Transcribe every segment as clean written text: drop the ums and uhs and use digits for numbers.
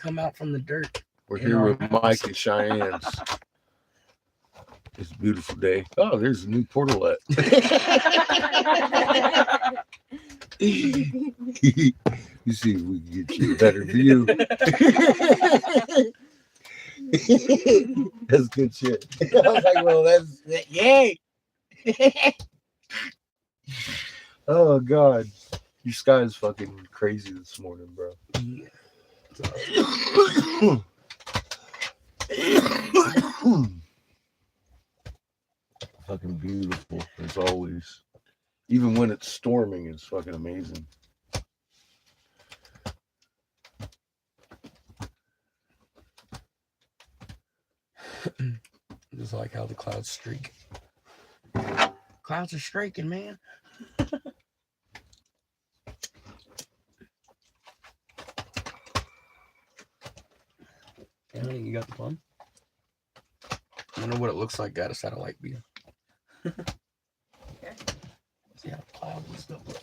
come out from the dirt. We're here with Mike and Cheyenne's. It's a beautiful day. Oh, there's a new portalette. You see if we can get you a better view. That's good shit. I was like, well, that's yay. Oh God, your sky is fucking crazy this morning, bro. Yeah. Fucking beautiful as always. Even when it's storming, it's fucking amazing. Just like how the clouds streak. Clouds are streaking, man. Hey, honey, you got the plum? I don't know what it looks like. Got a satellite view. Okay. See how the clouds and stuff look.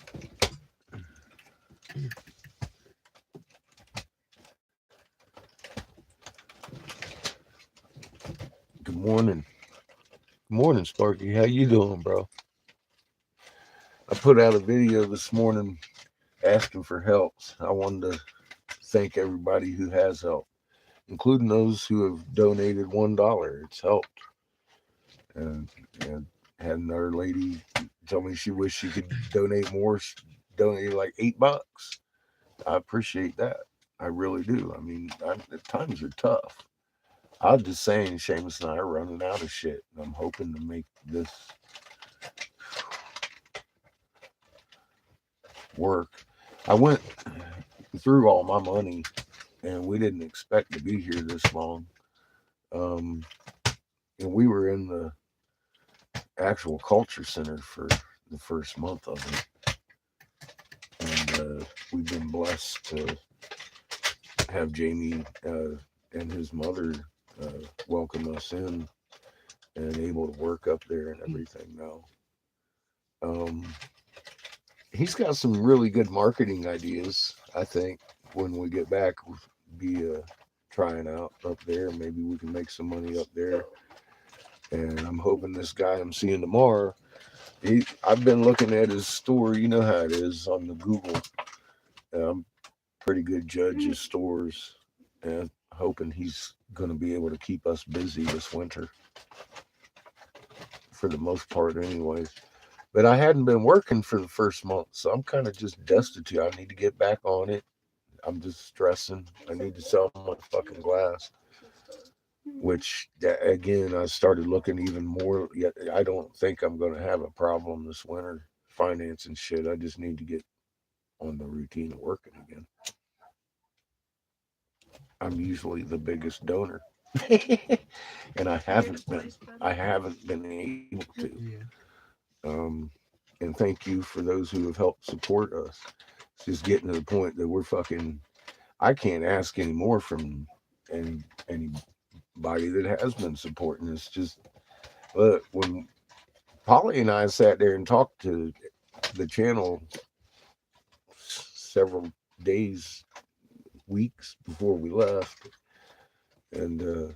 Good morning. Good morning, Sparky. How you doing, bro? I put out a video this morning asking for help. I wanted to thank everybody who has helped, including those who have donated $1. It's helped. And had another lady tell me she wished she could donate more. She donated like $8. I appreciate that. I really do. I mean, the times are tough. I'm just saying, Seamus and I are running out of shit. And I'm hoping to make this work. I went through all my money, and we didn't expect to be here this long. And we were in the actual culture center for the first month of it. And we've been blessed to have Jamie and his mother welcome us in and able to work up there and everything now. He's got some really good marketing ideas. I think when we get back, we'll be trying out up there. Maybe we can make some money up there. And I'm hoping this guy I'm seeing tomorrow, I've been looking at his store. You know how it is on the Google. I'm pretty good judge of stores, and hoping he's going to be able to keep us busy this winter for the most part anyways. But I hadn't been working for the first month, so I'm kind of just destitute. I need to get back on it. I'm just stressing. I need to sell my fucking glass, which again, I started looking even more. Yet I don't think I'm going to have a problem this winter financing shit. I just need to get on the routine of working again. I'm usually the biggest donor, and I haven't been able to. And thank you for those who have helped support us. It's just getting to the point that we're fucking. I can't ask any more from anybody that has been supporting. It's just, look, when Polly and I sat there and talked to the channel several days, weeks before we left, and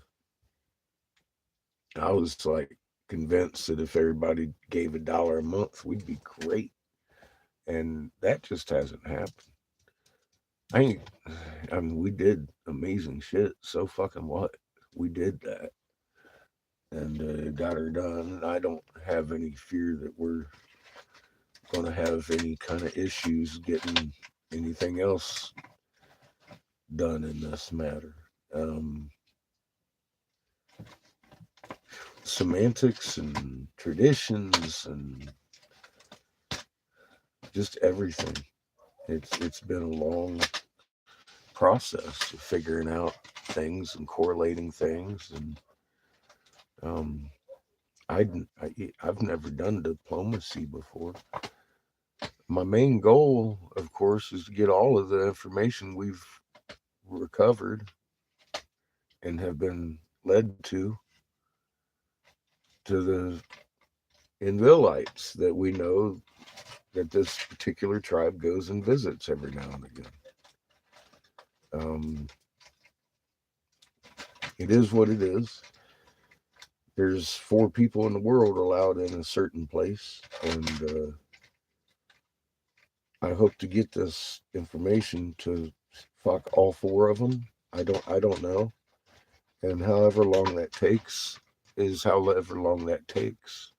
I was like convinced that if everybody gave $1 a month, we'd be great. And that just hasn't happened. I mean, we did amazing shit. So fucking what? We did that. And got her done. And I don't have any fear that we're going to have any kind of issues getting anything else done in this matter. Semantics and traditions and just everything. It's been a long process of figuring out things and correlating things, and I've never done diplomacy before. My main goal, of course, is to get all of the information we've recovered and have been led to the Invilites that we know that this particular tribe goes and visits every now and again. It is what it is. There's 4 people in the world allowed in a certain place, and I hope to get this information to fuck all 4 of them. I don't know, and however long that takes is however long that takes.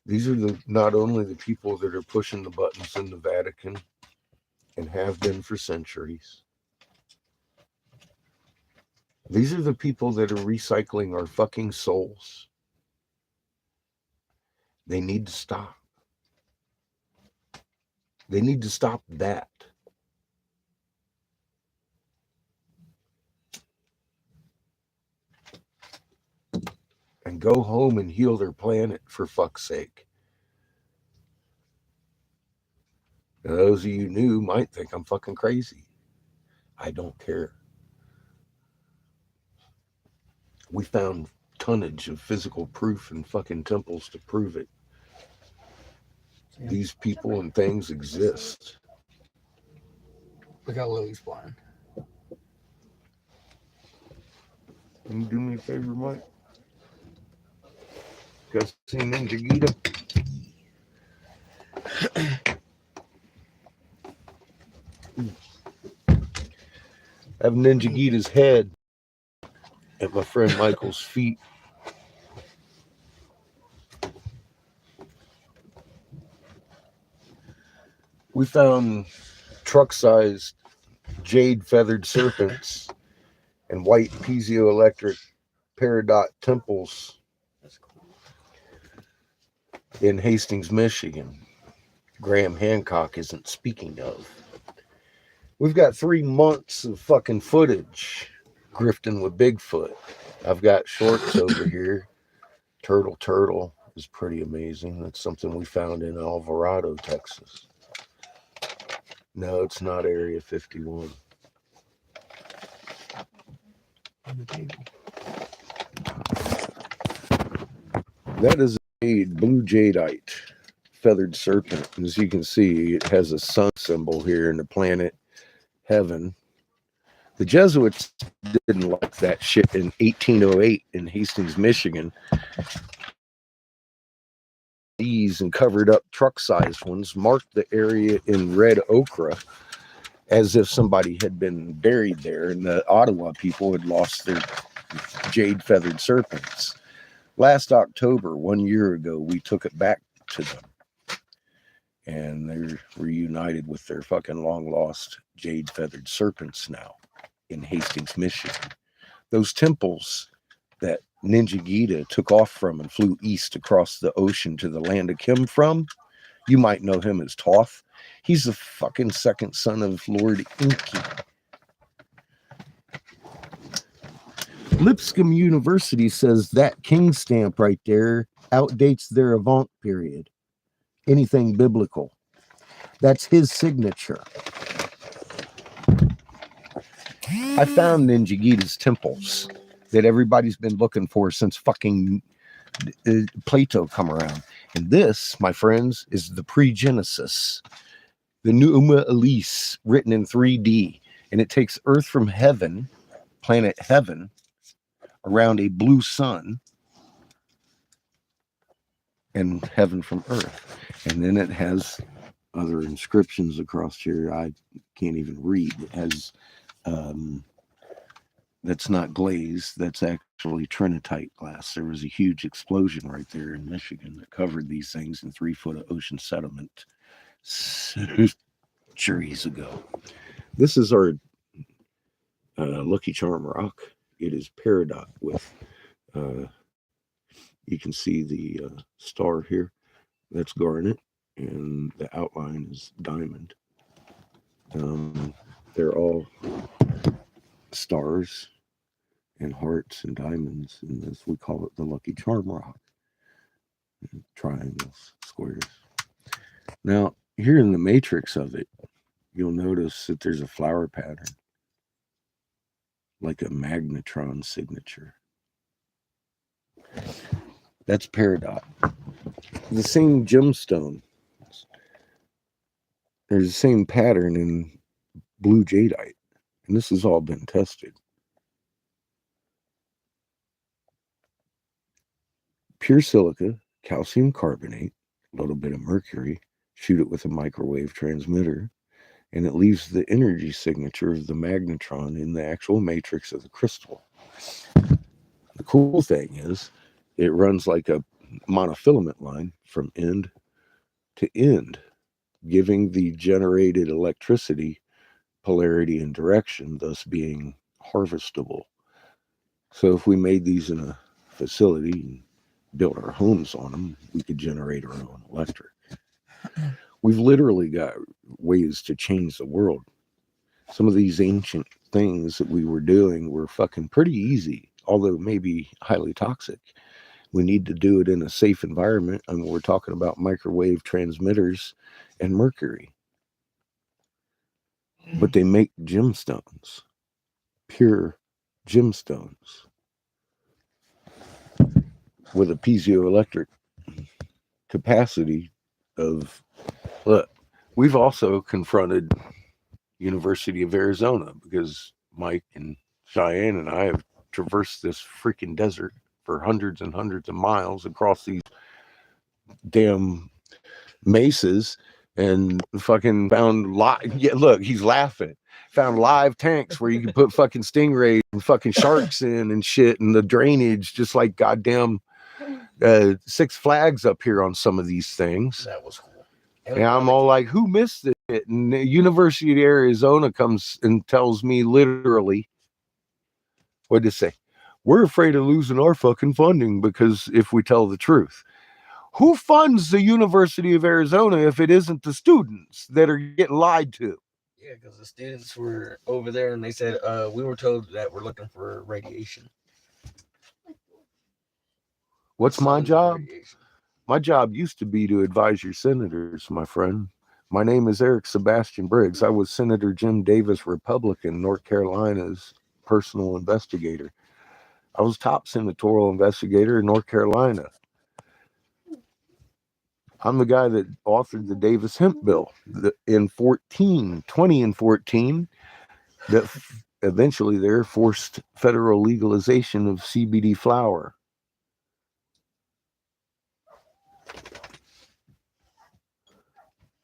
These are not only the people that are pushing the buttons in the Vatican and have been for centuries. These are the people that are recycling our fucking souls. They need to stop. They need to stop that. And go home and heal their planet, for fuck's sake. Now, those of you new might think I'm fucking crazy. I don't care. We found tonnage of physical proof in fucking temples to prove it. These people and things exist. Look how Lily's flying. Can you do me a favor, Mike? Guys seen Ninja Gita? I have Ninja Gita's head at my friend Michael's feet. We found truck-sized jade feathered serpents and white piezoelectric peridot temples in Hastings, Michigan. Graham Hancock isn't speaking of. We've got 3 months of fucking footage grifting with Bigfoot. I've got shorts over here. Turtle is pretty amazing. That's something we found in Alvarado, Texas. No, it's not Area 51. On the table. That is a blue jadeite feathered serpent. As you can see, it has a sun symbol here in the planet Heaven. The Jesuits didn't like that shit in 1808 in Hastings, Michigan. These and covered up truck-sized ones marked the area in red ochre as if somebody had been buried there, and the Ottawa people had lost their jade feathered serpents. Last October, 1 year ago, we took it back to them, and they're reunited with their fucking long lost jade feathered serpents now in Hastings, Michigan. Those temples that Ninja Gita took off from and flew east across the ocean to the land of Kim from, you might know him as Toth. He's the fucking second son of Lord Inky. Lipscomb University says that king stamp right there outdates their Avant period. Anything biblical. That's his signature. I found Ninja Gita's temples that everybody's been looking for since fucking Plato come around. And this, my friends, is the pre-Genesis, the Numa Elise, written in 3D. And it takes Earth from heaven, planet Heaven, around a blue sun, and heaven from Earth. And then it has other inscriptions across here I can't even read. It has that's not glazed, that's actually trinitite glass. There was a huge explosion right there in Michigan that covered these things in 3 foot of ocean sediment centuries ago. This is our Lucky Charm rock. It is peridot with you can see the star here. That's garnet, and the outline is diamond. They're all stars and hearts and diamonds, and this we call it the Lucky Charm rock. Triangles, squares. Now, here in the matrix of it, you'll notice that there's a flower pattern, like a magnetron signature. That's peridot. The same gemstone. There's the same pattern in blue jadeite, and this has all been tested. pure silica, calcium carbonate, a little bit of mercury, shoot it with a microwave transmitter, and it leaves the energy signature of the magnetron in the actual matrix of the crystal. The cool thing is, it runs like a monofilament line from end to end, giving the generated electricity polarity and direction, thus being harvestable. So if we made these in a facility and built our homes on them, we could generate our own electric. We've literally got ways to change the world. Some of these ancient things that we were doing were fucking pretty easy, although maybe highly toxic. We need to do it in a safe environment. I mean, we're talking about microwave transmitters and mercury. But they make gemstones, pure gemstones, with a piezoelectric capacity of, look, we've also confronted University of Arizona because Mike and Cheyenne and I have traversed this freaking desert for hundreds and hundreds of miles across these damn mesas and fucking found live. Yeah, look, he's laughing. Found live tanks where you can put fucking stingrays and fucking sharks in and shit, and the drainage just like goddamn Six Flags up here on some of these things. That was cool. And I'm all like, who missed it? And the University of Arizona comes and tells me literally, what did it say? We're afraid of losing our fucking funding because if we tell the truth. Who funds the University of Arizona if it isn't the students that are getting lied to? Yeah, because the students were over there and they said, we were told that we're looking for radiation. What's my job? My job used to be to advise your senators, my friend. My name is Eric Sebastian Briggs. I was Senator Jim Davis, Republican, North Carolina's personal investigator. I was top senatorial investigator in North Carolina. I'm the guy that authored the Davis hemp bill in 2014, that eventually there forced federal legalization of CBD flower.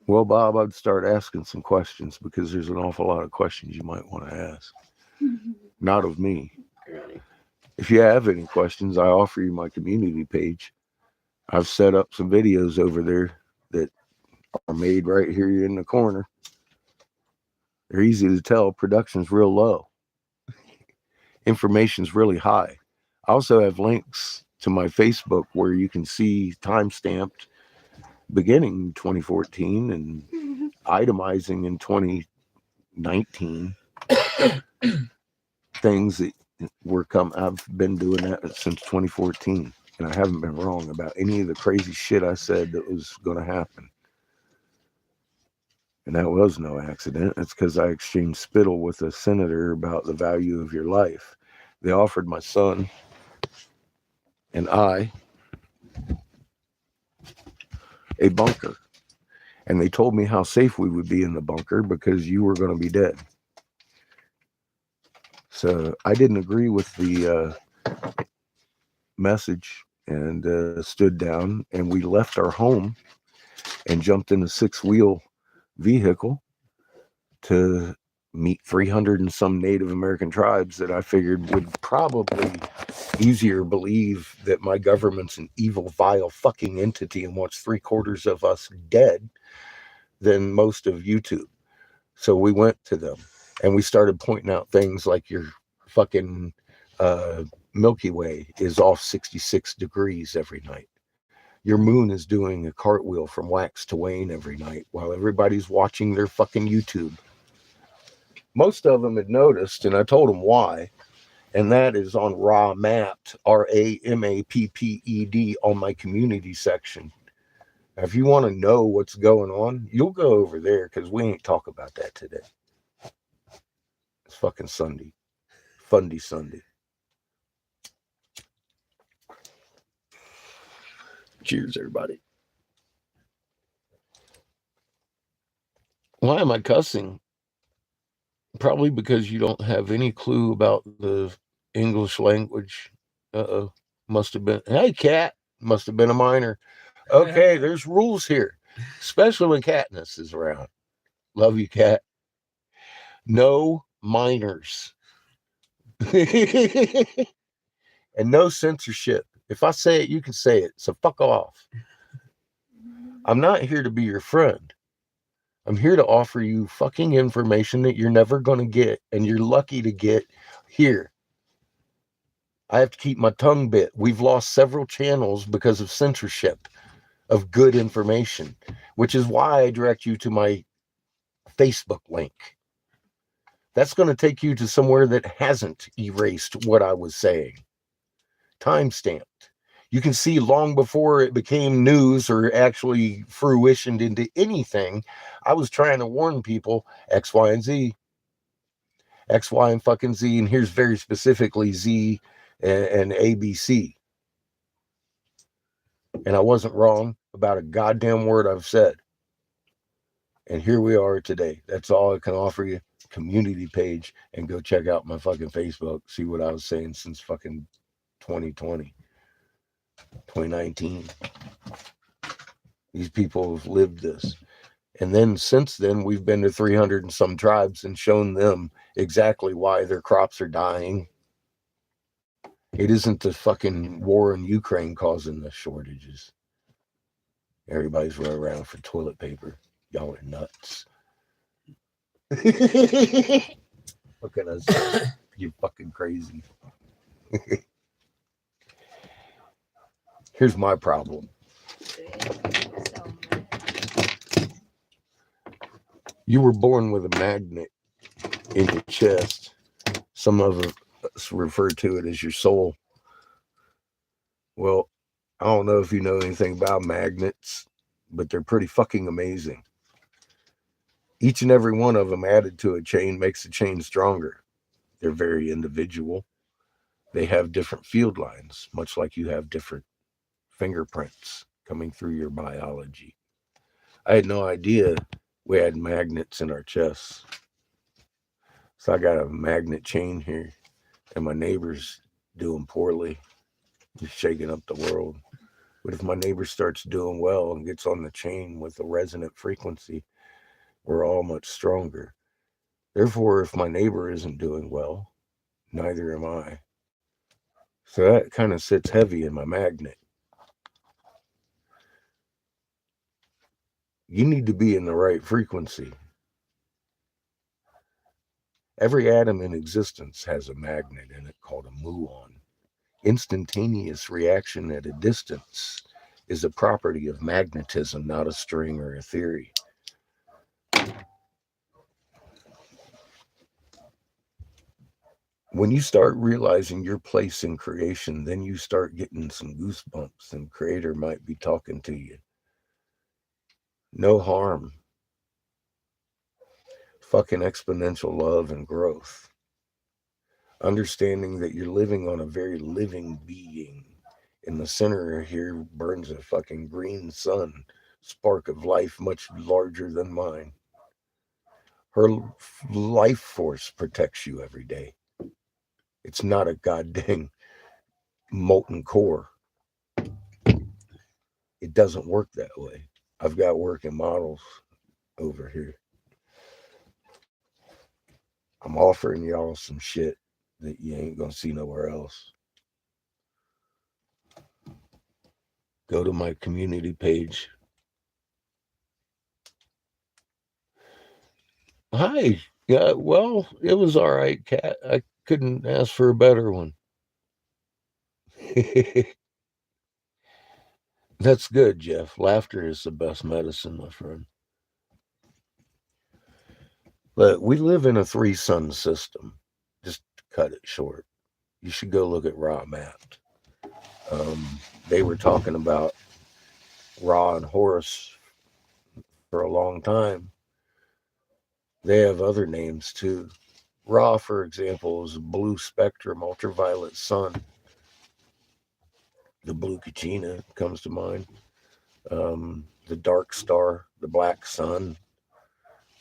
Well, Bob, I'd start asking some questions because there's an awful lot of questions you might want to ask. Not of me. If you have any questions, I offer you my community page. I've set up some videos over there that are made right here in the corner. They're easy to tell. Production's real low. Information's really high. I also have links to my Facebook where you can see time-stamped beginning 2014 and itemizing in 2019 things that I've been doing that since 2014. And I haven't been wrong about any of the crazy shit I said that was going to happen. And that was no accident. It's because I exchanged spittle with a senator about the value of your life. They offered my son and I a bunker. And they told me how safe we would be in the bunker because you were going to be dead. So I didn't agree with the message and stood down, and we left our home and jumped in a 6-wheel vehicle to meet 300 and some Native American tribes that I figured would probably easier believe that my government's an evil, vile fucking entity and wants 3/4 of us dead than most of YouTube. So we went to them and we started pointing out things like your fucking Milky Way is off 66 degrees every night. Your moon is doing a cartwheel from wax to wane every night while everybody's watching their fucking YouTube. Most of them had noticed, and I told them why, and that is on Raw Mapped, RAMAPPED, on my community section. Now, if you want to know what's going on, you'll go over there because we ain't talk about that today. It's fucking Sunday. Fundy Sunday. Cheers, everybody. Why am I cussing? Probably because you don't have any clue about the English language. Uh-oh. Must have been. Hey, cat. Must have been a minor. Okay, there's rules here, especially when Katniss is around. Love you, Kat. No minors. And no censorship. If I say it, you can say it. So fuck off. I'm not here to be your friend. I'm here to offer you fucking information that you're never going to get, and you're lucky to get here. I have to keep my tongue bit. We've lost several channels because of censorship of good information, which is why I direct you to my Facebook link. That's going to take you to somewhere that hasn't erased what I was saying. Time-stamped. You can see long before it became news or actually fruitioned into anything, I was trying to warn people X, Y, and Z. X, Y, and fucking Z, and here's very specifically Z and ABC. And I wasn't wrong about a goddamn word I've said. And here we are today. That's all I can offer you. Community page, and go check out my fucking Facebook. See what I was saying since fucking 2020, 2019. These people have lived this. And then since then, we've been to 300 and some tribes and shown them exactly why their crops are dying. It isn't the fucking war in Ukraine causing the shortages. Everybody's running around for toilet paper. Y'all are nuts. Look at us. You're fucking crazy. Here's my problem. You were born with a magnet in your chest. Some of us refer to it as your soul. Well, I don't know if you know anything about magnets, but they're pretty fucking amazing. Each and every one of them added to a chain makes the chain stronger. They're very individual. They have different field lines, much like you have different fingerprints coming through your biology. I had no idea we had magnets in our chests. So I got a magnet chain here, and my neighbor's doing poorly. He's shaking up the world. But if my neighbor starts doing well and gets on the chain with a resonant frequency, we're all much stronger. Therefore, if my neighbor isn't doing well, neither am I. So that kind of sits heavy in my magnet. You need to be in the right frequency. Every atom in existence has a magnet in it called a muon. Instantaneous reaction at a distance is a property of magnetism, not a string or a theory. When you start realizing your place in creation, then you start getting some goosebumps, and Creator might be talking to you. No harm. Fucking exponential love and growth. Understanding that you're living on a very living being. In the center here burns a fucking green sun, spark of life much larger than mine. Her life force protects you every day. It's not a goddamn molten core. It doesn't work that way. I've got working models over here. I'm offering y'all some shit that you ain't gonna see nowhere else. Go to my community page. Hi. Yeah, well, it was all right, Cat. I couldn't ask for a better one. That's good, Jeff. Laughter is the best medicine, my friend. But we live in a 3-sun system. Just to cut it short. You should go look at Ra Mapped. They were talking about Ra and Horus for a long time. They have other names too. Ra, for example, is a blue spectrum ultraviolet sun. The blue Kachina comes to mind. The dark star, the black sun.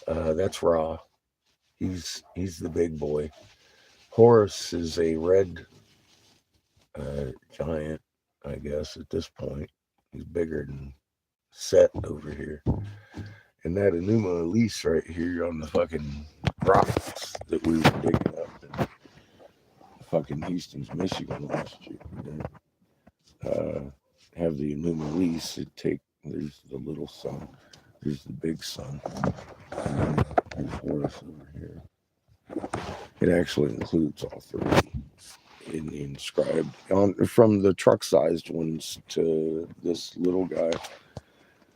That's Ra. He's the big boy. Horus is a red giant. I guess, at this point. He's bigger than Set over here. And that Enuma Elise right here on the fucking rocks that we were digging up in fucking Hastings, Michigan last year. Have the Enuma Elise. There's the little sun, there's the big sun, and then there's Horus over here. It actually includes all three inscribed from the truck-sized ones to this little guy.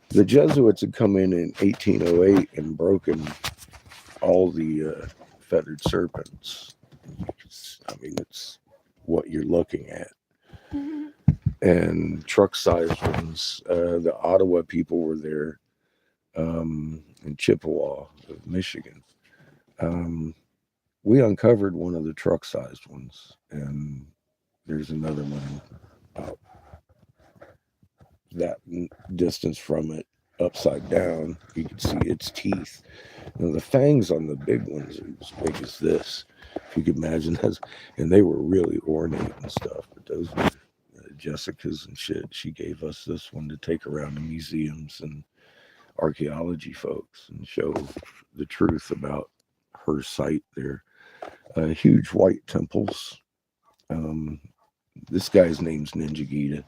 The Jesuits had come in 1808 and broken all the feathered serpents. I mean, it's what you're looking at. And truck-sized ones. The Ottawa people were there in Chippewa, Michigan. We uncovered one of the truck-sized ones, and there's another one about that distance from it, upside down. You can see its teeth. The fangs on the big ones are as big as this, if you could imagine that. And they were really ornate and stuff, but those were Jessica's and shit. She gave us this one to take around to museums and archaeology folks and show the truth about her site there. Huge white temples. This guy's name's Ninja Gita.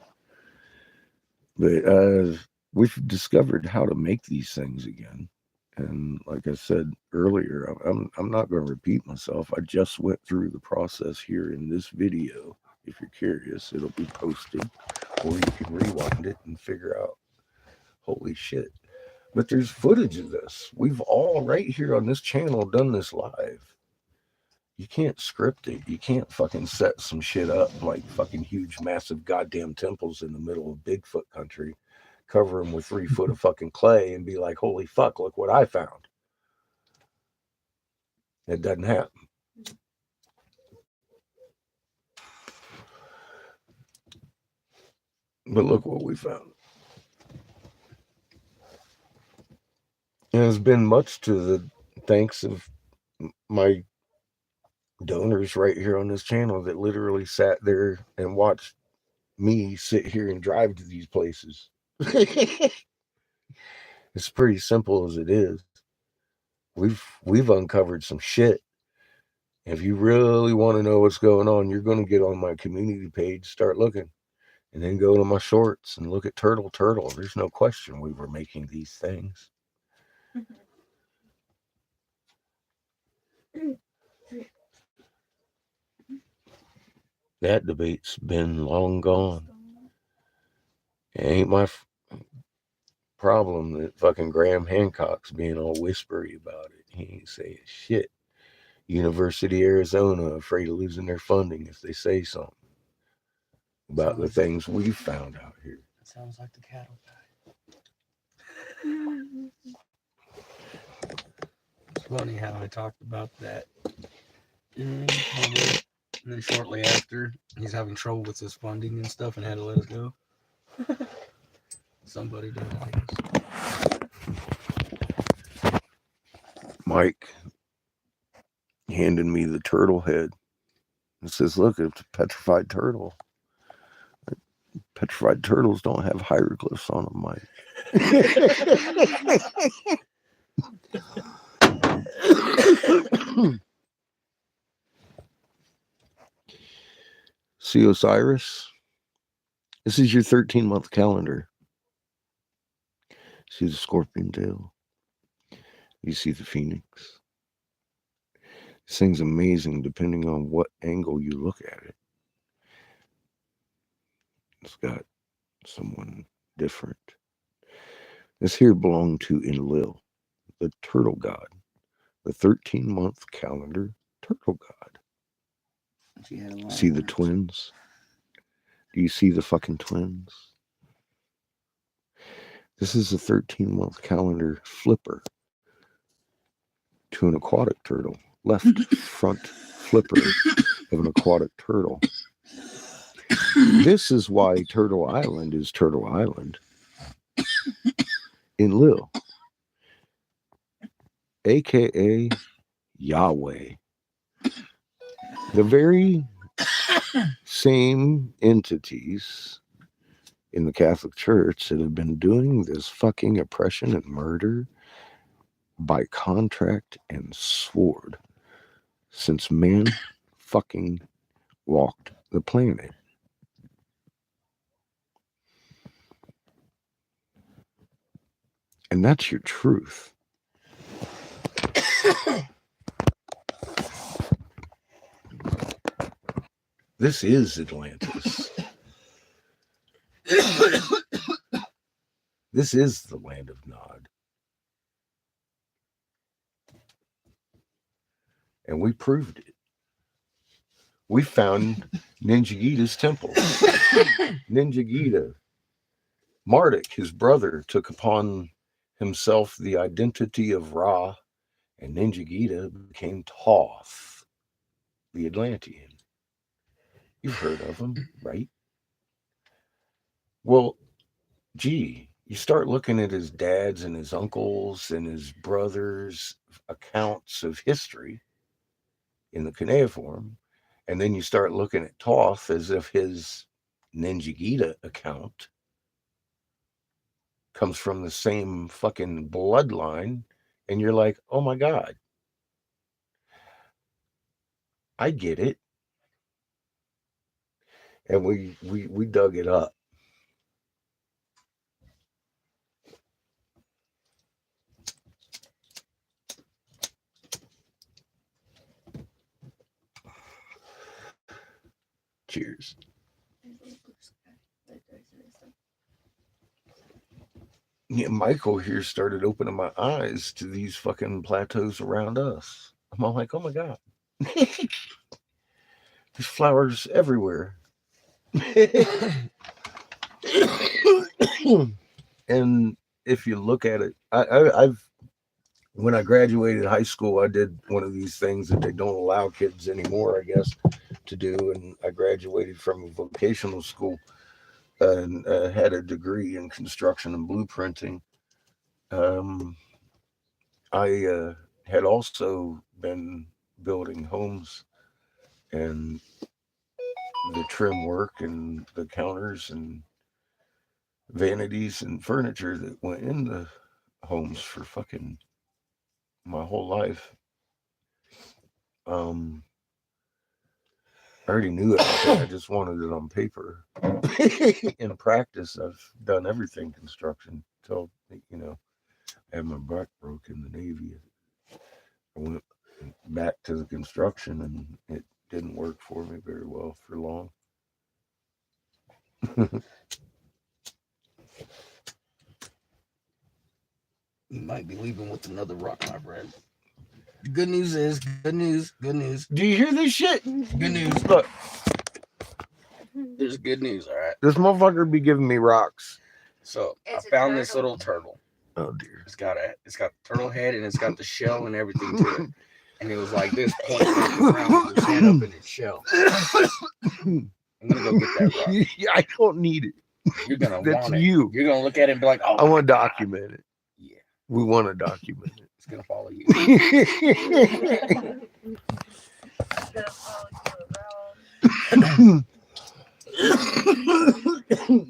But we've discovered how to make these things again. And like I said earlier, I'm not going to repeat myself. I just went through the process here in this video. If you're curious, it'll be posted, or you can rewind it and figure out, holy shit. But there's footage of this. We've all right here on this channel done this live. You can't script it. You can't fucking set some shit up like fucking huge, massive goddamn temples in the middle of Bigfoot country, cover them with 3 foot of fucking clay and be like, holy fuck, look what I found. It doesn't happen. But look what we found. And it's been much to the thanks of my donors right here on this channel that literally sat there and watched me sit here and drive to these places. It's pretty simple as it is. We've uncovered some shit. If you really want to know what's going on, you're going to get on my community page, start looking, and then go to my shorts and look at Turtle. There's no question we were making these things. That debate's been long gone. It ain't my problem that fucking Graham Hancock's being all whispery about it. He ain't saying shit. University of Arizona afraid of losing their funding if they say something about the things we've found out here. That sounds like the cattle guy. It's funny how I talked about that. And then shortly after, he's having trouble with his funding and stuff and had to let us go. Somebody did it, I guess. Mike handed me the turtle head. It says, look, it's a petrified turtle. Petrified turtles don't have hieroglyphs on them, Mike. See Osiris? This is your 13-month calendar. See the scorpion tail. You see the phoenix. This thing's amazing depending on what angle you look at it. It's got someone different. This here belonged to Enlil, the turtle god, the 13-month calendar turtle god. See the twins? Do you see the fucking twins? This is a 13-month calendar flipper to an aquatic turtle. Left front flipper of an aquatic turtle. This is why Turtle Island is Turtle Island. Enlil, aka Yahweh. The very same entities in the Catholic Church that have been doing this fucking oppression and murder by contract and sword since man fucking walked the planet. And that's your truth. This is Atlantis. This is the land of Nod. And we proved it. We found Ninjagida's temple. Ninjagida. Marduk, his brother, took upon himself the identity of Ra, and Ninjagida became Thoth, the Atlantean. You've heard of him, right? Well, gee, you start looking at his dad's and his uncles and his brothers' accounts of history in the cuneiform, and then you start looking at Thoth as if his Ninjagida account comes from the same fucking bloodline, and you're like, oh my God, I get it. And we dug it up. Cheers. Yeah, Michael here started opening my eyes to these fucking plateaus around us. I'm all like, oh my God. There's flowers everywhere. And if you look at it, I've when I graduated high school, I did one of these things that they don't allow kids anymore, I guess, to do. And I graduated from a vocational school and had a degree in construction and blueprinting. I had also been building homes and the trim work and the counters and vanities and furniture that went in the homes for fucking my whole life. I already knew it. I just wanted it on paper. In practice, I've done everything construction until, I had my back broke in the Navy. I went back to the construction and it didn't work for me very well for long. You might be leaving with another rock, my friend. The good news is, good news. Do you hear this shit? Good news. Look, there's good news, all right? This motherfucker be giving me rocks. So I found this little turtle. Oh dear. It's got the turtle head and it's got the shell and everything to it. And it was like this, pointing at the ground with its head up in its shell. I'm gonna go get that rock. I don't need it. You're gonna That's want it. you. You're gonna look at it and be like, oh, I want to document it. Yeah. We want to document it. It's gonna follow you.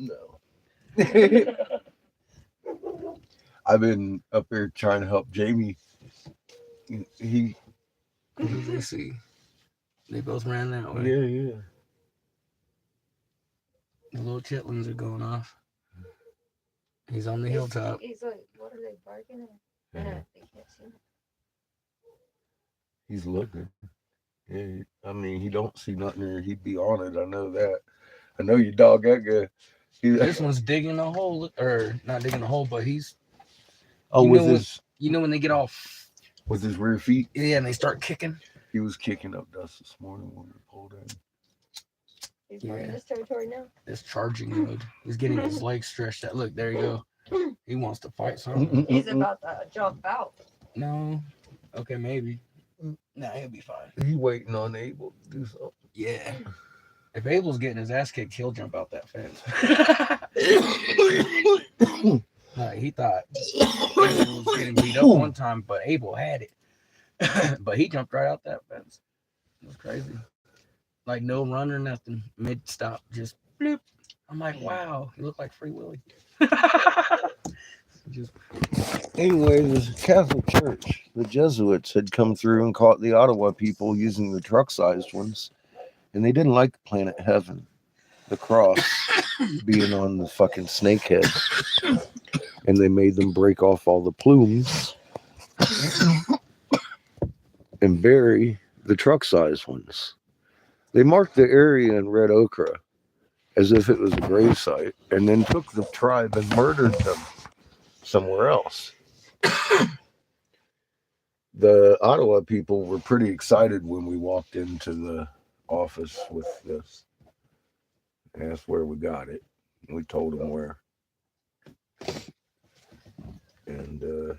No. I've been up here trying to help Jamie. Let's see. They both ran that way. Yeah. The little chitlins are going off. He's on the hilltop. He's like, what are they barking at? Yeah. They can't see him. He's looking. Yeah, I mean, he don't see nothing there. He'd be on it. I know that. I know you dog that guy. This one's digging a hole, or not digging a hole, but he's. Oh, You know when they get off with his rear feet? Yeah, and they start kicking. He was kicking up dust this morning when we pulled in. He's in this territory now. This charging mode. He's getting his legs stretched out. Look, there you go. He wants to fight something. He's about to jump out. No. Okay, maybe. Nah, he'll be fine. He's waiting on Abel to do something. Yeah. If Abel's getting his ass kicked, he'll jump out that fence. He thought Abel was getting beat up one time, but Abel had it. But he jumped right out that fence. It was crazy. Like no run or nothing. Mid stop. Just bloop. I'm like, wow, you look like Free Willy. Just Anyway, the Catholic Church, the Jesuits had come through and caught the Ottawa people using the truck-sized ones, and they didn't like Planet Heaven, the cross being on the fucking snake head, and they made them break off all the plumes and bury the truck-sized ones. They marked the area in red ochre as if it was a gravesite, and then took the tribe and murdered them somewhere else. The Ottawa people were pretty excited when we walked into the office with this. Asked where we got it. We told them where. And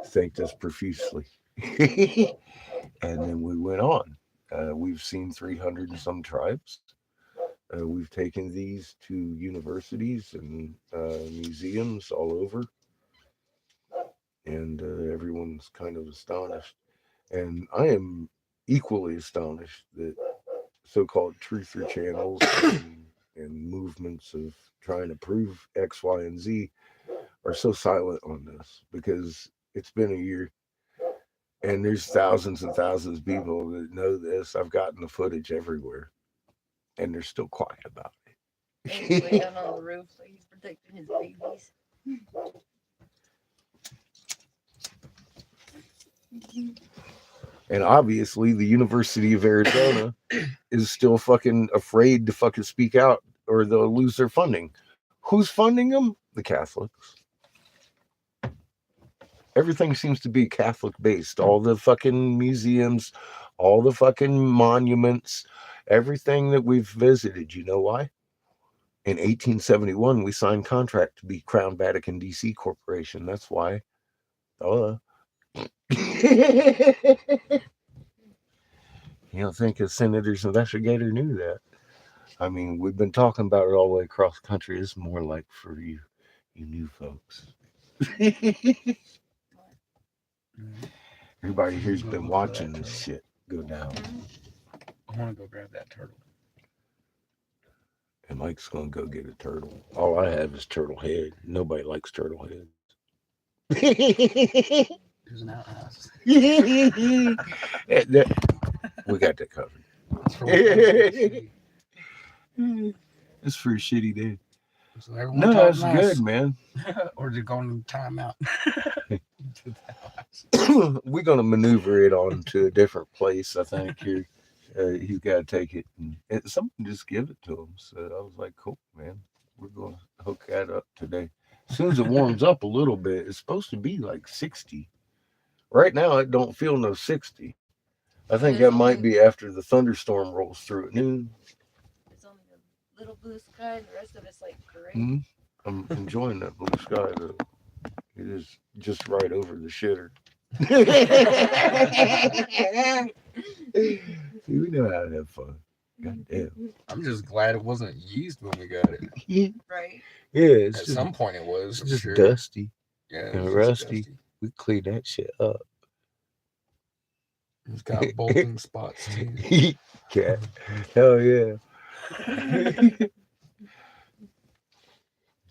thanked us profusely. And then we went on. We've seen 300 and some tribes. We've taken these to universities and museums all over. And everyone's kind of astonished. And I am equally astonished that so-called truther channels and movements of trying to prove X, Y, and Z are so silent on this, because it's been a year and there's thousands and thousands of people that know this. I've gotten the footage everywhere and they're still quiet about it. He's laying down on the roof like he's protecting his babies. And obviously the University of Arizona is still fucking afraid to fucking speak out or they'll lose their funding. Who's funding them? The Catholics. Everything seems to be Catholic based. All the fucking museums, all the fucking monuments, everything that we've visited. You know why? In 1871, we signed contract to be Crown Vatican DC Corporation. That's why. You don't think a senator's investigator knew that? I mean, we've been talking about it all the way across the country. It's more like for you new folks. Everybody here's been watching this shit go down. I want to go grab that turtle. And Mike's gonna go get a turtle. All I have is turtle head. Nobody likes turtle heads. There's an outhouse. We got that covered. It's for a shitty day. So everyone No, talk that's nice. good, man. Or they're going to time out. We're gonna maneuver it on to a different place, I think. Here, he's got to take it, and someone just give it to him. So I was like, "Cool, man. We're gonna hook that up today." As soon as it warms up a little bit, it's supposed to be like 60. Right now, it don't feel no 60. I think that might be after the thunderstorm rolls through at noon. It's only a little blue sky, and the rest of it's like gray. Mm-hmm. I'm enjoying that blue sky, though. It is just right over the shitter. See, we know how to have fun. God damn. I'm just glad it wasn't used when we got it. Right. Yeah, it's At just, some point it was. it's just sure. dusty Yeah, and it was rusty. dusty. We clean that shit up. It's got bolting spots too. Yeah. Hell yeah.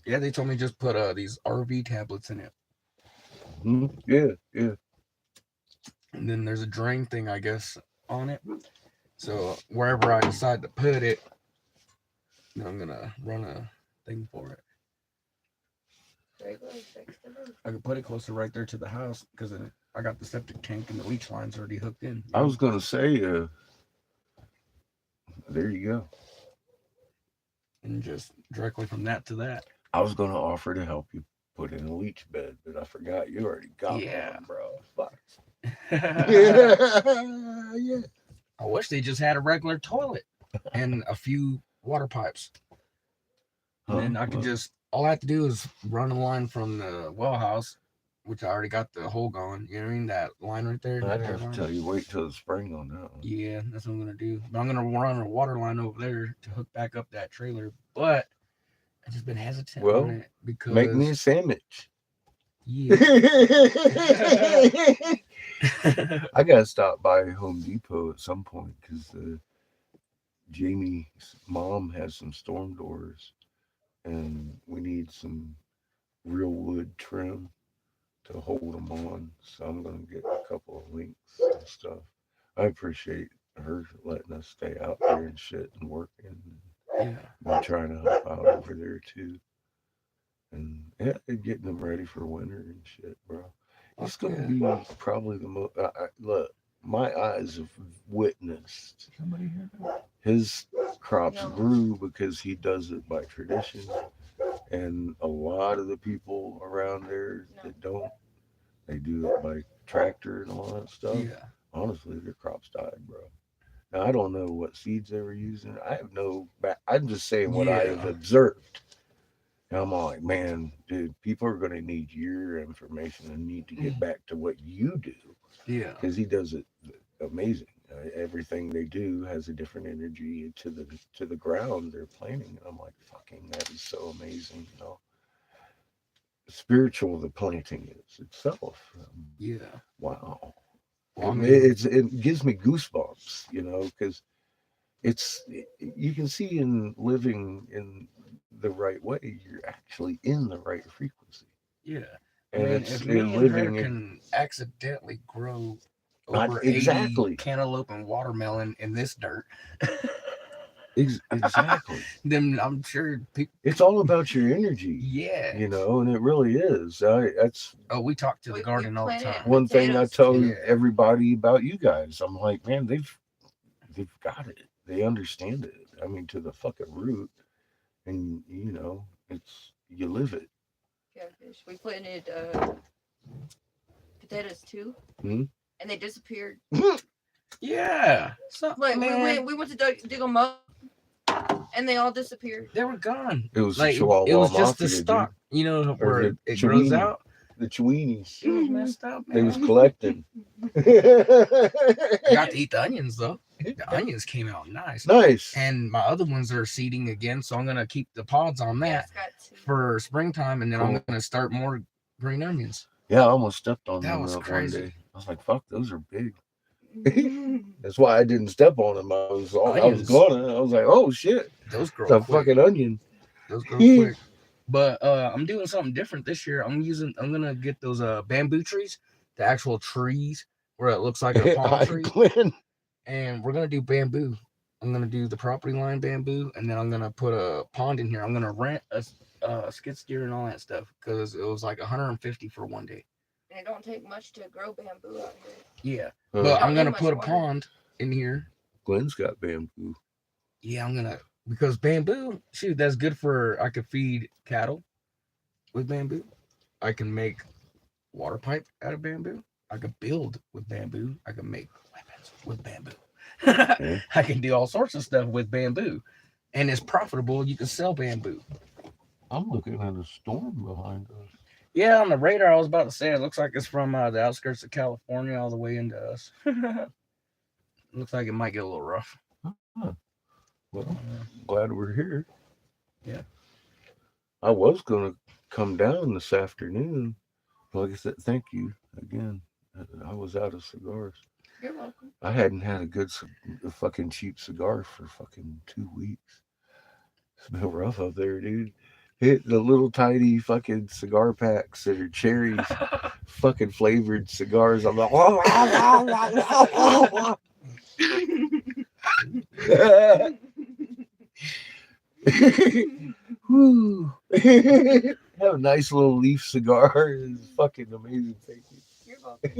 Yeah, they told me just put these RV tablets in it. Yeah. And then there's a drain thing, I guess, on it. So wherever I decide to put it, I'm gonna run a thing for it. I could put it closer right there to the house because I got the septic tank and the leach line's already hooked in. I was gonna say, there you go. And just directly from that to that. I was gonna offer to help you put in a leach bed, but I forgot you already got one, bro. Fuck. Yeah. I wish they just had a regular toilet and a few water pipes. And then I could just, all I have to do is run a line from the well house, which I already got the hole going. You know what I mean? That line right there. I'd have to tell you, wait till the spring on that one. Yeah, that's what I'm going to do. But I'm going to run a water line over there to hook back up that trailer. But I've just been hesitant on it because... Make me a sandwich. Yeah. I gotta stop by Home Depot at some point because Jamie's mom has some storm doors, and we need some real wood trim to hold them on. So I'm gonna get a couple of links and stuff. I appreciate her letting us stay out there and shit and working. Yeah. I'm trying to help out over there too, and yeah, getting them ready for winter and shit, bro. It's gonna be probably the most. Look, my eyes have witnessed Somebody here? his crops No. grew because he does it by tradition, and a lot of the people around there that don't, they do it by tractor and all that stuff. Yeah. Honestly, their crops died, bro. Now I don't know what seeds they were using. I have no. I'm just saying what I have Yeah. observed. And I'm all like, man, dude, people are going to need your information and need to get back to what you do Yeah. because he does it amazing. Everything they do has a different energy to the ground they're planting. And I'm like, fucking, that is so amazing. You know, spiritual the planting is itself. Yeah. Wow. Well, I mean, It gives me goosebumps, you know, because it's you can see in living in the right way, you're actually in the right frequency, yeah. I and mean, it's if me and her living in can accidentally grow not over 80 exactly cantaloupe and watermelon in this dirt, exactly. then I'm sure people. It's all about your energy, Yeah. you know, and it really is. That's Oh, we talk to the We garden all the planted time. one thing I potatoes, tell too. Yeah. everybody about you guys. I'm like, man, they've got it. They understand it. I mean, to the fucking root, and you know, it's you live it. Catfish. We planted potatoes too, Hmm? and they disappeared. Yeah. So, Like man, we went to dig them up, and they all disappeared. they were gone. It was the Like, it Chihuahua was just the Mafia, dude, stock, or where the it grows Chiweenie, out. the Chiweenies. It was messed up, They was man. collecting. I got to eat the onions, though. The onions came out nice. Nice. And my other ones are seeding again, so I'm gonna keep the pods on Yeah, that it's got two. for springtime, and then I'm Cool. gonna start more green onions. Yeah, I almost stepped on That them was one crazy. day. I was like, "Fuck, those are big." That's why I didn't step on them. I was Onions. gonna. I was like, "Oh shit, Those it's grow a quick. fucking onion." Those grow quick. But I'm doing something different this year. I'm gonna get those bamboo trees, the actual trees where it looks like a palm Hi, tree, Glenn. and we're gonna do bamboo. I'm gonna do the property line bamboo, and then I'm gonna put a pond in here. I'm gonna rent a skid steer and all that stuff because it was like 150 for one day. And it don't take much to grow bamboo out here. Yeah, Huh. but I'm Don't gonna need put a much water. pond in here. Glenn's got bamboo. Yeah, I'm gonna because bamboo, shoot, that's good for. I could feed cattle with bamboo. I can make water pipe out of bamboo. I could build with bamboo. I can make weapons with bamboo. Yeah. I can do all sorts of stuff with bamboo, and it's profitable. You can sell bamboo. I'm looking at a storm behind us. Yeah, on the radar, I was about to say it looks like it's from the outskirts of California all the way into us. Looks like it might get a little rough. Huh. Well, glad we're here. Yeah. I was gonna come down this afternoon. Like I said, thank you again. I was out of cigars. You're welcome. I hadn't had a fucking cheap cigar for fucking 2 weeks. It's been rough up there, dude. Hit the little tiny fucking cigar packs that are cherries, fucking flavored cigars. I'm like, whoo. Have a nice little leaf cigar. It's fucking amazing. Thank you. You're welcome.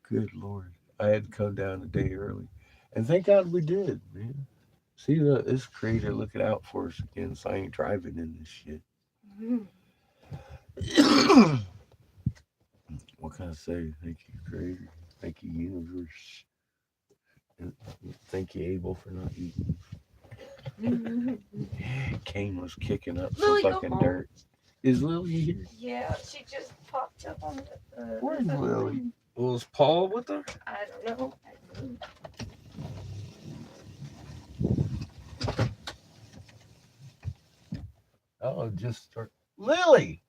Good Lord. I had to come down a day early. And thank God we did, man. See, this creator looking out for us again, so I ain't driving in this shit. What can I say? Thank you, creator. Thank you, universe. And thank you, Abel, for not eating. Kane was kicking up some Lily, go fucking home. dirt. Is Lily here? Yeah, she just popped up on the. Where's Lily? Was Paul with her? I don't know. Oh, just start. Lily!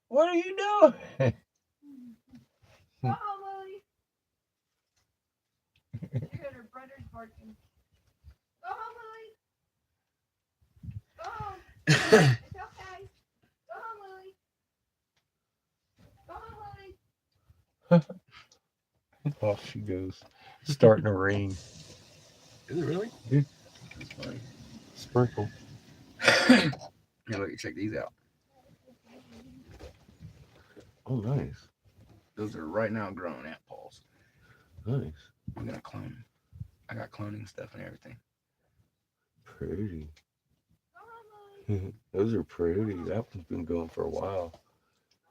What are you doing? Oh, Lily. You're gonna predator's barking. Go home, Lily. Go home. It's okay. Go home, Lily. Go home, Lily. Off she goes. It's starting to rain. Is it really? Yeah. That's funny. Sprinkle. Now look, check these out. Oh, nice. Those are right now growing ant poles. Nice. I'm gonna clone them. I got cloning stuff and everything. Pretty. Go home, Lily. Those are pretty. That one's been going for a while.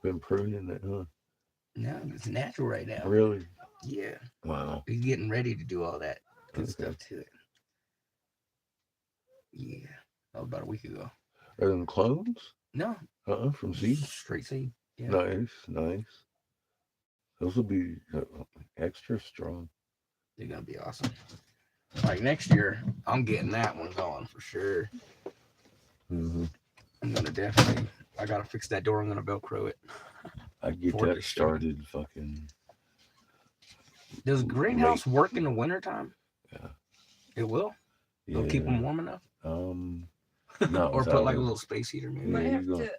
Been pruning it, huh? No, it's natural right now. Really? Yeah. Wow. He's getting ready to do all that good Okay. stuff to it. Yeah. That was about a week ago. Are them clones? No. From seed? Straight seed. Yeah. Nice, nice. Those will be extra strong. They're gonna be awesome. Like next year, I'm getting that one going for sure. Mm-hmm. I'm gonna definitely. I gotta fix that door. I'm gonna Velcro it. I get For that this started fucking. Does greenhouse work in the wintertime? Yeah. It will. It'll keep them warm enough. Not Or put without like a it. little space heater maybe. Might Yeah, have you go. to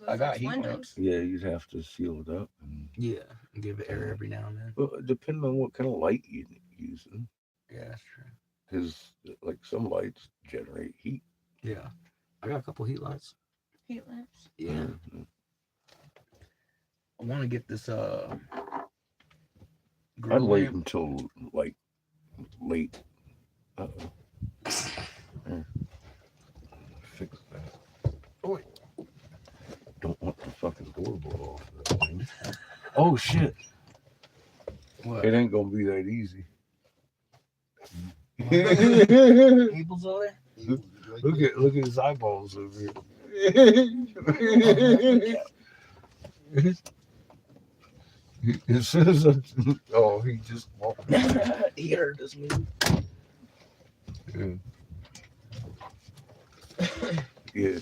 I got those heat windows. lamps. Yeah, you'd have to seal it up. And, Yeah, and give it air every now and then. well, depending on what kind of light you're using, Yeah, that's true. because like some lights generate heat. Yeah, I got a couple heat lights. Heat lamps. Yeah, Mhm. I want to get this I'd grill wait lamp. until like late. Uh-oh. Here. Fix that. Oh, wait. Don't want the fucking door blow off that thing. Oh shit! What? It ain't gonna be that easy. Abel's over there? Look at his eyeballs over here. As soon as he just walked. He heard us move. Yeah.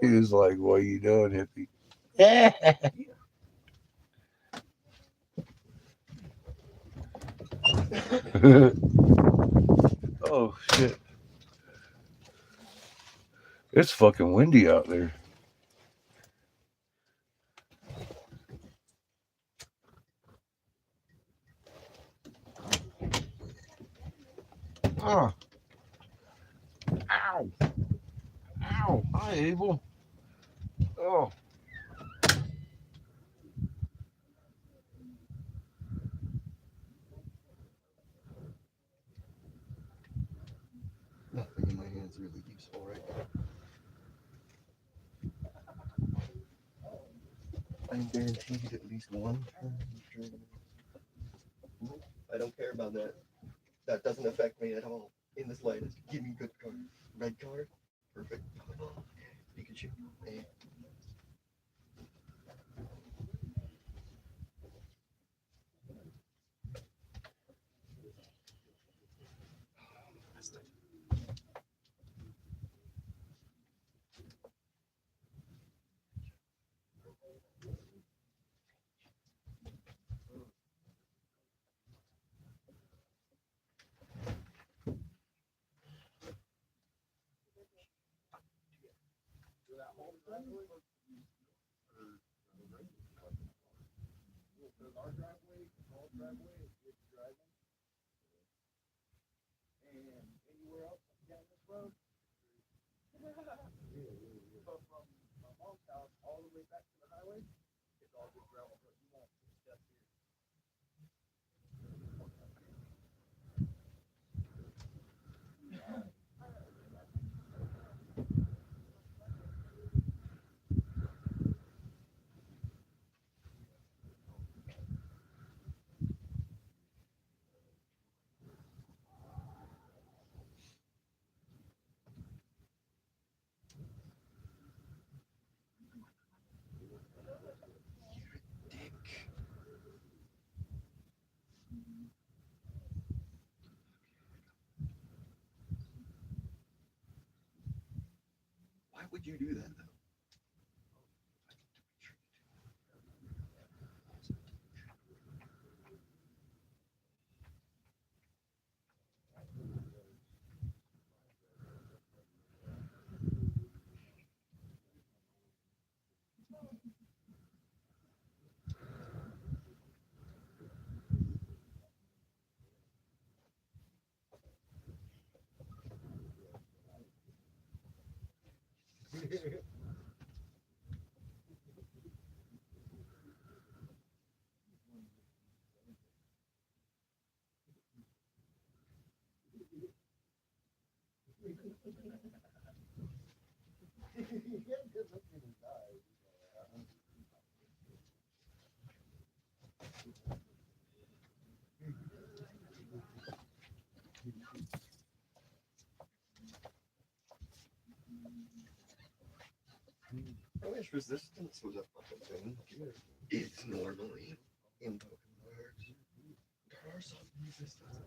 He was like, "What are you doing, hippie?" Oh shit! It's fucking windy out there. Oh. Ow. Ow. Hi, Abel. Oh. Nothing in my hands really useful right now. I'm guaranteed at least one turn. I don't care about that. That doesn't affect me at all in the slightest. Give me good card. Red card? Perfect. Pikachu. Eh. Why would you do that though? I wish resistance was a fucking thing. It's normally in Pokemon cards. There are some resistances.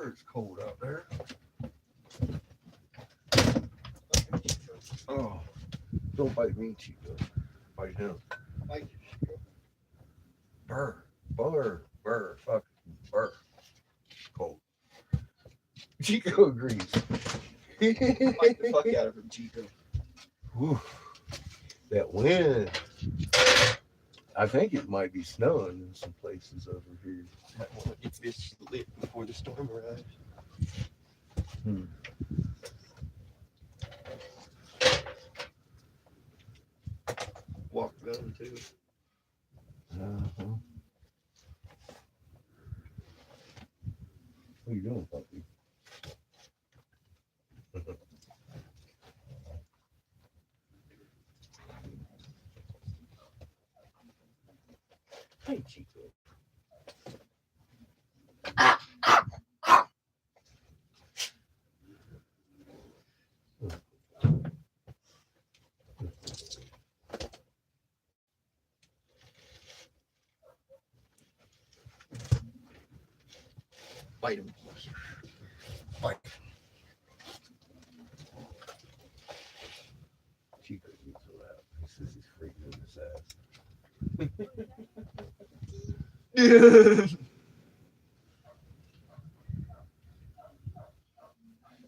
It's cold out there. Oh, don't bite me, Chico. Bite him. Bite you, Chico. Burr, fuck, burr. Cold. Chico agrees. Bite the fuck out of him, Chico. Whew. That wind. I think it might be snowing in some places over here. I want to get this lit before the storm arrives. Walk around too. Uh-huh. What are you doing, puppy? Hey, Chico. Bite him. Bite. Chico gets so loud. He says he's freaking in his ass.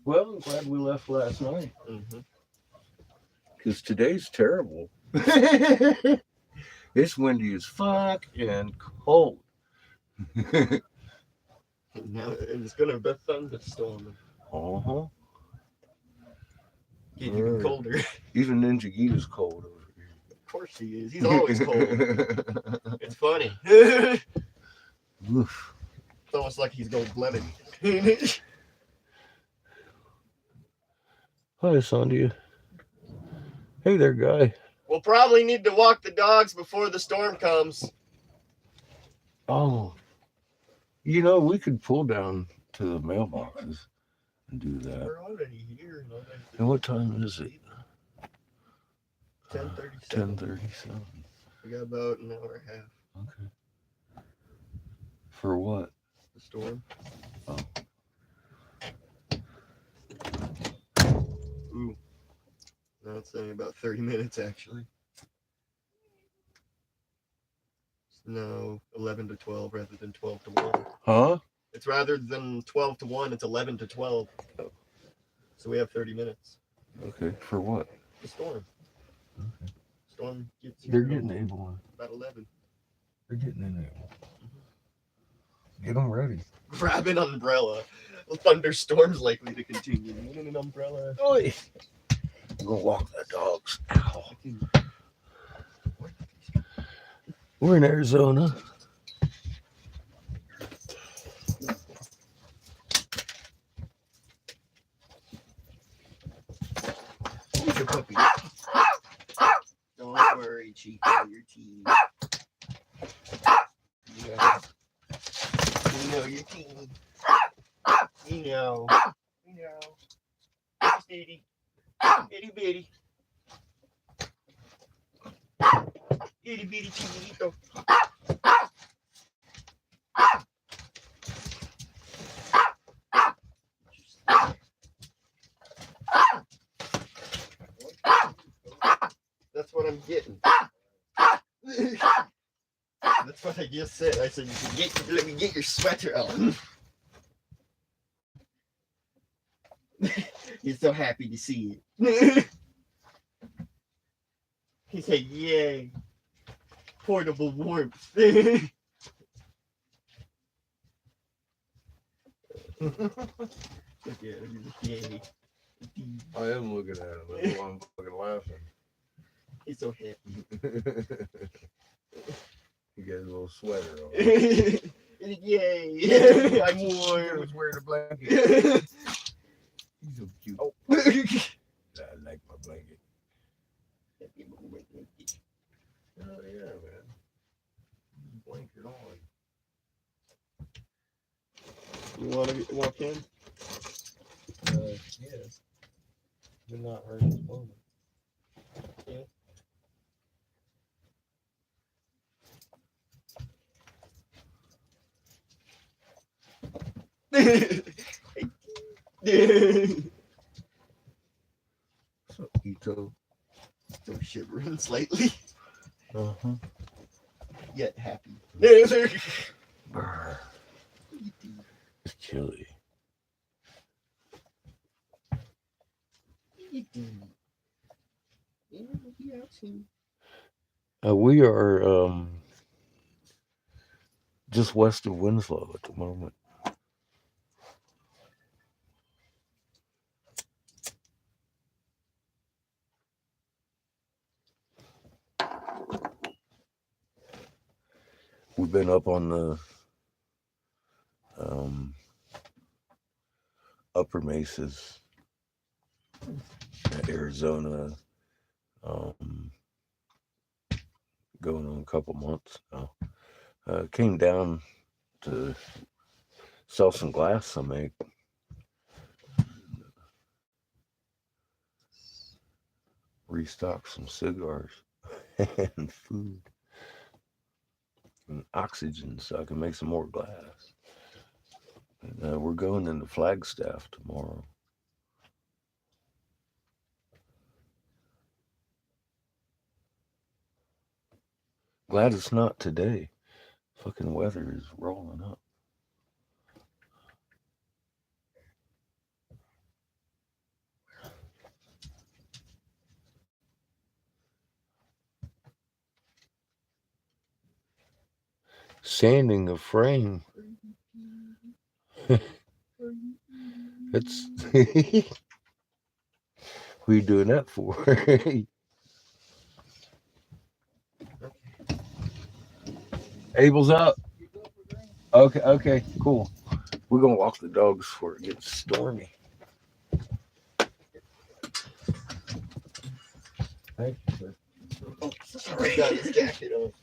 Well, I'm glad we left last night. Because today's terrible. It's windy as fuck and cold. Now it's gonna be thunderstorm. Uh-huh. Getting even colder. Even Ninja Gita's cold over here. Of course he is. He's always cold. It's funny. Oof. It's almost like he's gold blooded. Hi, Sandia. Hey there, guy. We'll probably need to walk the dogs before the storm comes. Oh. You know, we could pull down to the mailboxes and do that. We're already here. And what time is it? 10:37. 10:37. We got about an hour and a half. Okay. For what? The storm. Oh. Ooh. No, it's only about 30 minutes actually. No, 11 to 12 rather than 12 to 1. Huh? It's rather than 12 to 1, it's 11 to 12. Oh. So we have 30 minutes. Okay. For what? The storm. Okay. Storm gets They're here getting able. about 11. They're getting in there. Get them ready. Grab an umbrella. A thunderstorm's likely to continue. You need an umbrella. Oi! I'm gonna walk the dogs. Ow. We're in Arizona. He's a puppy. Don't worry, Chico, your team. Yeah. You know your team. You know. You know. Itty bitty. Itty bitty chiquito. That's what I'm getting. That's what I just said. I said, let me get your sweater on. He's so happy to see it. He said, yay. Portable warmth. Look at him. Yay. I am looking at him. That's why I'm fucking laughing. He's so happy. He got a little sweater on. Yay. I'm He warm. was wearing a blanket. He's so cute. Oh. I like my blanket. Oh yeah, man. Blanket on. You want to walk in? Yeah. You're not right at the moment. So Ito. Still shivering slightly, Uh-huh. yet happy. Brr. It's chilly. We are just west of Winslow at the moment. We've been up on the upper mesas, Arizona, going on a couple months now. Came down to sell some glass I make. Restock some cigars and food and oxygen so I can make some more glass. And, we're going into Flagstaff tomorrow. Glad it's not today. Fucking weather is rolling up. Sanding a frame. It's what are you doing that for? Abel's up. Okay, cool. We're gonna walk the dogs before it gets stormy. Thank you, sir. Oh, he's got his jacket on.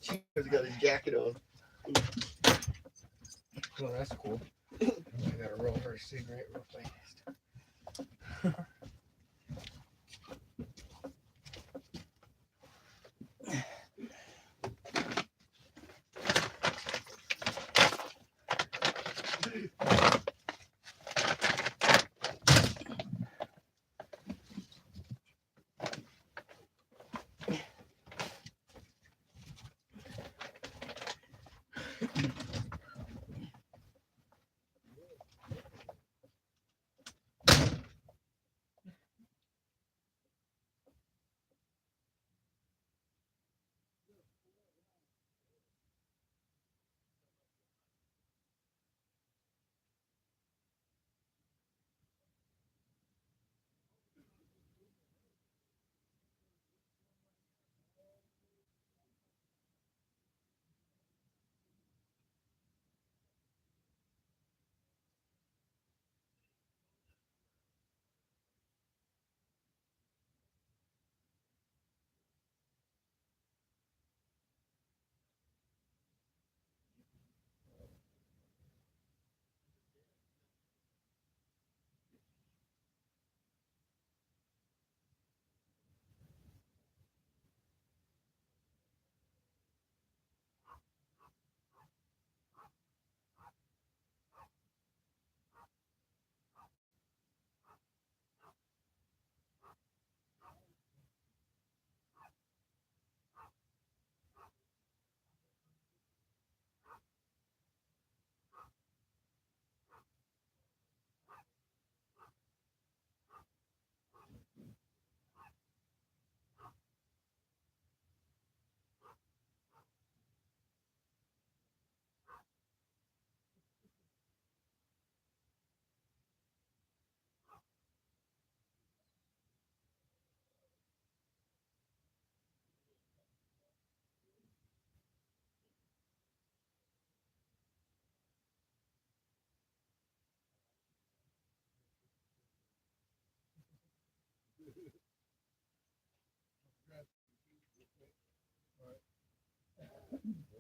He's got his jacket on. Well, that's cool. I gotta roll her a cigarette real fast.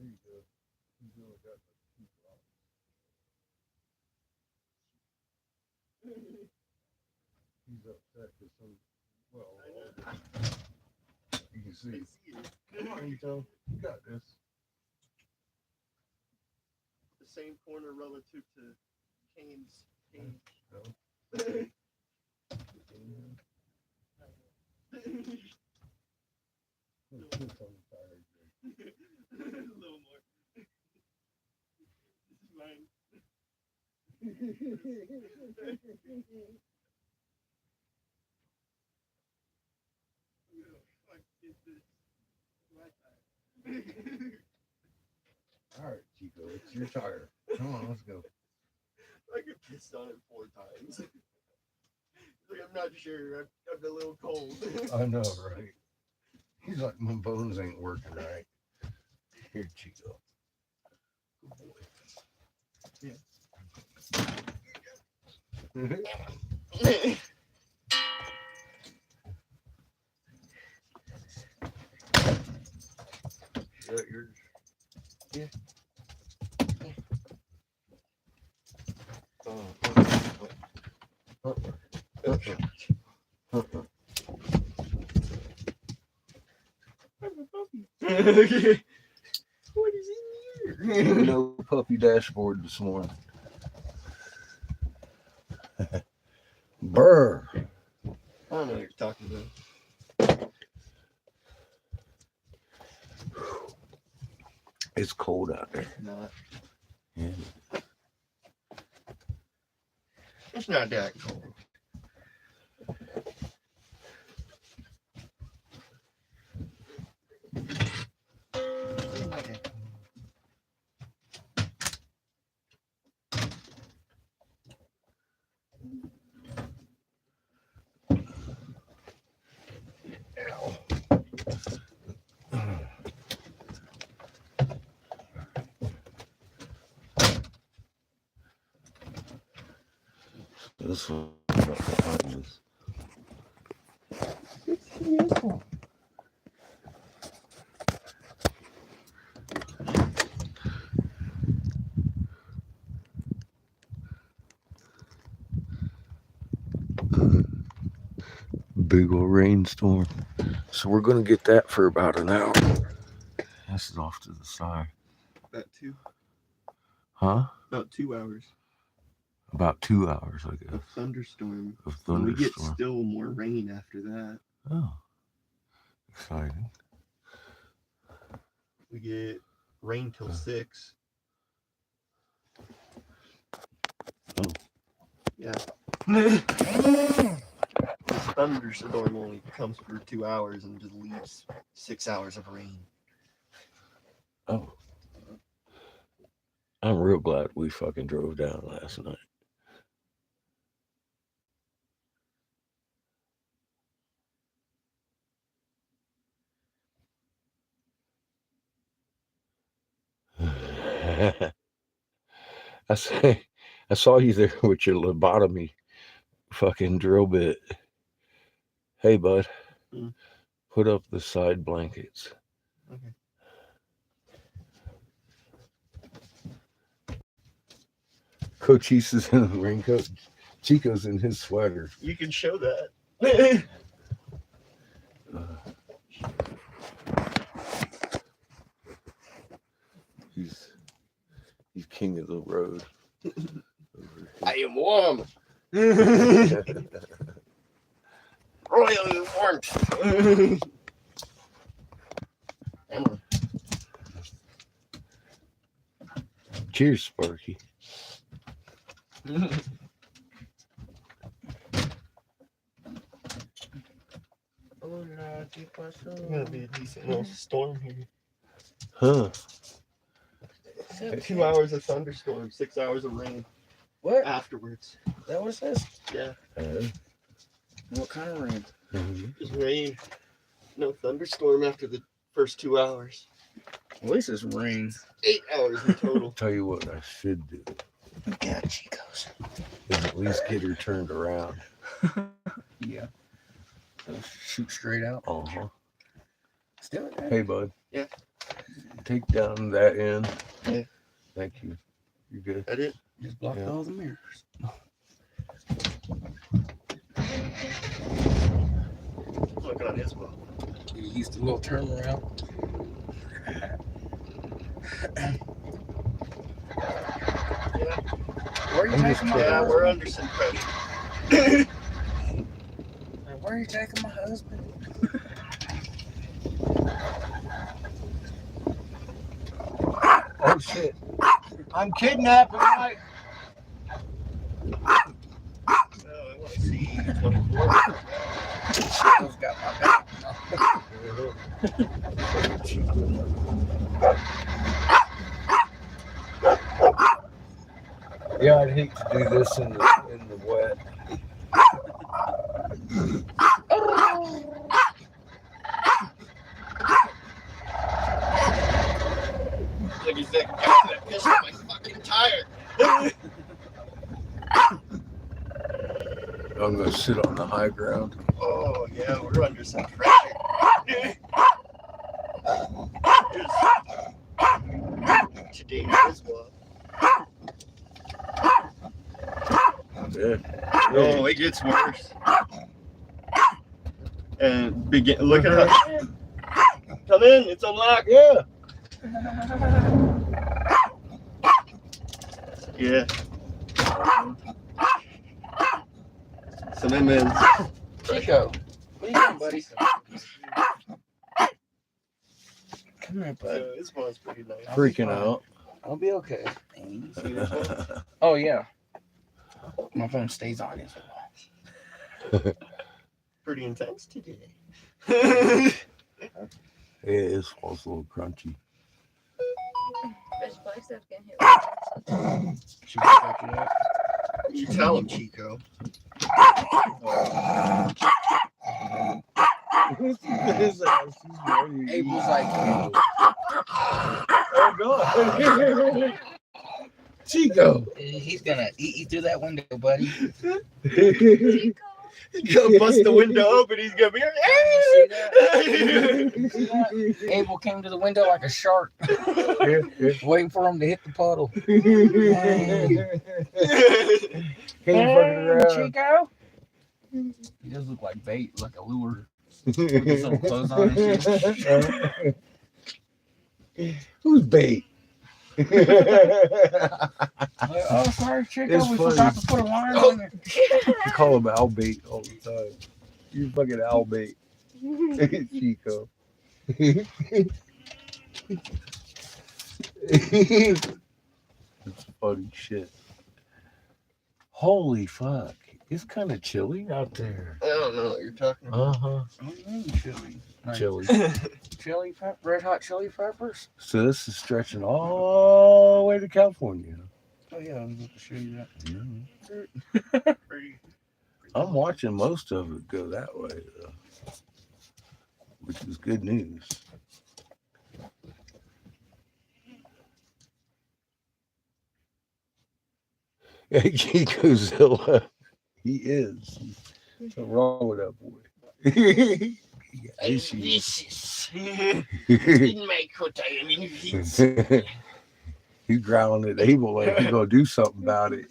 you go. You really got the two problems. He's upset because some, well, you can see. Come on, Ito. You got this. The same corner relative to Cheyenne's cage. No. A little more. This is mine. All right, Chico, it's your tire. Come on, let's go. I get pissed on it 4 times. Like, I'm not sure. I'm a little cold. I know, right? He's like, my bones ain't working right. Here, Chico. Good boy. Yeah. Is that yours? Yeah. What is in here? No puppy dashboard this morning. Brr. I don't know what you're talking about. It's cold out there. Not. Yeah. It's not that cold. This one about the Hobbies. It's beautiful. Big old rainstorm. So we're gonna get that for about an hour. This is off to the side. About 2. Huh? About 2 hours. About 2 hours, I A guess. thunderstorm. Of And we get thunderstorm. still more rain after that. Oh. Exciting. We get rain till 6. Oh. Yeah. This thunderstorm only comes for 2 hours and just leaves 6 hours of rain. Oh. I'm real glad we fucking drove down last night. I saw you there with your lobotomy fucking drill bit. Hey, bud. Hmm. Put up the side blankets. Okay. Cochise is in a raincoat. Chico's in his sweater. You can show that. He's king of the road. I am warm. Royally warmth. Emma. Cheers, Sparky. It's gonna be a decent little storm here. Huh. 2 hours of thunderstorm, 6 hours of rain What? afterwards. Is that what it says? Yeah, What kind of rain? just rain. No thunderstorm after the first 2 hours. At least it's rain. 8 hours in total. Tell you what I should do God, Chico's. is at least get her turned around. Yeah. Shoot straight out. Uh-huh. Still there. Hey, bud. Yeah. Take down that end. Yeah. Thank you. You good? That it? Just blocked Yeah. all the mirrors. Looking on his wall. You used a little turnaround. Yeah. Where are you taking my Yeah, husband? we're under some pressure. Where are you taking my husband? Oh, shit. I'm kidnapping, right? No, I want to see 24. Those got my back. Yeah, I'd hate to do this in the wet. Like he's that guy that pissed on my fucking tire. I'm gonna sit on the high ground. Oh, yeah, we're under some pressure. Today is what? Yeah. Oh, it gets worse. And look at how. Come in, it's unlocked. Yeah. Yeah. Some M&Ms. Chico, what are you doing, buddy? Come here, bud. This one's pretty nice. Freaking out. I'll be okay. See this one? Oh, yeah. My phone stays on as well. Pretty intense today. Yeah, this one's a little crunchy. Fresh biceps can hit. Should we check it out? You tell him, Chico. Abel's like, oh, God. Chico. he's gonna eat you through that window, buddy. He's gonna bust the window open. He's gonna be Abel came to the window like a shark, waiting for him to hit the puddle. Hey, Chico. He does look like bait, like a lure. With his little clothes on and shit. Who's bait? Oh, sorry, Chico. It's We funny. forgot to put a line on it. You call him Al bait all the time. You fucking Al bait. Chico. It's funny shit. Holy fuck. It's kind of chilly out there. I don't know what you're talking about. Uh-huh. Chili. Chilly. Chili pepper, red hot chili peppers. So this is stretching all the way to California. Oh yeah, I'm going to show you that. Pretty. I'm watching most of it go that way, though, which is good news. Hey, Chicozilla. He is. What's wrong with that boy? Yeah, issues. Didn't make what I mean. He's growling at Abel like he's gonna do something about it.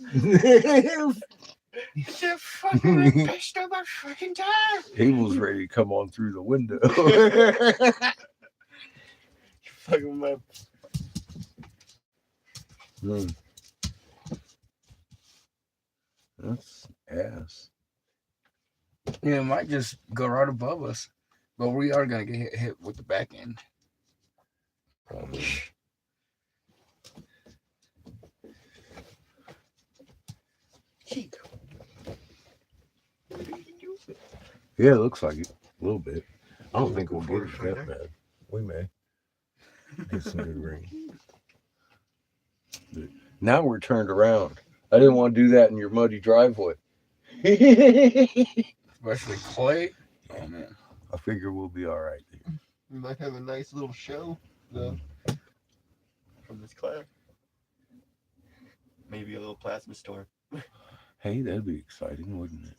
You're fucking pissed on my fucking tire. Abel's ready to come on through the window. Fucking my. That's ass. Yeah, it might just go right above us, but we are gonna get hit with the back end. Probably. Chico. Yeah, it looks like it. A little bit. I don't think we'll get it that bad. We may. Get some good rain. But now we're turned around. I didn't want to do that in your muddy driveway. Especially clay. Oh man. I figure we'll be all right there. We might have a nice little show, though, from this class. Maybe a little plasma storm. Hey, that'd be exciting, wouldn't it?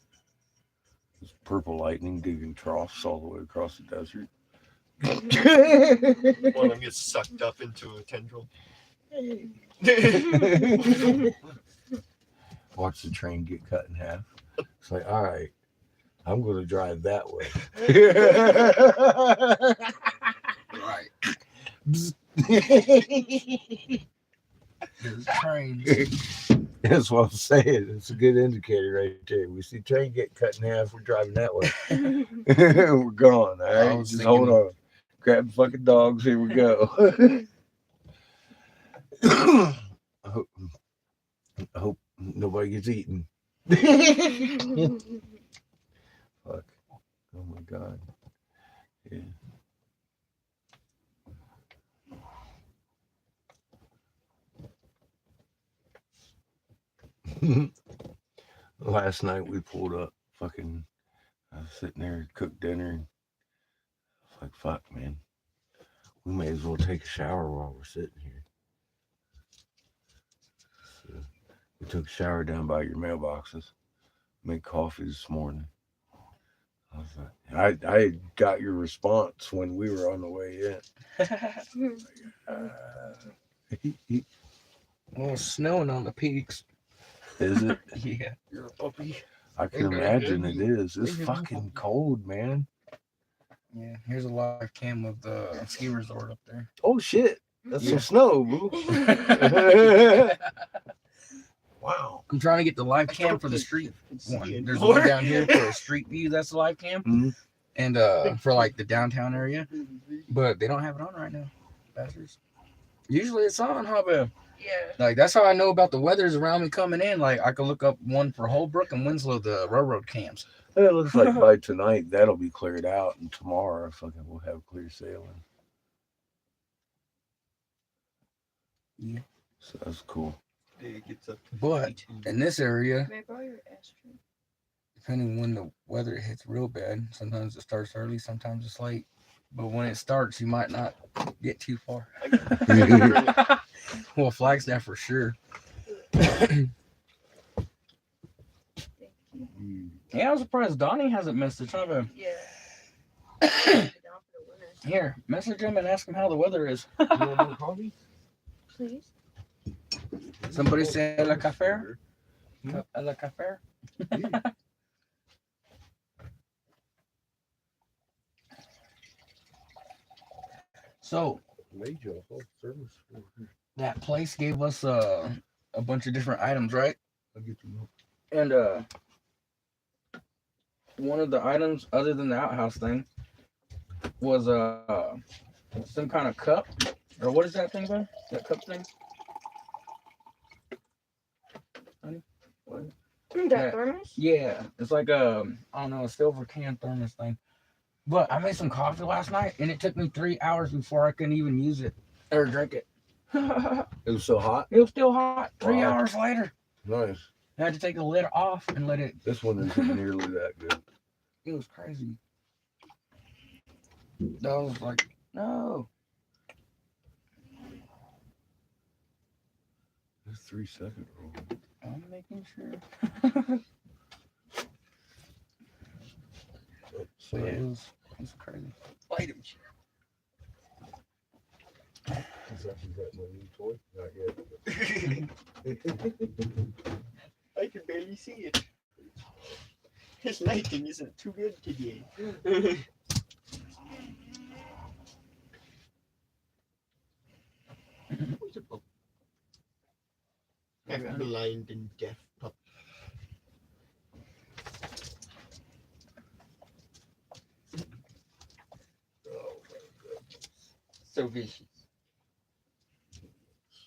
It's purple lightning digging troughs all the way across the desert. One of them gets sucked up into a tendril. Watch the train get cut in half. It's like, all right, I'm going to drive that way. Right. There's trains. That's what I'm saying. It's a good indicator right there. We see train get cut in half. We're driving that way. We're gone. All right, just hold on. Grab the fucking dogs. Here we go. I hope nobody gets eaten. Fuck. Oh my god. Yeah. Last night we pulled up. Fucking, I was sitting there, cooked dinner. And I was like, fuck, man. We may as well take a shower while we're sitting here. So we took a shower down by your mailboxes. Made coffee this morning. I was like, I got your response when we were on the way in. Well, it's snowing on the peaks. Is it? Yeah. You're a puppy. I can imagine it is. It's fucking cold, man. Yeah. Here's a live cam of the ski resort up there. Oh shit. That's Yeah. some snow, boo. Wow. I'm trying to get the live cam for the street one. There's More? one down here for a street view. That's the live cam. Mhm. And for like the downtown area. But they don't have it on right now. Bastards. Usually it's on, huh, babe? Yeah. Like, that's how I know about the weathers around me coming in. Like, I can look up one for Holbrook and Winslow, the railroad cams. It looks like by tonight that'll be cleared out, and tomorrow fucking we'll have clear sailing. Yeah. So that's cool. It gets up to But 82. in this area, May I borrow your ashtray? depending when the weather hits real bad, sometimes it starts early, sometimes it's late. But when it starts, you might not get too far. Well, Flagstaff for sure. Thank you. Yeah, I'm surprised Donnie hasn't messaged. Huh, babe? Yeah. Down for the winter. Here, message him and ask him how the weather is. You want more coffee? Please. Somebody say la café? La café? So, Made you a whole service. that place gave us a bunch of different items, right? I'll get you milk. And one of the items other than the outhouse thing was some kind of cup, or what is that thing, man? That cup thing? Honey? What? That Yeah. thermos? Yeah, it's like I don't know, a silver can thermos thing. But I made some coffee last night, and it took me 3 hours before I couldn't even use it or drink it. It It was so hot. was still hot. 3 Wow. hours later, Nice. I had to take the lid off and let it. This one isn't nearly that good. It was crazy. I was like, no. It's 3 second roll. I'm making sure. So yeah, it was crazy. Item. Is that my new toy? Not yet. I can barely see it. His lighting isn't too good today. What's a pup? I'm a blind and deaf pup. Oh my goodness. So vicious.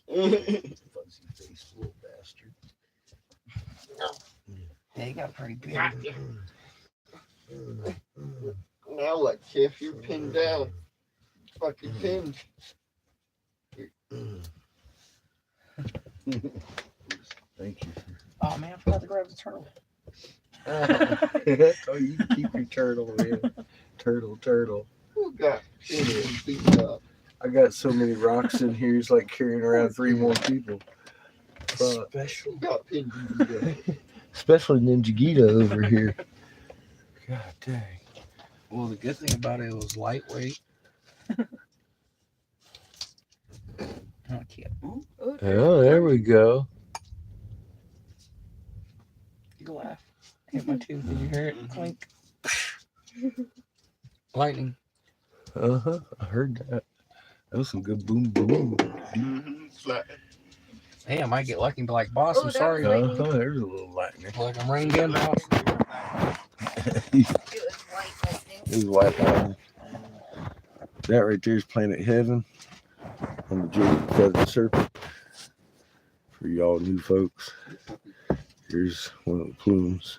Fuzzy faced little bastard. They got pretty big. Now what, Tiff? You're pinned down. Fucking pinned. Thank you. Oh man, I forgot to grab the turtle. Oh, you can keep your turtle, man. Turtle. Who got pinned and beat up? I got so many rocks in here, it's like carrying around 3 more people. Special got pinned and beat up. Especially Ninja Gita over here. God dang. Well, the good thing about it was lightweight. Oh, cute. Oh, Oh, there we go. You laugh. Hit my tooth. Did you hear it clink? Lightning. Uh-huh. I heard that. That was some good boom boom. Flat. Hey, I might get lucky and be like, boss, Oh, I'm that sorry. was Uh-huh. There's a little lightning. Like I'm reined in, boss. It was white lightning. This is white lightning. That right there is Planet Heaven on the Jade Feathered Serpent. For y'all new folks, here's one of the plumes.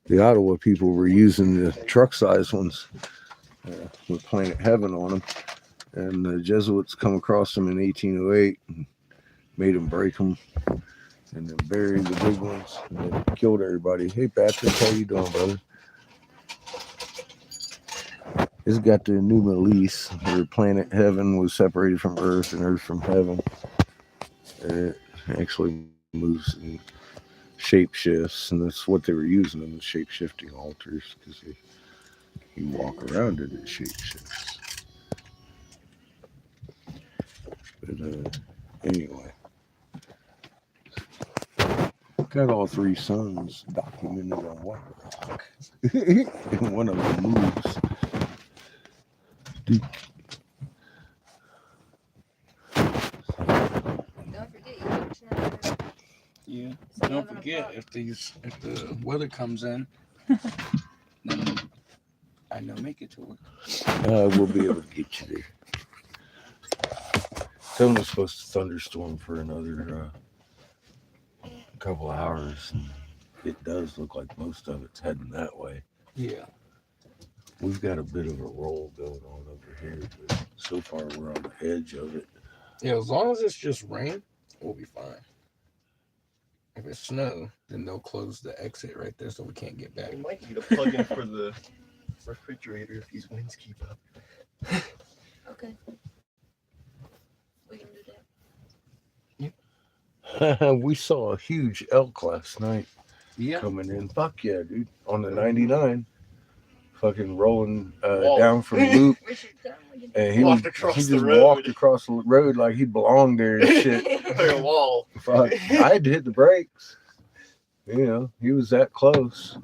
The Ottawa people were using the truck size ones with Planet Heaven on them. And the Jesuits come across them in 1808 and made them break them and then bury the big ones and then killed everybody. Hey, Patrick, how you doing, brother? It's got the Enuma Elish, where Planet Heaven was separated from Earth and Earth from Heaven. And it actually moves and shape shifts, and that's what they were using in the shape shifting altars, because you walk around it, it shape shifts. But anyway, got all three suns documented on one rock, and one of them moves. Don't forget you can turn. Yeah. So Don't having a forget, pot. if the weather comes in, then I know make it to work. We'll be able to get you there. Someone was supposed to thunderstorm for another couple hours, and it does look like most of it's heading that way. Yeah. We've got a bit of a roll going on over here, but so far we're on the edge of it. Yeah, as long as it's just rain, we'll be fine. If it's snow, then they'll close the exit right there so we can't get back. We might need a plug-in for the refrigerator if these winds keep up. Okay. We can do that. We saw a huge elk last night Yeah. coming in. Fuck yeah, dude. On the 99. Fucking rolling Whoa. down from Loop. Richard, tell him we can- And he Walked was, across he the just road. walked across the road like he belonged there and shit. Like a wall. Fuck. I had to hit the brakes. You know, he was that close.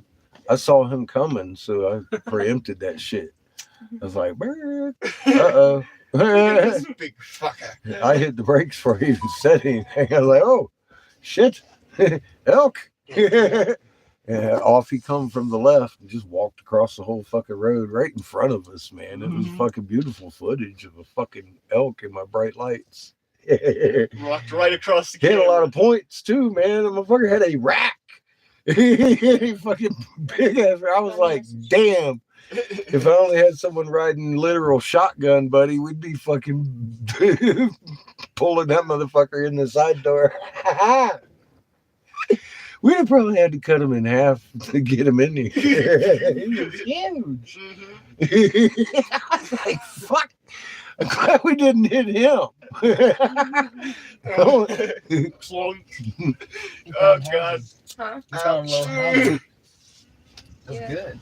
I saw him coming, so I preempted that shit. I was like, uh-oh. This big fucker. I hit the brakes before he even said anything. I was like, oh, shit, elk. And off he come from the left and just walked across the whole fucking road right in front of us, man. It was fucking beautiful footage of a fucking elk in my bright lights. Walked right across the He had a lot camera. of points too, man. The motherfucker had a rack. He fucking big ass. I was like, damn. If I only had someone riding literal shotgun, buddy, we'd be fucking pulling that motherfucker in the side door. We'd have probably had to cut him in half to get him in here. He was huge. I was like, fuck. I'm glad we didn't hit him. Oh, God. Huh? He found low Ouch. housing. That's Yeah. good.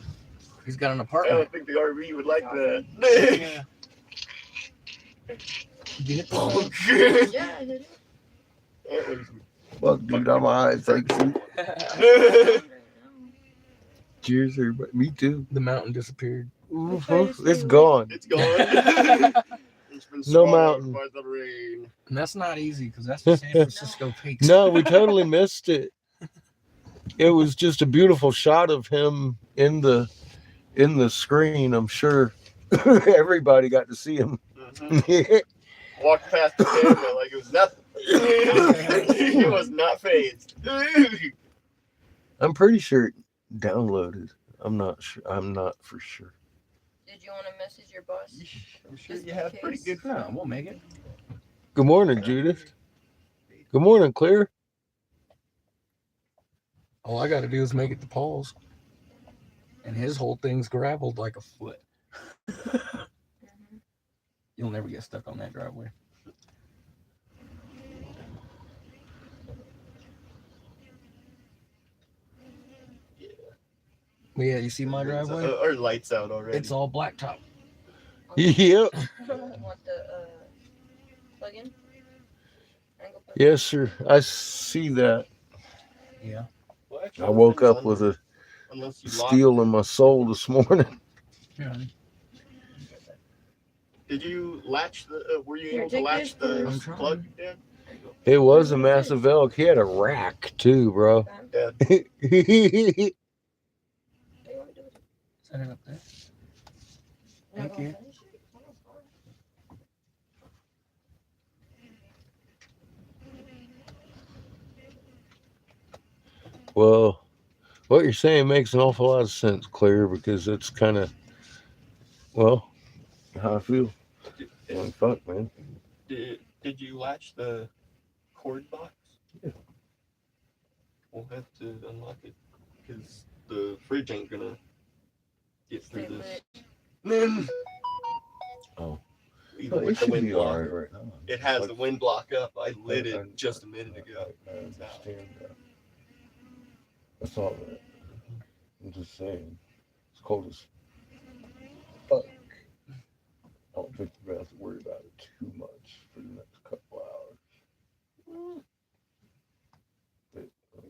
He's got an I apartment. don't think the RV would like that. Yeah. Get it? Oh, shit. Yeah, I did it. Fuck, dude, I'm high. Thank you. Right now. Cheers, everybody. Me too. The mountain disappeared. It's gone. It's gone. It's been No swallowed mountain. by the rain. And that's not easy because that's the San Francisco Peaks. No, we totally missed it. It was just a beautiful shot of him in the screen. I'm sure everybody got to see him. Walked past the camera like it was nothing. He was not phased. I'm pretty sure it downloaded. I'm not sure. I'm not for sure. Did you want to message your boss? I'm sure Just you in have pretty case. good No, we'll make it. Good morning, Judith. Good morning, Clear. All I got to do is make it to Paul's. And his whole thing's graveled like a foot. Mhm. You'll never get stuck on that driveway. But yeah, you see my driveway? Our lights out already. It's all blacktop. Yep. Want the plug-in? Angle plug-in? Yes, sir. I see that. Yeah. Well, actually, I woke nothing's up with under, a unless you lock steel it. in my soul this morning. Yeah. Did you latch the? Were you Here, able to take latch this the I'm trying. plug, Dad? It was a massive elk. He had a rack too, bro. Dad. What do you want me to do with it? Set it up there. I'm not Thank gonna you. finish it. Oh, it's fine. Well, what you're saying makes an awful lot of sense, Claire, because it's kind of, well, how I feel. Like, fuck, man. Did you latch the cord box? Yeah. We'll have to unlock it because the fridge ain't gonna get through Stay this. lit. Oh. Even Oh, it with the should wind be block. all right now. It has Like, the wind block up. I lit I- it just a minute ago. I It's out. understand that. That's all that. I'm just saying. It's cold as fuck. I don't think we're gonna have to worry about it too much for the next couple hours. But,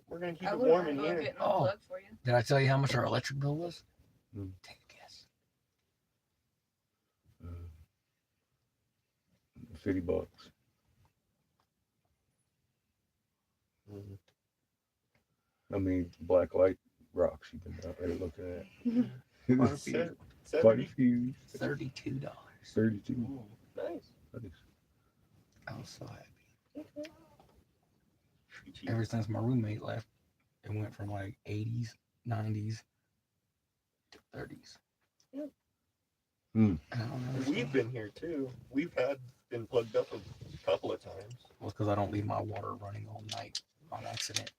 We're gonna keep I it wouldn't warm mind in going here. getting Oh. a plug for you. Did I tell you how much our electric bill was? Hmm. Take a guess. $50. Mhm. I mean, black light rocks you've been out there looking at. Quite a few. Quite a few. $32. 32. Ooh, nice. Nice. I was so happy. Cheap. Ever since my roommate left, it went from like 80s, 90s to 30s. Yeah. Hmm. I don't know. We've been here too. We've been plugged up a couple of times. Well, it's because I don't leave my water running all night on accident.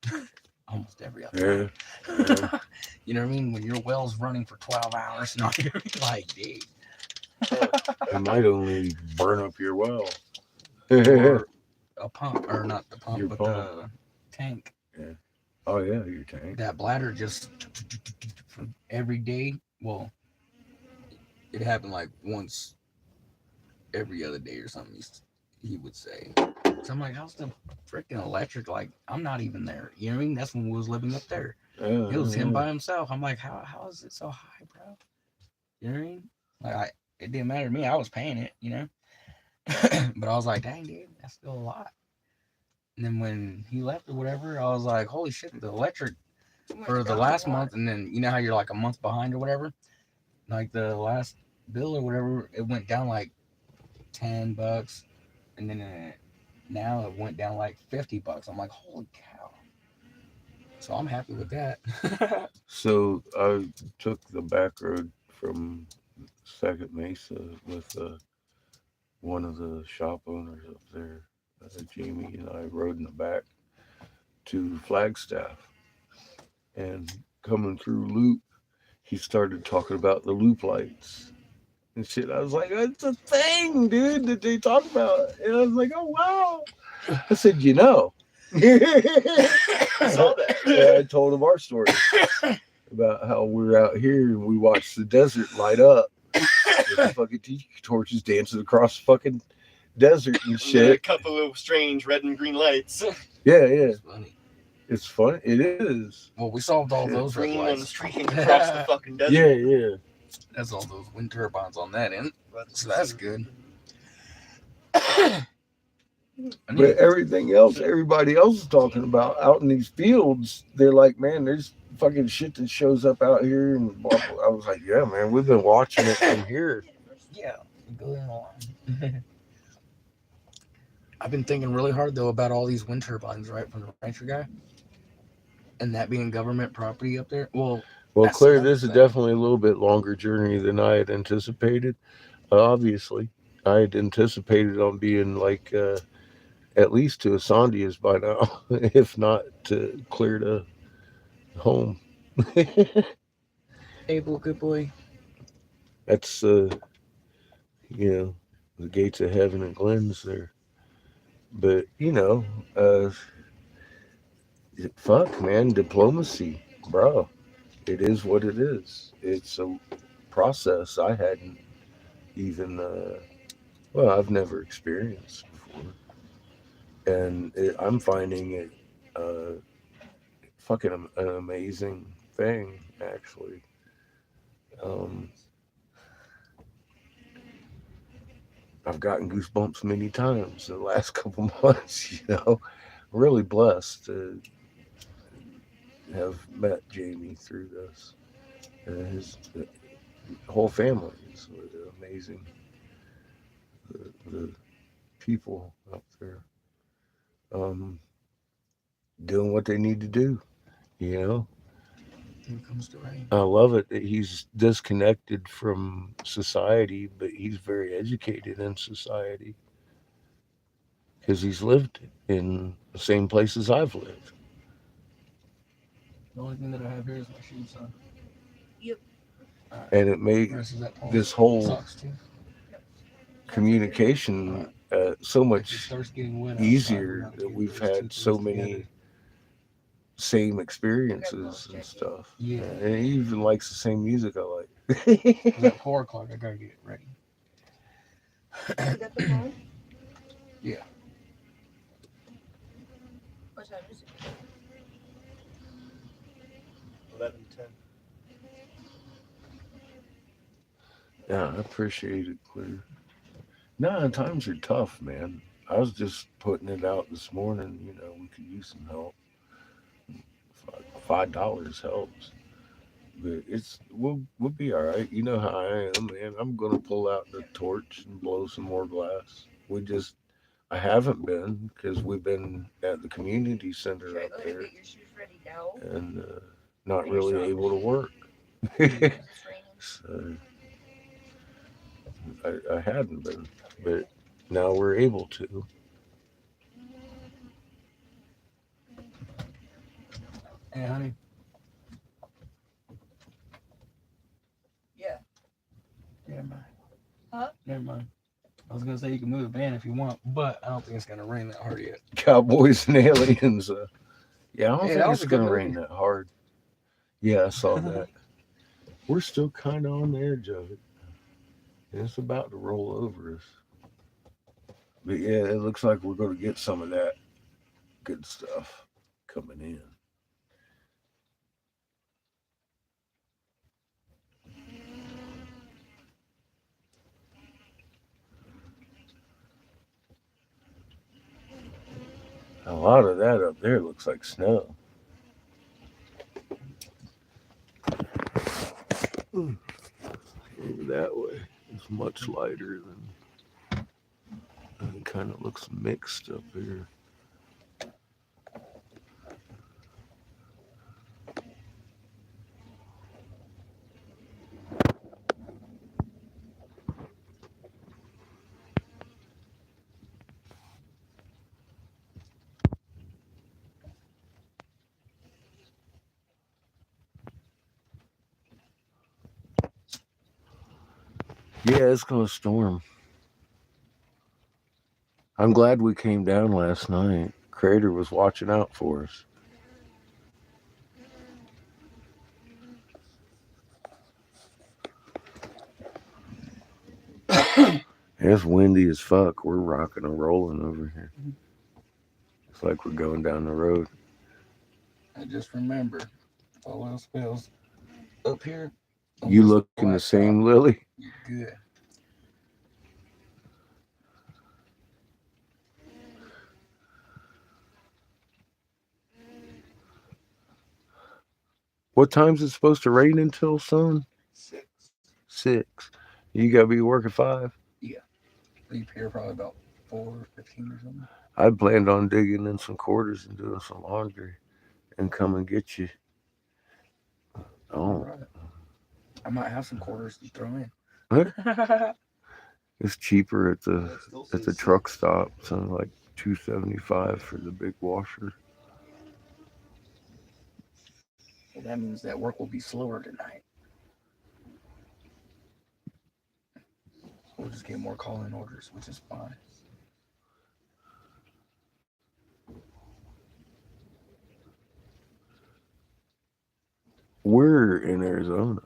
Almost every other Yeah. night. You know what I mean? When your well's running for 12 hours, not like, dude. It might only burn up your well. Or a pump, or not the pump, Your but pump. the tank. Oh, yeah, your tank. That bladder just every day. Well, it happened like once every other day or something. He would say. So I'm like, how's the freaking electric? Like, I'm not even there. You know what I mean? That's when we was living up there. Yeah, It was him yeah. by himself. I'm like, how is it so high, bro? You know what I mean? Like, it didn't matter to me. I was paying it, you know. But I was like, dang, dude, that's still a lot. And then when he left or whatever, I was like, holy shit, the electric for the last month, and then you know how you're like a month behind or whatever. Like the last bill or whatever, it went down like $10, and then now it went down like $50. I'm like, holy cow! So I'm happy with that. So I took the back road from Second Mesa with one of the shop owners up there. Jamie and I rode in the back to Flagstaff, and coming through Loop, he started talking about the loop lights and shit. I was like, that's a thing, dude, that they talk about. And I was like, oh wow. I said, you know. I saw that. Yeah, I told him our story about how we're out here and we watched the desert light up with the fucking tiki torches dancing across the fucking desert and A shit. couple of strange red and green lights. Yeah, It's funny. it's fun. It is. Well, we solved all Shit. those red Green and lights. streaking across the fucking desert. Yeah. That's all those wind turbines on that end. So that's good. But everything else, everybody else is talking about out in these fields, they're like, man, there's fucking shit that shows up out here. And blah, blah. I was like, yeah, man, we've been watching it from here. Yeah, go in along. I've been thinking really hard though about all these wind turbines, right, from the rancher guy, and that being government property up there. Well, that's Claire, another this is thing. definitely a little bit longer journey than I had anticipated. Obviously, I had anticipated on being like at least to Asandia's by now, if not to clear to home. Abel, good boy. That's the gates of heaven and Glenn's there. But fuck, man, diplomacy, bro. it is what it is. It's a process I hadn't even, well, I've never experienced before. And I'm finding it fucking an amazing thing, actually. Um, I've gotten goosebumps many times in the last couple months, you know. Really blessed to have met Jamie through this. His whole family is amazing. The people out there um, doing what they need to do, you know. When it comes to rain. I love it that he's disconnected from society, but he's very educated in society because he's lived in the same places I've lived. The only thing that I have here is my shoes, son. Yep. All right. And it The made rest is at home. this whole Socks too. communication so If it much starts getting wet outside, we're easier gonna that keep we've those two had so things many together. same experiences and stuff. Yeah. And he even likes the same music I like. 'Cause at 4 o'clock, I gotta get ready. You got the phone? Yeah. What time is it? 11:10. Yeah, I appreciate it, Clear. Nah, times are tough, man. I was just putting it out this morning. You know, we could use some help. $5 helps, but we'll be all right. You know how I am, man. I'm gonna pull out the torch and blow some more glass. I haven't been because we've been at the community center Should I up go ahead and there get your shoes ready now? and not And your really socks? able to work. Yeah. It's raining. So I hadn't been, but now we're able to. Hey, honey. Yeah. Never mind. Huh? Never mind. I was gonna say you can move the van if you want, but I don't think it's gonna rain that hard yet. Cowboys and aliens. Yeah, I don't Hey, think that was it's a good gonna rain movie. that hard. Yeah, I saw that. We're still kind of on the edge of it. And it's about to roll over us. But yeah, it looks like we're going to get some of that good stuff coming in. A lot of that up there looks like snow. Over that way, it's much lighter than. It kind of looks mixed up here. Yeah, it's going to storm. I'm glad we came down last night. Crater was watching out for us. It's windy as fuck. We're rocking and rolling over here. It's like we're going down the road. I just remember, if all else fails, up here. You looking the same, Lily? You're good. What time's it supposed to rain until, son? 6. 6. You gotta be working 5. Yeah. Leave here probably about 4:15 or something. I planned on digging in some quarters and doing some laundry and come and get you. All Oh, right. I might have some quarters to throw in. it's cheaper at That the still at the says truck 6. stop. Something like $2.75 for the big washer. Well, that means that work will be slower tonight. We'll just get more call-in orders, which is fine. We're in Arizona.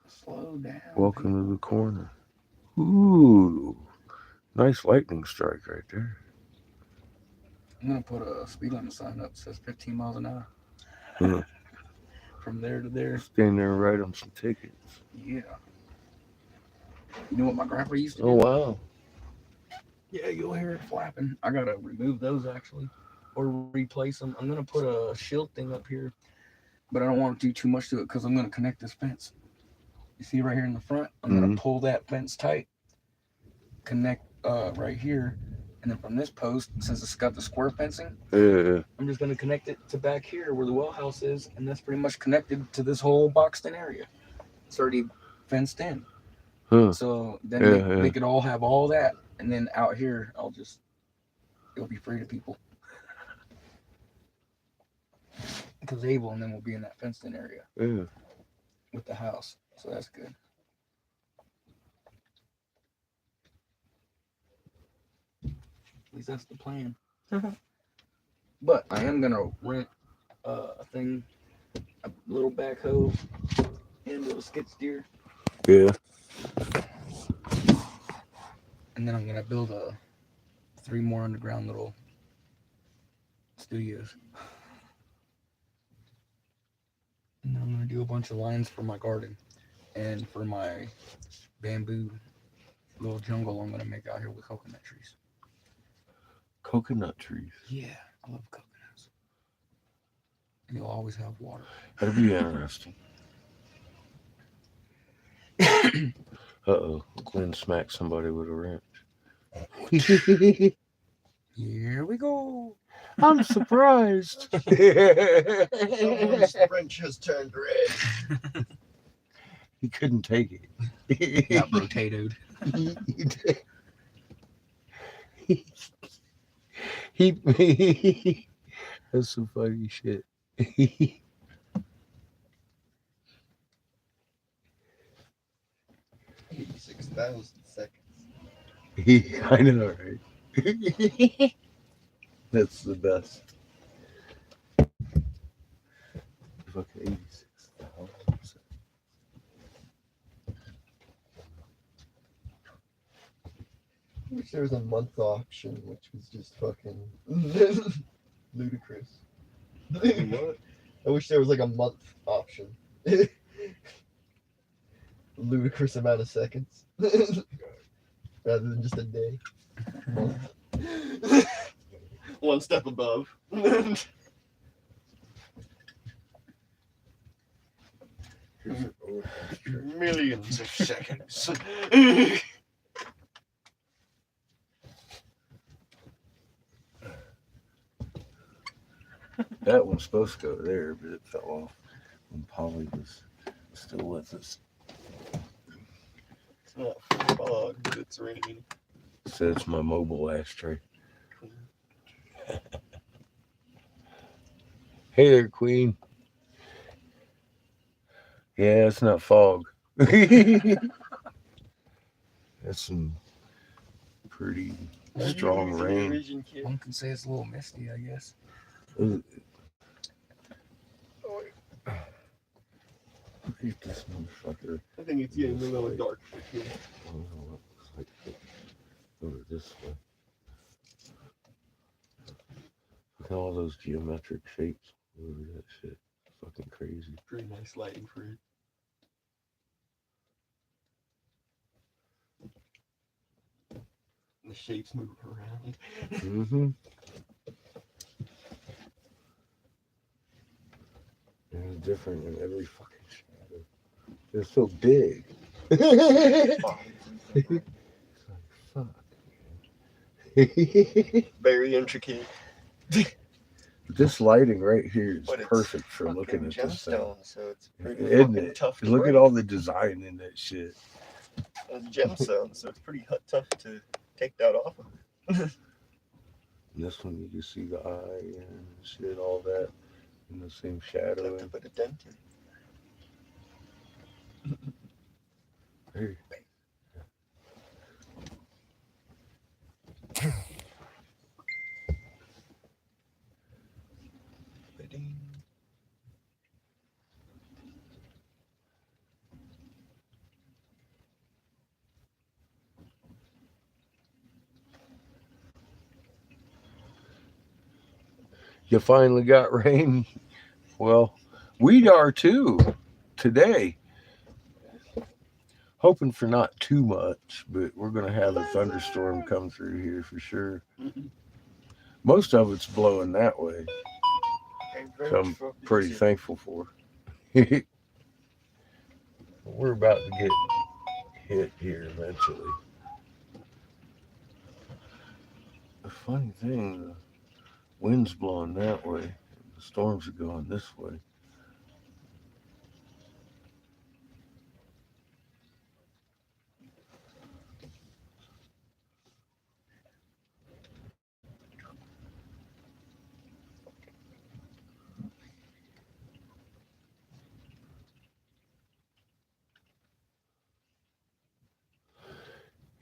Slow down. Welcome to the corner. Ooh, nice lightning strike right there. I'm gonna put a speed limit sign up that says 15 miles an hour. Huh. From there to there. Stand there and write them some tickets. Yeah. You know what my grandpa used to do? Oh, wow. Yeah, you'll hear it flapping. I gotta remove those actually, or replace them. I'm gonna put a shield thing up here, but I don't want to do too much to it because I'm gonna connect this fence. You see right here in the front? I'm gonna pull that fence tight, connect right here, and then from this post, since it's got the square fencing, Yeah. I'm just gonna connect it to back here where the well house is, and that's pretty much connected to this whole boxed in area. It's already fenced in. Huh. So then they could all have all that, and then out here, it'll be free to people. Because Abel and them will be in that fenced in area Yeah. with the house. So that's good. At least that's the plan. But I am going to rent a thing, a little backhoe, and a little skid steer. Yeah. And then I'm going to build 3 more underground little studios. And then I'm going to do a bunch of lines for my garden and for my bamboo little jungle I'm going to make out here with coconut trees. Coconut trees. Yeah, I love coconuts. And you'll always have water. That'd be interesting. Uh-oh. Quinn smacked somebody with a wrench. Here we go. I'm surprised. Someone's wrench has turned red. He couldn't take it. Got rotatoed. he that's some funny shit. 86,000 seconds. I know, right? That's the best. Fucking 86,000. I wish there was a month option, which was just fucking ludicrous. What? I wish there was like a month option. Ludicrous amount of seconds. Rather than just a day. One step above. Millions of seconds. That one's supposed to go there, but it fell off when Polly was still with us. It's not fog, but it's raining. So it's my mobile ashtray. Hey there, Queen. Yeah, it's not fog. That's some pretty strong rain. One can say it's a little misty, I guess. Look at this motherfucker. I think it's getting a little dark. I don't know what it looks like. Over this way. Look at all those geometric shapes over that shit. Fucking crazy. Pretty nice lighting for it. The shapes move around. Mm-hmm. They're different in every fucking shadow. They're so big. It's like, fuck. Very intricate. This lighting right here is But it's perfect for looking at this thing. gemstone, so it's pretty Isn't fucking it? tough to Look at break. all the design in that shit. It's gemstone, so it's pretty tough to take that off of. And this one you can see the eye and shit, all that in the same shadow. Tough to put a dent in. Hey. Ding. You finally got rain. Well, we are too today. Hoping for not too much, but we're going to have a thunderstorm come through here for sure. Most of it's blowing that way, so I'm pretty thankful for. We're about to get hit here eventually. The funny thing, the wind's blowing that way, the storms are going this way.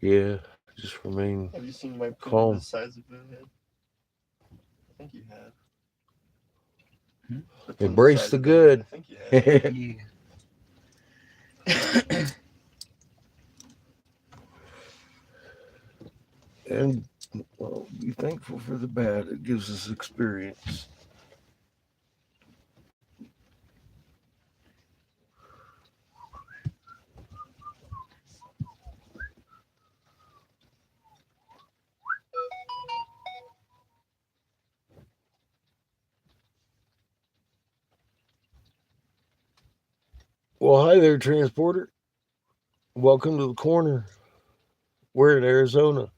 Yeah, just remain. Have you seen my pool calm. the size of my head? I think you have. Embrace the good. I think you have. Yeah. And well, be thankful for the bad. It gives us experience. Well, hi there, transporter. Welcome to the corner. We're in Arizona.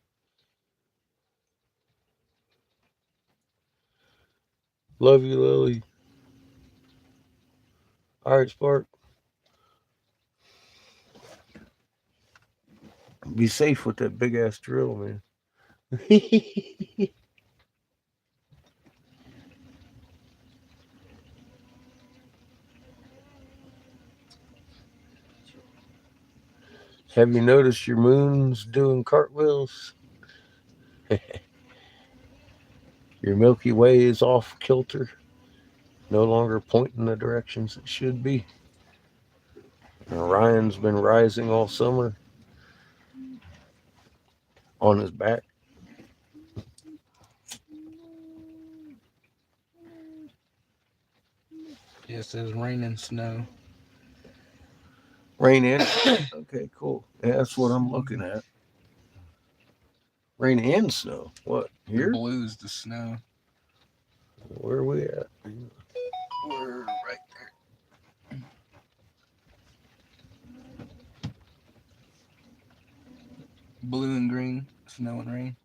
Love you, Lily. All right, Spark. Be safe with that big ass drill, man. Have you noticed your moon's doing cartwheels? Your Milky Way is off kilter, no longer pointing the directions it should be. And Orion's been rising all summer on his back. Yeah, it says rain and snow. Rain in? Okay, cool. Yeah, that's what I'm looking at. Rain and snow. What? The Here? blue's the snow. Where are we at? We're right there. Blue and green, snow and rain.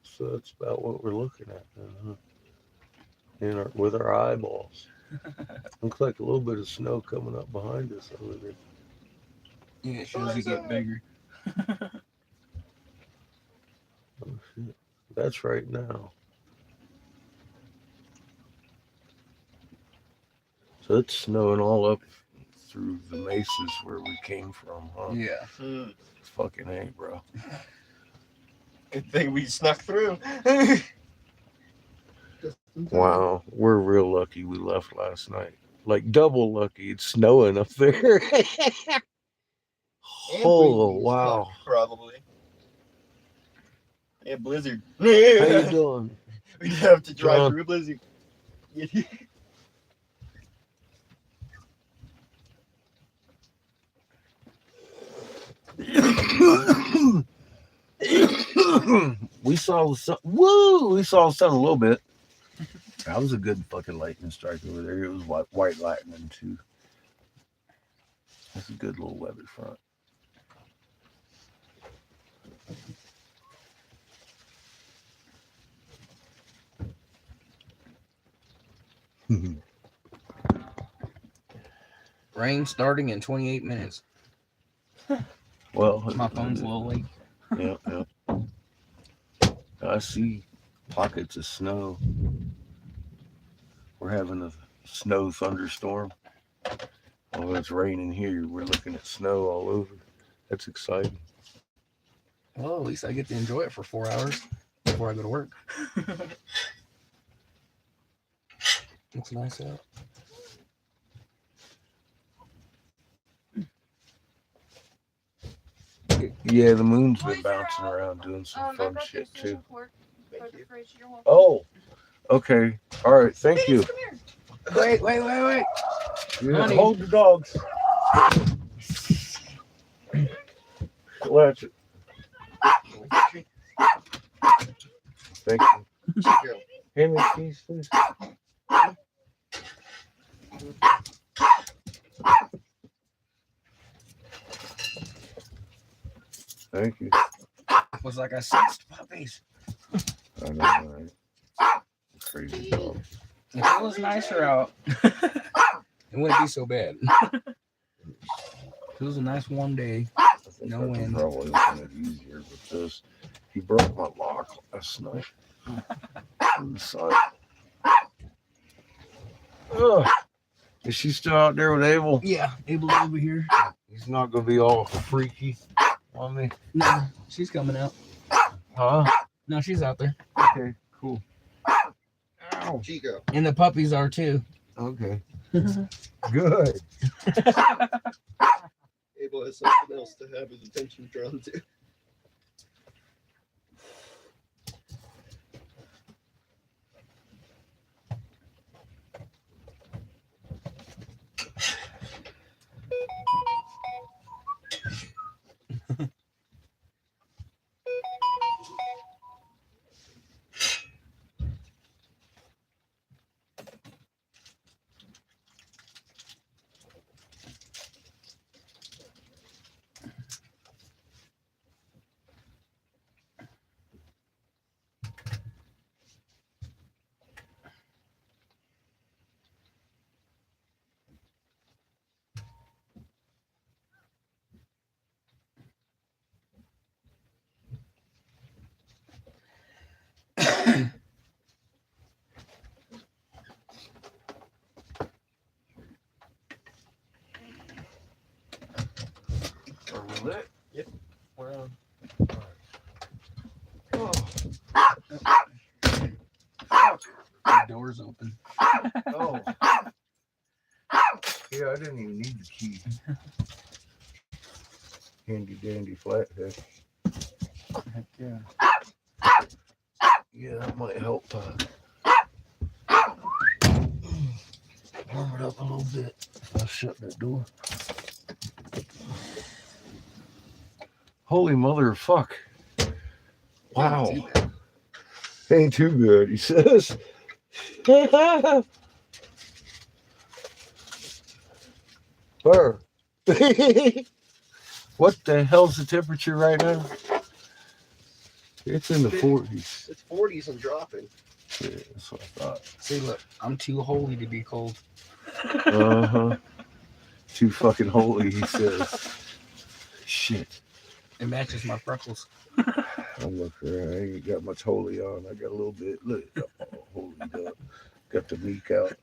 So that's about what we're looking at then, huh? With our eyeballs. Looks like a little bit of snow coming up behind us over there. Yeah, it shows you get bigger. Oh, shit. That's right now. So it's snowing all up through the mesas where we came from, huh? Yeah. Fucking A, bro. Good thing we snuck through. Wow, we're real lucky we left last night. Like double lucky. It's snowing up there. Oh, wow. Probably. Yeah, blizzard. How you doing? We'd have to drive John? through a blizzard. We saw the sun. Woo! We saw the sun a little bit. That was a good fucking lightning strike over there. It was white lightning too. That's a good little weather front. Rain starting in 28 minutes. Well, My phone's a little late. Yeah. I see pockets of snow. We're having a snow thunderstorm. Oh, it's raining here. We're looking at snow all over. That's exciting. Well, at least I get to enjoy it for 4 hours before I go to work. Looks nice out. Yeah, the moon's been bouncing around doing some fun I got shit the too. for Thank the you. fridge. You're welcome. Oh, okay. All right. Thank you. Come here. Wait. Yeah, Honey. hold the dogs. Latch it. Thank you. Chico. Hand me the keys, please. Thank you. Was like I sensed puppies. I know, right? Crazy dog. If it was nicer out, it wouldn't be so bad. It was a nice warm day. I think No I can wind. probably open it easier with this. He broke my lock last night. On the side. Ugh. Is she still out there with Abel? Yeah, Abel's over here. He's not gonna be all freaky on me. No, she's coming out. Huh? No, she's out there. Okay, cool. Ow. Chico. And the puppies are too. Okay. Good. Abel has something else to have his attention drawn to. Are we lit? Yep. We're on. The door's open. Oh. Yeah, I didn't even need the key. Handy dandy flathead. Heck yeah. Yeah, that might help. Warm it up a little bit. I'll shut that door. Holy mother of fuck. Wow. Too bad. Ain't too good, he says. Burr. What the hell's the temperature right now? It's in the 40s. It's 40s and dropping. Yeah, that's what I thought. See, look, I'm too holy to be cold. Uh-huh. Too fucking holy, he says. Shit. It matches my freckles. I'm looking around. I ain't got much holy on. I got a little bit. Look, holy up. Got the meek out.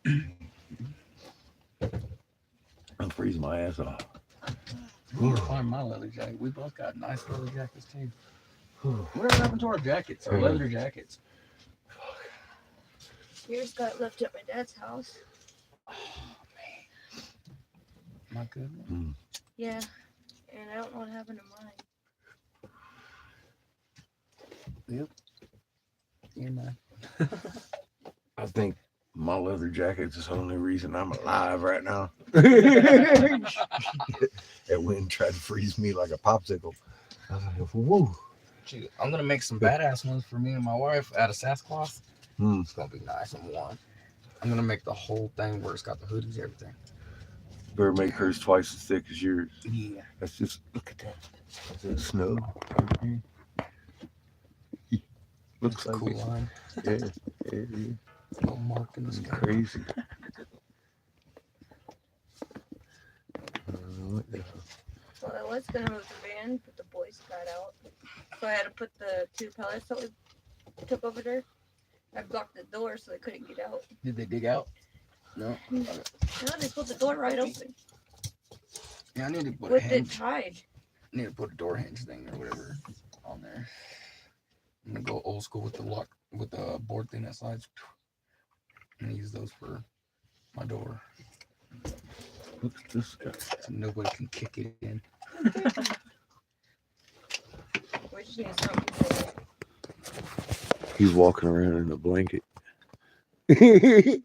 I'm freezing my ass off. I need to find my leather jacket. We both got nice leather jackets too. Whatever happened to our jackets, our leather jackets? Yours got left at my dad's house. Oh man, my goodness. Yeah, and I don't know what happened to mine. Yeah, man. I think my leather jacket's the only reason I'm alive right now. That wind tried to freeze me like a popsicle. I was like, whoa. Shoot, I'm gonna make some badass ones for me and my wife out of sasscloth. It's gonna be nice and warm. I'm gonna make the whole thing where it's got the hoodies, everything. Better make hers twice as thick as yours. Yeah. That's just, look at that. Is it snow? Looks That's a like cool it. line. Yeah. Little mark in the sky. Crazy. What the hell? Well, I was gonna move the van, but the boys got out, so I had to put the 2 pellets that we took over there. I blocked the door so they couldn't get out. Did they dig out? No. No, they put the door right open Yeah, I need to put a with it hinge. tied. I need to put a door hinge thing or whatever on there. I'm gonna go old school with the lock with the board thing that slides. I'm gonna use those for my door. Look at this guy. So nobody can kick it in. We just need something. He's walking around in a blanket. He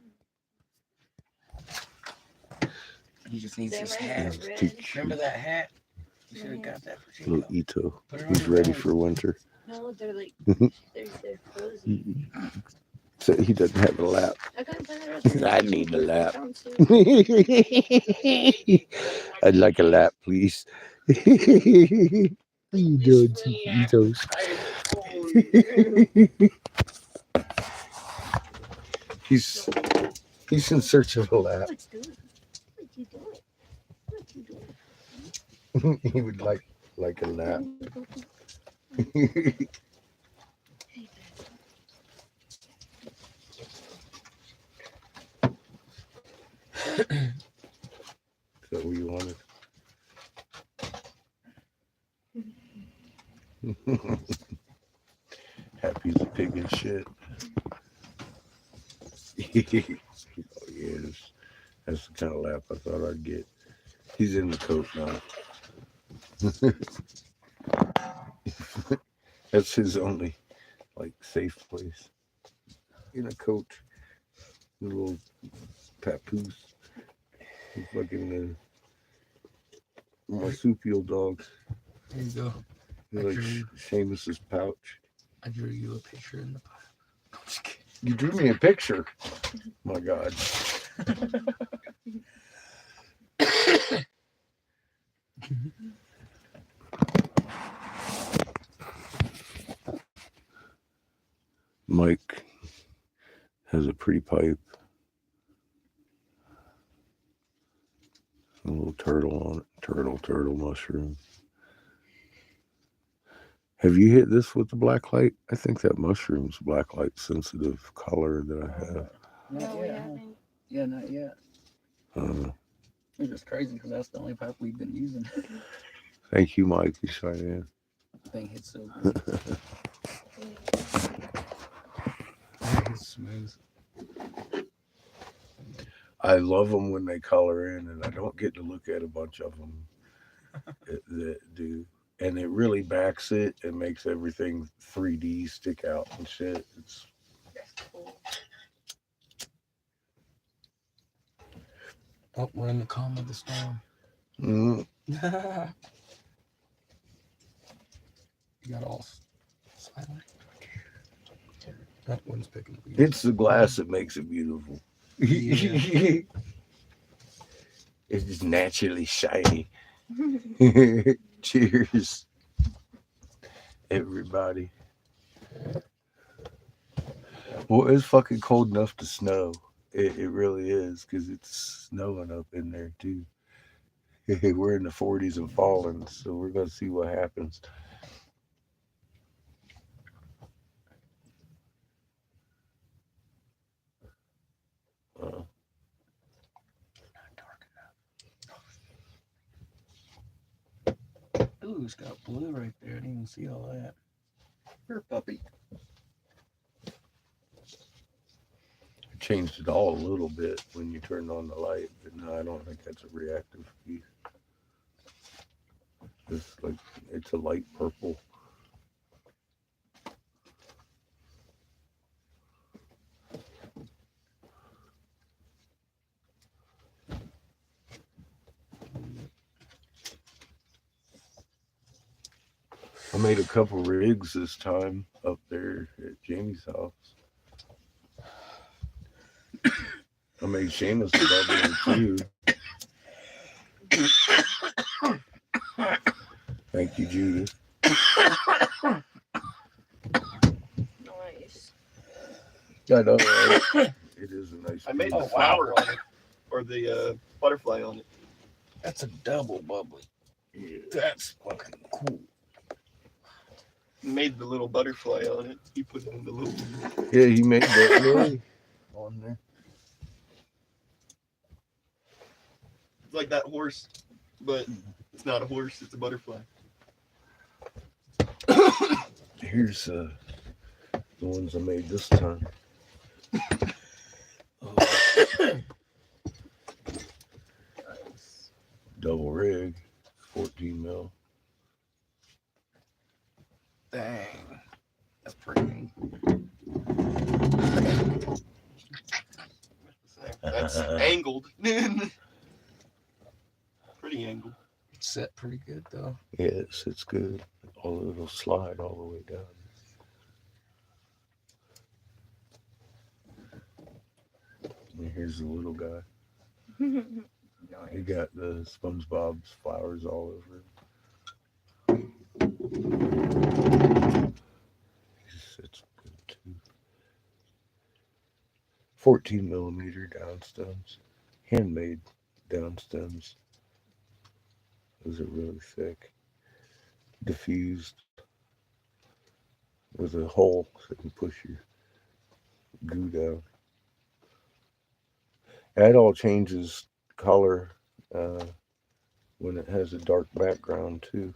He just needs They his might hat. have That's red. too cute. Remember that hat? You should have got that for Chico. Little Ito. Put it on He's your ready bed. for winter. No, they're like they're frozen. So he doesn't have a lap. I couldn't find it. I need a lap. Found two. I'd like a lap, please. How you doing, Ito's? He's in search of a lap. What's doing? What you doing? What you doing? He would like a lap. Is that what you wanted? Happy as a pig and shit. Oh, yes. That's the kind of lap I thought I'd get. He's in the coat now. That's his only, like, safe place. In a coat. A little papoose. He's fucking marsupial dogs. There you go. He's like Seamus's pouch. I drew you a picture in the pile. I'm just kidding. You drew me a picture. My God. Mike has a pretty pipe. A little turtle on it. Turtle mushroom. Have you hit this with the black light? I think that mushroom's black light sensitive color that I have. No, Not we yet. Huh? haven't. Yeah, not yet. It's just crazy because that's the only pipe we've been using. Thank you, Mike. You Cheyenne. Thing hits so good. It's smooth. I love them when they color in, and I don't get to look at a bunch of them that do. And it really backs it and makes everything 3D stick out and shit. It's Cool. Oh, we're in the calm of the storm. mm, You got all silent. That one's picking up. it's the glass that makes it beautiful. Yeah. It's just naturally shiny. Cheers, everybody. Well, it's fucking cold enough to snow. It really is, because it's snowing up in there too. We're in the 40s and falling, so we're gonna see what happens. Ooh, it's got blue right there. I didn't even see all that. Her puppy. Changed it all a little bit when you turned on the light, but no, I don't think that's a reactive piece. It's like it's a light purple. I made a couple rigs this time up there at Jamie's house. I made Seamus a double too. Thank you, Judith. Nice. I know, right? It is a nice. I made piece. the flower on it, or the butterfly on it. That's a double bubbly. Yeah. That's fucking cool. Made the little butterfly on it. He put it in the little. Yeah, he made that really on there. It's like that horse, but it's not a horse. It's a butterfly. Here's the ones I made this time. double rig, 14 mil. Dang. That's pretty. That's angled. Pretty angled. It's set pretty good though. Yeah, it sits good. It'll slide all the way down. And here's the little guy. He got the SpongeBob's flowers all over him. He sits good too. 14 millimeter down stems, handmade down stems. Those are really thick, diffused with a hole so you can push your goo down. That all changes color when it has a dark background too.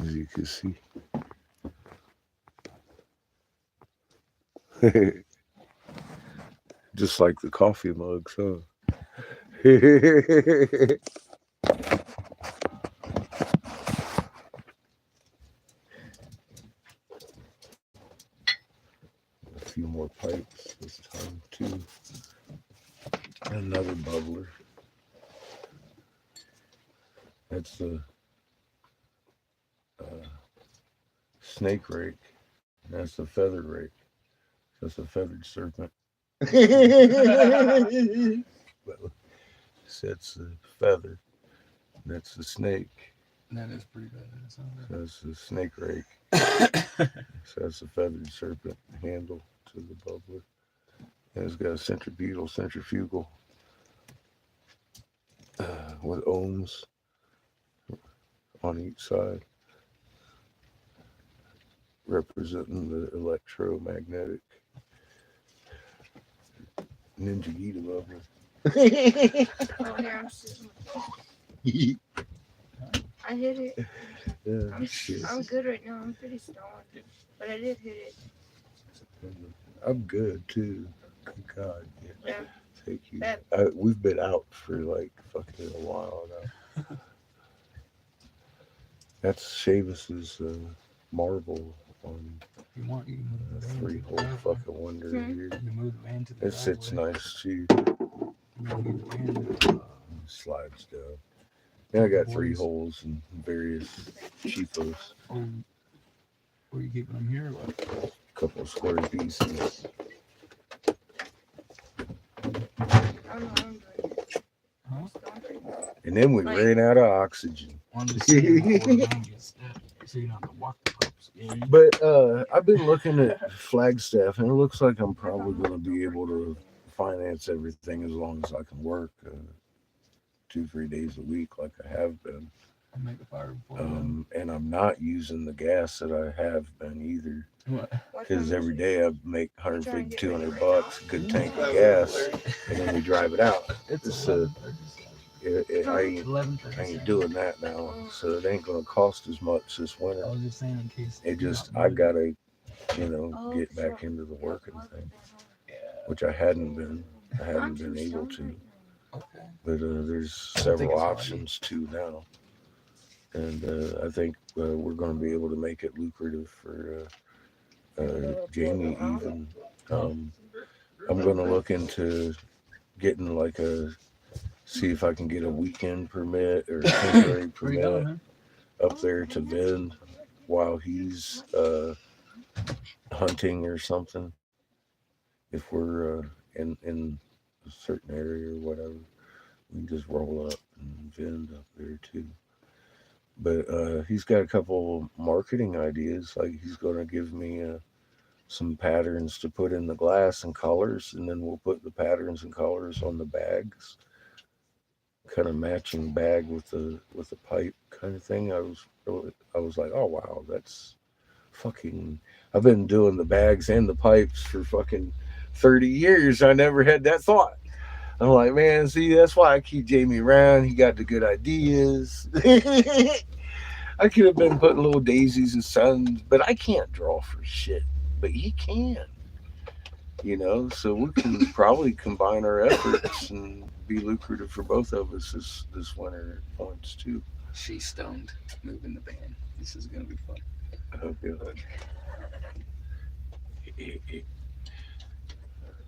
As you can see. Just like the coffee mugs, huh? A few more pipes this time too. Another bubbler. That's the snake rake. That's the feathered rake. That's a feathered serpent. That's the feather. That's the snake. That is pretty bad. That's the snake rake. So that's the feathered serpent handle to the bubbler. And it's got a centrifugal with ohms on each side, representing the electromagnetic Ninja Gita bubbler. Oh, here I'm sitting. I hit it. Yeah, I'm good right now. I'm pretty stoned, but I did hit it. I'm good too. Good God, Yeah. Thank you. That- We've been out for like fucking a while now. That's Seamus's marble on If you want, you can move the van to the 3-hole driveway. fucking wonder Hmm. here. You can move the van to the It sits driveway. nice too. You can move the van to Slides down. Yeah, I got 3 Boys. holes and various cheapos. or were you keeping them here? Or what? Couple of square pieces. I'm not hungry. Huh? I'm stoned right now. And then we Like- ran out of oxygen. Well, I'm just saying, before the van gets stuck, so you don't have to walk the pups. But I've been looking at Flagstaff, and it looks like I'm probably going to be able to finance everything as long as I can work 2-3 days a week, like I have been. And make a fire before And I'm not using the gas that I have been either, what? because every day I make 150, 200 bucks, good tank of That gas, was and then we drive it out. It's It's, 11:37. I ain't 11:37. doing that now, so it ain't going to cost as much this I winter. was just saying in case. It just, you're I not gotta, Oh, get back sure. into the working thing, moving. Yeah. which I hadn't been. I I'm hadn't too been able stoned to. right now. Okay. But there's think several it's options too now, and I think we're going to be able to make it lucrative for Jamie even. I'm going to look into getting like see if I can get a weekend permit or a temporary Where you permit going, man? up there to vend while he's hunting or something. If we're in a certain area or whatever, we can just roll up and vend up there too. But he's got a couple marketing ideas. Like he's going to give me some patterns to put in the glass and colors, and then we'll put the patterns and colors on the bags, kind of matching bag with the pipe kind of thing. I was like, oh wow, that's fucking. I've been doing the bags and the pipes for fucking 30 years. I never had that thought. I'm like, man, see, that's why I keep Jamie around. He got the good ideas. I could have been putting little daisies and suns, but I can't draw for shit. But he can, so we can probably combine our efforts and be lucrative for both of us this winter at points too. She's stoned moving the van. This is gonna be fun. Oh, good.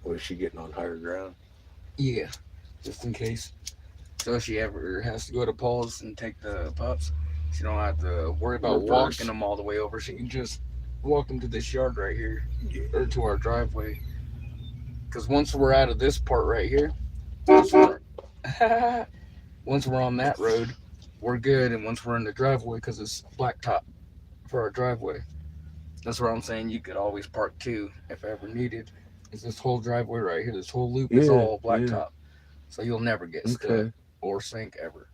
Was she getting on higher ground? Yeah, just in case. So if she ever has to go to Paul's and take the pups, she don't have to worry about Reverse. walking them all the way over. She can just walk them to this yard right here, or to our driveway. Because once we're out of this part right here, once we're on that road, we're good. And once we're in the driveway, because it's blacktop for our driveway, that's where I'm saying you could always park too if ever needed. Is this whole driveway right here? This whole loop is all blacktop, so you'll never get stuck or sink ever.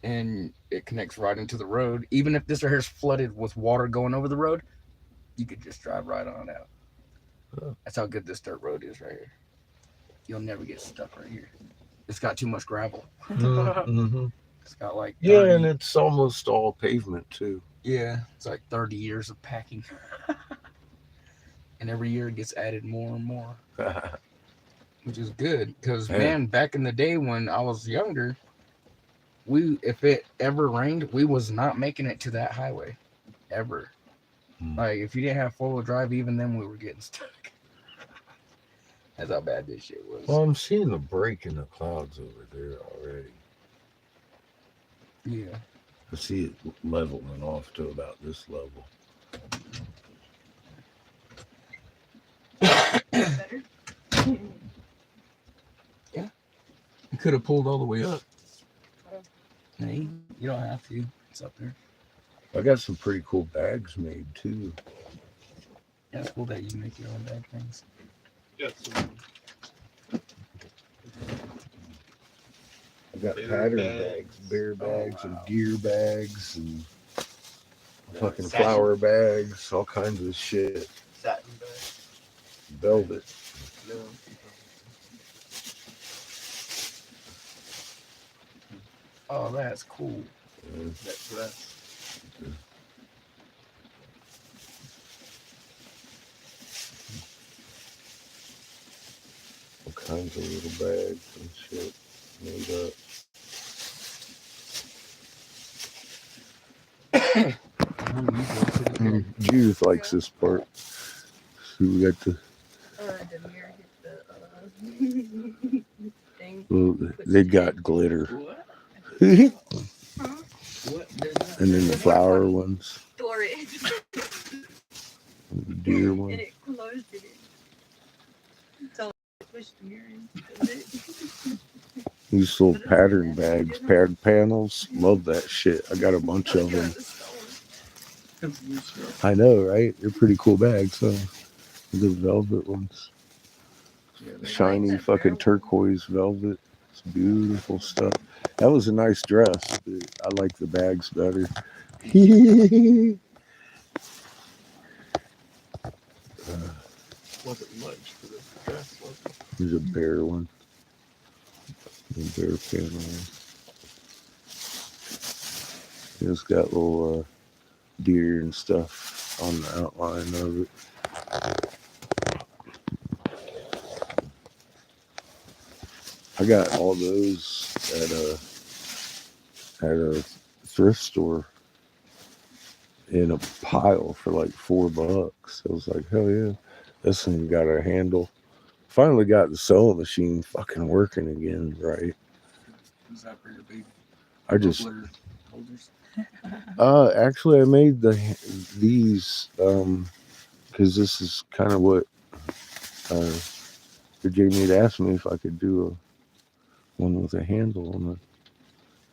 And it connects right into the road. Even if this right here is flooded with water going over the road, you could just drive right on out. That's how good this dirt road is right here. You'll never get stuck right here. It's got too much gravel. Mm-hmm. It's got like 30, and it's almost all pavement too. Yeah, it's like 30 years of packing. And every year it gets added more and more, which is good. Because, man, back in the day when I was younger, if it ever rained, we was not making it to that highway, ever. Like, if you didn't have four-wheel drive, even then we were getting stuck. That's how bad this shit was. Well, I'm seeing a break in the clouds over there already. Yeah. I see it leveling off to about this level. Better. Yeah. You could have pulled all the way up. Hey, you don't have to. It's up there. I got some pretty cool bags made too. Yeah, it's cool that you make your own bag things. I got pattern bags, bear bags, and deer bags, and fucking flower bags, all kinds of shit. Satin bag. Velvet. No. Oh, that's cool. That's All kinds of little bags and shit made up. Judith likes this part. So we got the. Demir hit the thing. Well, they got glitter. What? What? And then the flower ones. Storage. The deer one. And it closed it. So I pushed the mirror in. These little pattern bags, paired panels. Love that shit. I got a bunch of them. I know, right? They're pretty cool bags, huh? The velvet ones. Shiny fucking turquoise velvet. It's beautiful stuff. That was a nice dress, but I like the bags better. wasn't much for the dress, was it? There's a bear one. The bear panel. It's got little deer and stuff on the outline of it. I got all those at a thrift store in a pile for like $4. I was like, hell yeah. This thing got a handle. Finally got the sewing machine fucking working again, right? Is that for your big I just holders? actually I made these because this is kind of what Jamie had asked me if I could do one with a handle on it.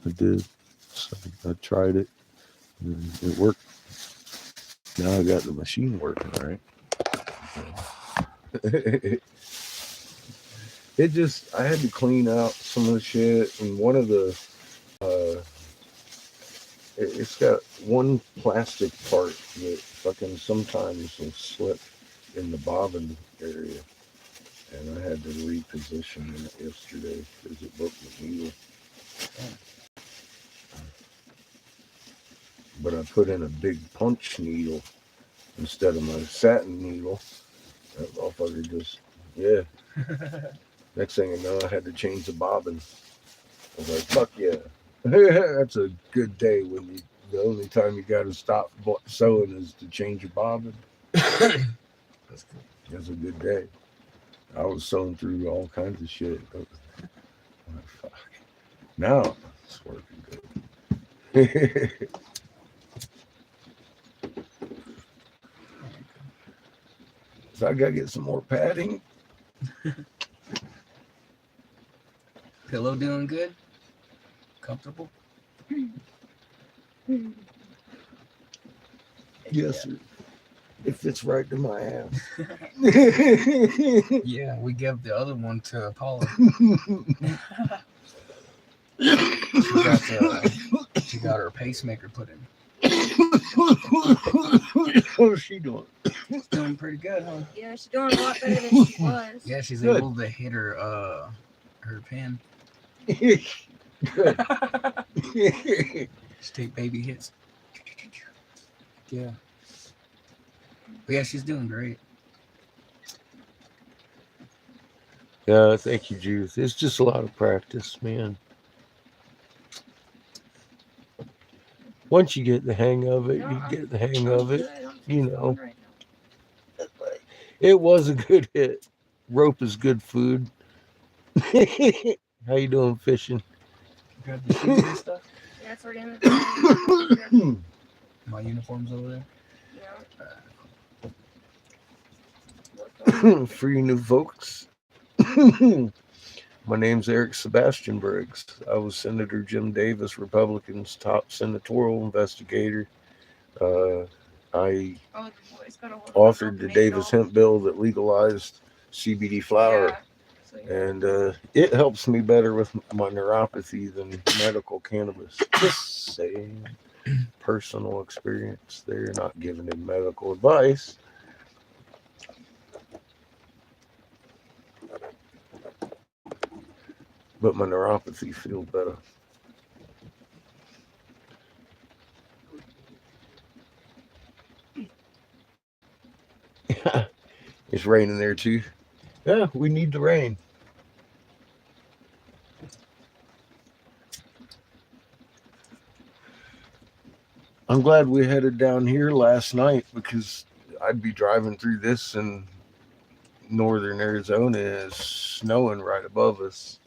I did. So I tried it and it worked. Now I got the machine working, right? I had to clean out some of the shit, and one of the it's got one plastic part that fucking sometimes will slip in the bobbin area. And I had to reposition it yesterday because it broke the needle. But I put in a big punch needle instead of my satin needle. That motherfucker just, yeah. Next thing I know, I had to change the bobbin. I was like, fuck yeah. That's a good day when the only time you got to stop sewing is to change your bobbin. That's cool. That's a good day. I was sewing through all kinds of shit. But, fuck. Now it's working good. So I gotta get some more padding. Pillow doing good? Comfortable? Yes, sir. It fits right to my ass. Yeah, we gave the other one to Paula. She got her pacemaker put in. How's she doing? She's doing pretty good, huh? Yeah, she's doing a lot better than she was. Yeah, she's Good. able to hit her pin. Good. Just take baby hits. Yeah. But yeah, she's doing great. Yeah, thank you, Judith. It's just a lot of practice, man. Once you get the hang of it, you get the hang of it. You know. Right It was a good hit. Rope is good food. How you doing fishing? Grab the shoes and stuff. yeah, it's already in the My uniform's over there. yeah. For you new folks. My name's Eric Sebastian Briggs. I was Senator Jim Davis, Republican's top senatorial investigator. I Oh, the boys got a hold of authored the $8. Davis hemp bill that legalized CBD flower. Yeah. So, yeah. And it helps me better with my neuropathy than medical cannabis. Just saying, personal experience. They're not giving him medical advice. But my neuropathy feels better. It's raining there too. Yeah, we need the rain. I'm glad we headed down here last night because I'd be driving through this in northern Arizona and it's snowing right above us.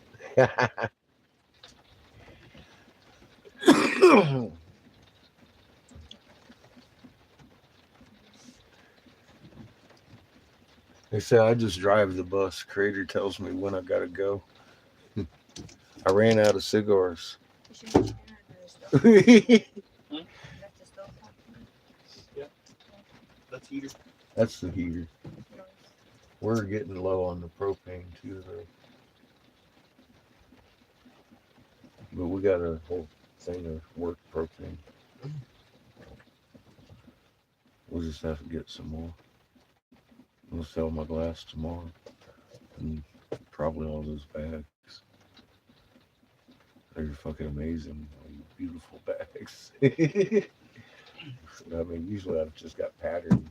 They say I just drive the bus. Creator tells me when I gotta go. I ran out of cigars. You should mention your address, though. That's just the top. That's heater. That's the heater. No. We're getting low on the propane too, though. But we got a whole thing of work propane. We'll just have to get some more. We'll sell my glass tomorrow. And probably all those bags. They're fucking amazing. Beautiful bags. I mean, usually I've just got patterns.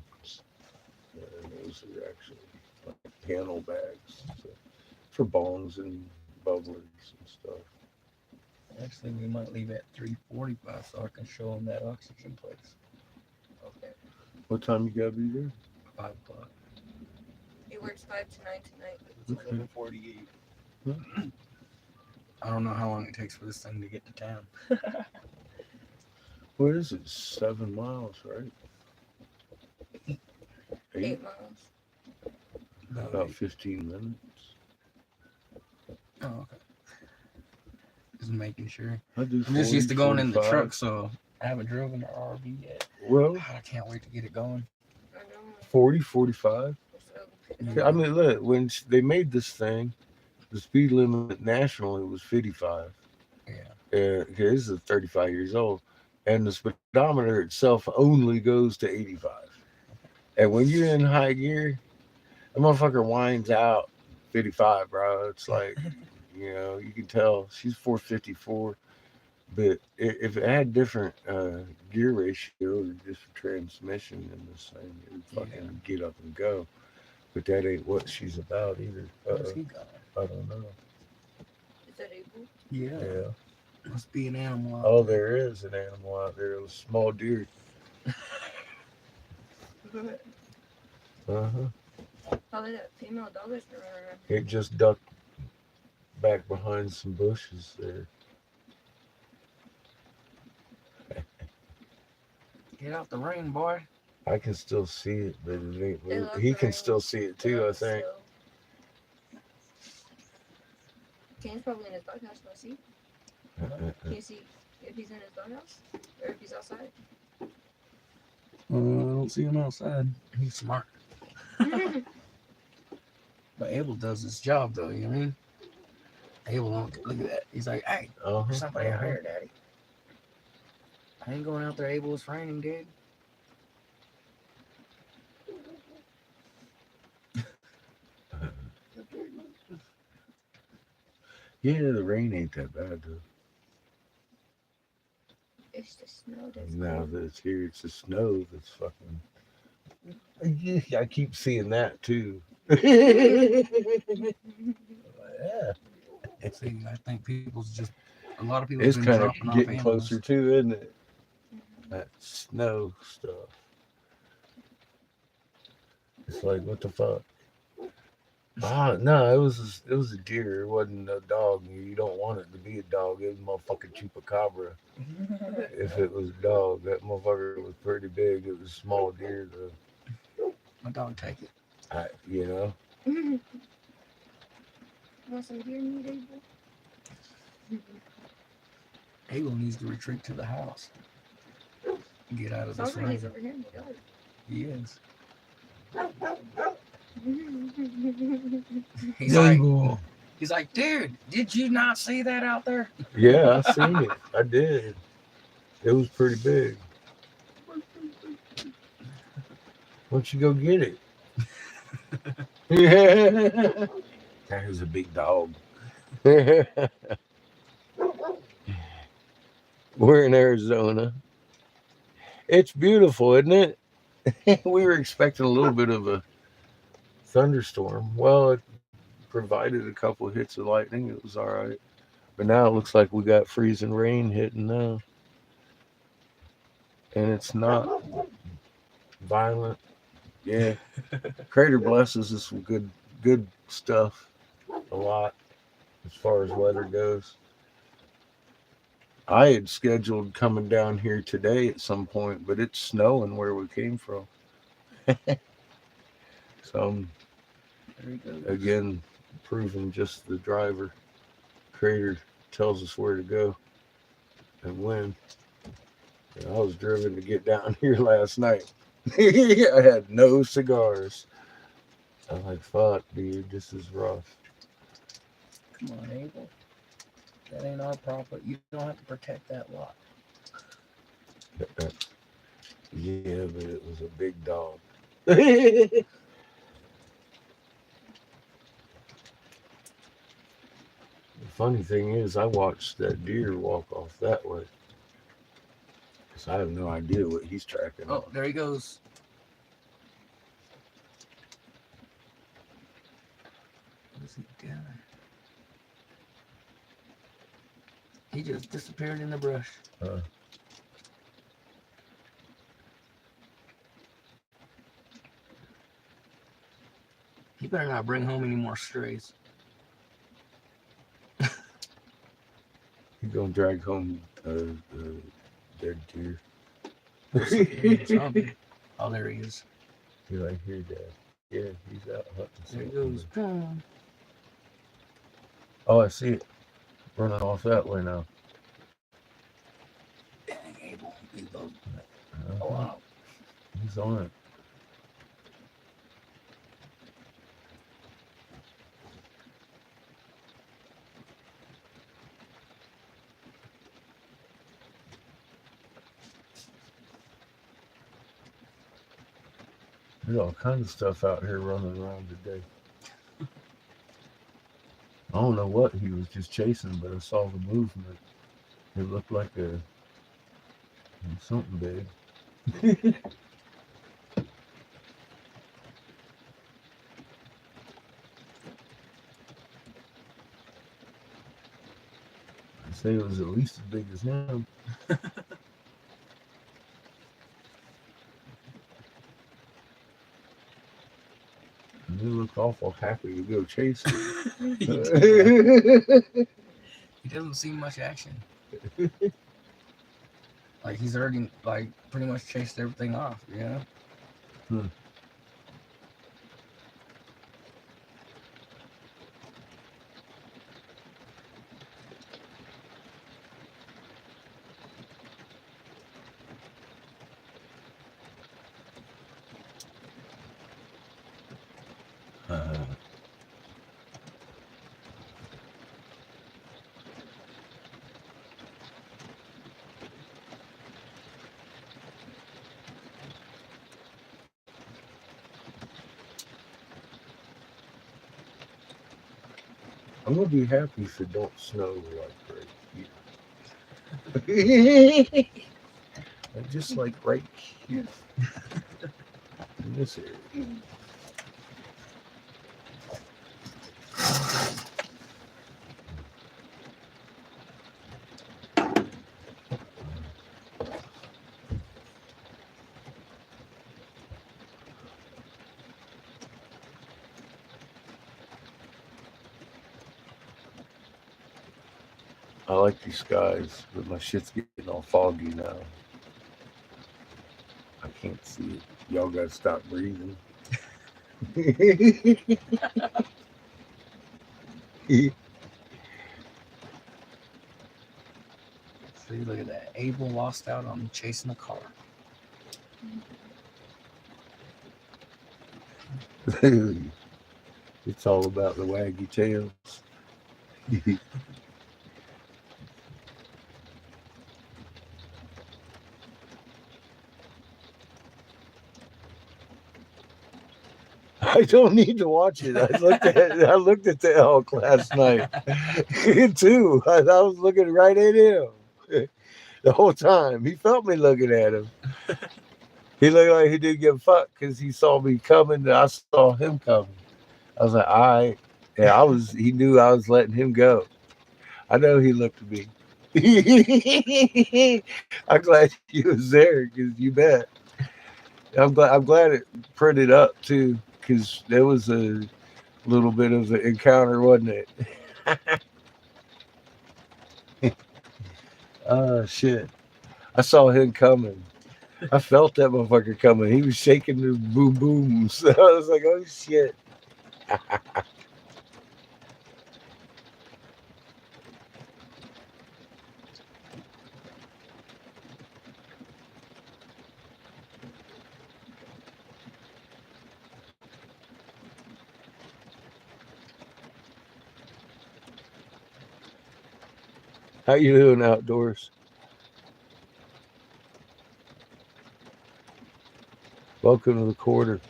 And those are actually like panel bags for bongs and bubblers and stuff. Actually, we might leave at 3:45 so I can show them that oxygen place. Okay. What time you gotta be there? 5 o'clock. He works 5 to 9 tonight. It's 11:48. I don't know how long it takes for this thing to get to town. What is it? 7 miles, right? 8 miles. About 15 minutes. Oh, okay. Just making sure. I do. I'm just used to going in the 45. truck, so I haven't driven an RV yet. Well, I can't wait to get it going. I know. 40, 45. So, I mean, look, when they made this thing, the speed limit nationally was 55. Yeah. This is 35 years old. And the speedometer itself only goes to 85. And when you're in high gear, the motherfucker winds out 55, bro. It's like, you know, you can tell she's 454. But if it had different gear ratio or different transmission in this thing, it would fucking get up and go. But that ain't what she's about either. Where's he going? I don't know. Is that April? Yeah. Yeah. Must be an animal. Out Oh, there. there is an animal out there. A small deer. Uh-huh. Probably that female dog is gonna run around. It just ducked back behind some bushes there. Get out the rain, boy. I can still see it, but it ain't They moving. love He the can rain. still see it too, I think. Kane's probably in his doghouse, no see? Can you see if he's in his doghouse? Or if he's outside? I don't see him outside. He's smart. But Abel does his job, though, you know what I mean? Abel, don't look at that. He's like, hey, there's somebody out here, Daddy. I ain't going out there, Abel. It's raining, dude. Yeah, the rain ain't that bad though. It's the snow that's Now cold. that it's here, it's the snow that's fucking. I keep seeing that too. Yeah. See, I think people's just, a lot of people It's been kind of dropping off getting animals. closer too, isn't it? That snow stuff. It's like, what the fuck? Ah, no, it was a deer. It wasn't a dog. You don't want it to be a dog. It was a motherfucking chupacabra. If it was a dog, that motherfucker was pretty big. It was a small deer, though. My dog take it. You know. Want some deer meat, Abel? Abel needs to retreat to the house. Get out of Sounds this like he's rain. over here in the yard. He is. He's like, dude, did you not see that out there? Yeah, I seen it. I did. It was pretty big. Why don't you go get it? Yeah. That is a big dog. We're in Arizona. It's beautiful, isn't it? We were expecting a little bit of a thunderstorm. Well, it provided a couple of hits of lightning. It was all right. But now it looks like we got freezing rain hitting now. And it's not violent. Yeah. Crater blesses us with good stuff. A lot as far as weather goes. I had scheduled coming down here today at some point, but it's snowing where we came from. So I'm again proving just the driver. Crater tells us where to go and when. And I was driven to get down here last night. I had no cigars. I'm like, fuck, dude, this is rough. Come on, Abel. That ain't our property. You don't have to protect that lot. Yeah, but it was a big dog. The funny thing is, I watched that deer walk off that way. Because I have no idea what he's tracking. Oh, there he goes. What is he doing? He just disappeared in the brush. He better not bring home any more strays. He's going to drag home dead deer. Oh, there he is. He's like, here, Dad. Yeah, he's out hunting. There he goes. Oh, I see it. Running off that way now. Dang, Abel. He goes. Oh, wow. He's on it. There's all kinds of stuff out here running around today. don't know what he was just chasing, but I saw the movement. It looked like something big. I'd say it was at least as big as him. And he looked awful happy to go chase it. He doesn't see much action. Like he's already like pretty much chased everything off, you know? I'm gonna be happy if it don't snow like right here. And just like right here. In this area. I like these skies, but my shit's getting all foggy now. I can't see it. Y'all gotta stop breathing. See, look at that. Abel lost out on chasing a car. It's all about the waggy tails. I don't need to watch it. I looked at the elk last night too. I was looking right at him the whole time. He felt me looking at him. He looked like he didn't give a fuck because he saw me coming and I saw him coming. I was like, all right. Yeah, he knew I was letting him go. I know he looked at me. I'm glad you was there because you bet. I'm glad it printed up too, because there was a little bit of an encounter, wasn't it? Oh shit. I saw him coming. I felt that motherfucker coming. He was shaking the boom booms. I was like, oh shit. How you doing outdoors? Welcome to the quarter.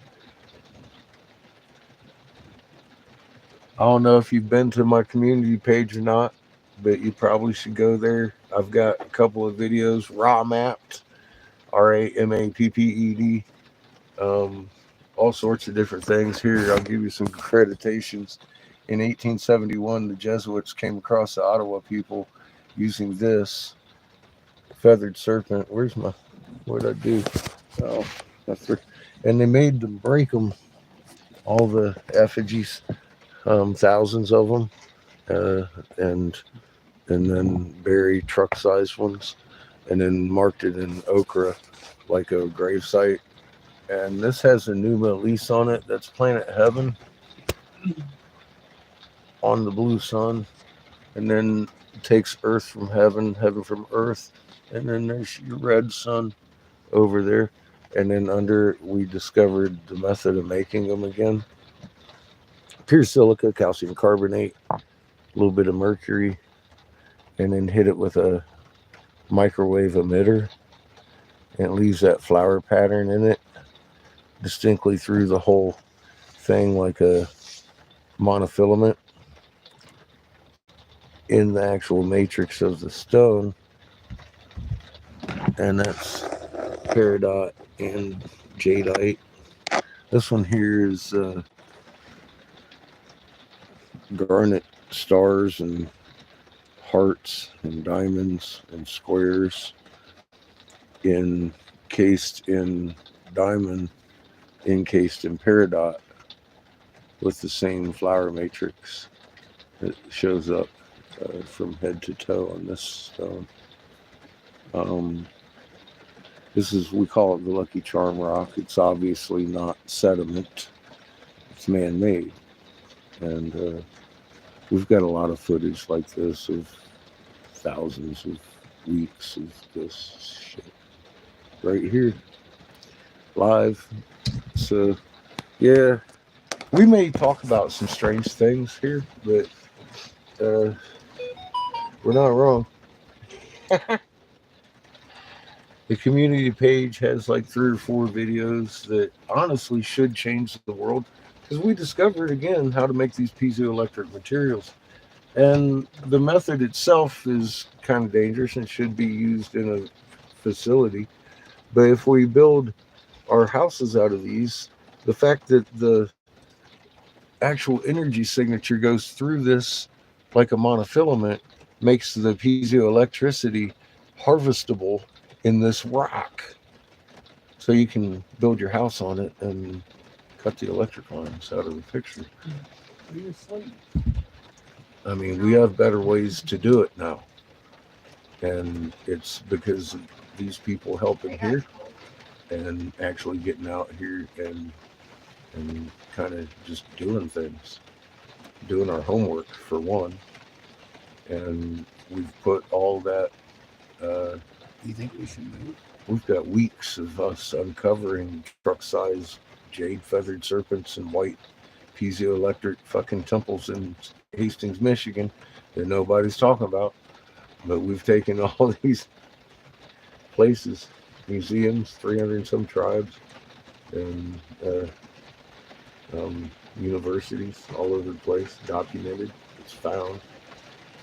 I don't know if you've been to my community page or not, but you probably should go there. I've got a couple of videos raw mapped, RAMAPPED, all sorts of different things. Here, I'll give you some accreditations. In 1871, the Jesuits came across the Ottawa people using this feathered serpent. What'd I do? Oh, that's right. And they made them break them, all the effigies, thousands of them, and then bury truck-sized ones, and then marked it in ochre like a grave site. And this has a Numa lease on it. That's Planet Heaven on the blue sun, and then takes Earth from heaven, heaven from Earth, and then there's your red sun over there. And then under, we discovered the method of making them again. Pure silica, calcium carbonate, a little bit of mercury, and then hit it with a microwave emitter, and it leaves that flower pattern in it distinctly through the whole thing, like a monofilament. in the actual matrix of the stone, and that's peridot and jadeite. This one here is garnet stars and hearts and diamonds and squares encased in diamond, encased in peridot, with the same flower matrix that shows up from head to toe on this stone. This is, we call it the Lucky Charm rock. It's obviously not sediment. It's man-made. And we've got a lot of footage like this of thousands of weeks of this shit right here, live. So, yeah, we may talk about some strange things here, but we're not wrong. The community page has like 3 or 4 videos that honestly should change the world, because we discovered again how to make these piezoelectric materials. And the method itself is kind of dangerous and should be used in a facility. But if we build our houses out of these, the fact that the actual energy signature goes through this like a monofilament makes the piezoelectricity harvestable in this rock. So you can build your house on it and cut the electric lines out of the picture. I mean, we have better ways to do it now. And it's because of these people helping here and actually getting out here and kind of just doing things, doing our homework for one. And we've put all that. You think we should move? We've got weeks of us uncovering truck-sized jade feathered serpents and white piezoelectric fucking temples in Hastings, Michigan that nobody's talking about. But we've taken all these places, museums, 300 and some tribes, and universities all over the place, documented, it's found,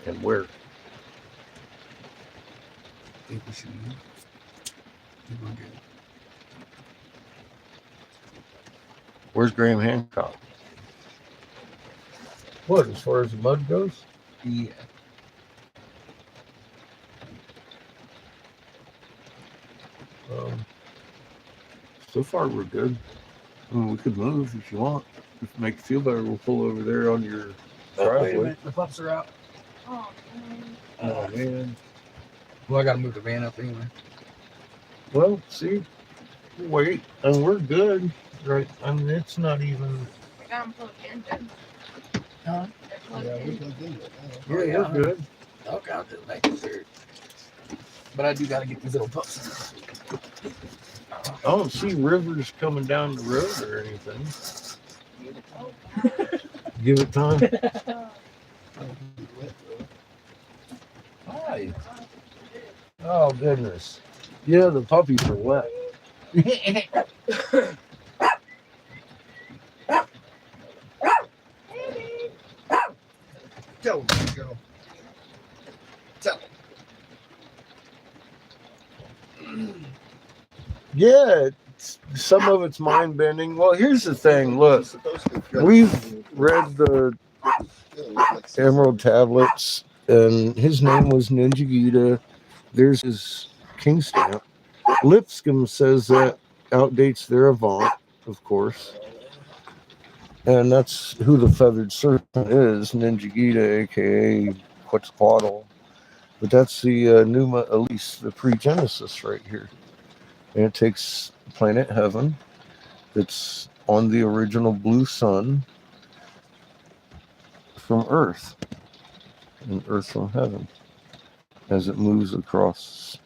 and where. Think we should move? Think we're good. Where's Graham Hancock? What, as far as the mud goes? Yeah. So far we're good. I mean, we could move if you want. If it makes you feel better, we'll pull over there on your driveway. Wait a minute, the pups are out. Oh, man. Oh man. Well, I gotta move the van up anyway. Well, see, wait, and we're good, right? I mean, it's not even. I got them plugged in, then. Huh? They're plugged Yeah, in. we plugged into it. Yeah, we're good. Okay, I'll just make sure. But I do gotta get these little pups. I don't see rivers coming down the road or anything. Give it time. Hi. Oh goodness. Yeah, the puppies are wet. Tell them to go. Tell them. Yeah, some of it's mind bending. Well, here's the thing. Look, we've read the Emerald Tablets, and his name was Ninja Gita. There's his king stamp. Lipscomb says that outdates their Avant, of course. And that's who the feathered serpent is, Ninja Gita, aka Quetzalcoatl. But that's the Numa Elise, the pre-Genesis right here. And it takes planet Heaven that's on the original blue sun from Earth, and Earth from heaven. As it moves across,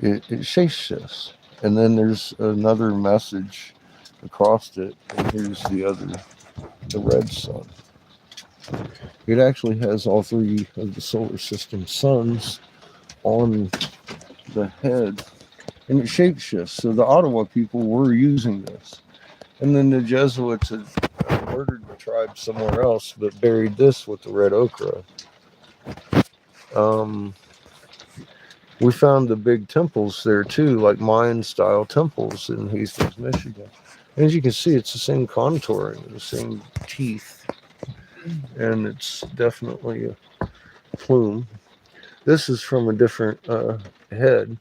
it shapeshifts. And then there's another message across it, and here's the red sun. It actually has all 3 of the solar system suns on the head, and it shapeshifts. So the Ottawa people were using this. And then the Jesuits had murdered the tribe somewhere else, but buried this with the red ochre. We found the big temples there too, like Mayan style temples in Hastings, Michigan. And as you can see, it's the same contouring, the same teeth, and it's definitely a plume. This is from a different head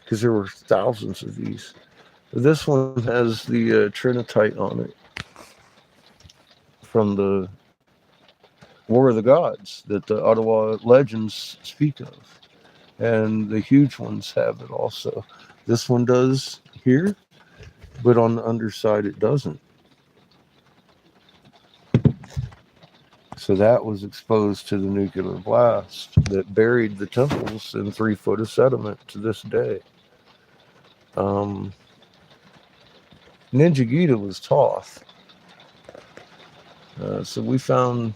because there were thousands of these. This one has the trinitite on it from the War of the Gods that the Ottawa legends speak of. And the huge ones have it also. This one does here, but on the underside it doesn't. So that was exposed to the nuclear blast that buried the temples in 3 foot of sediment to this day. Ninja Gita was Toth. So we found,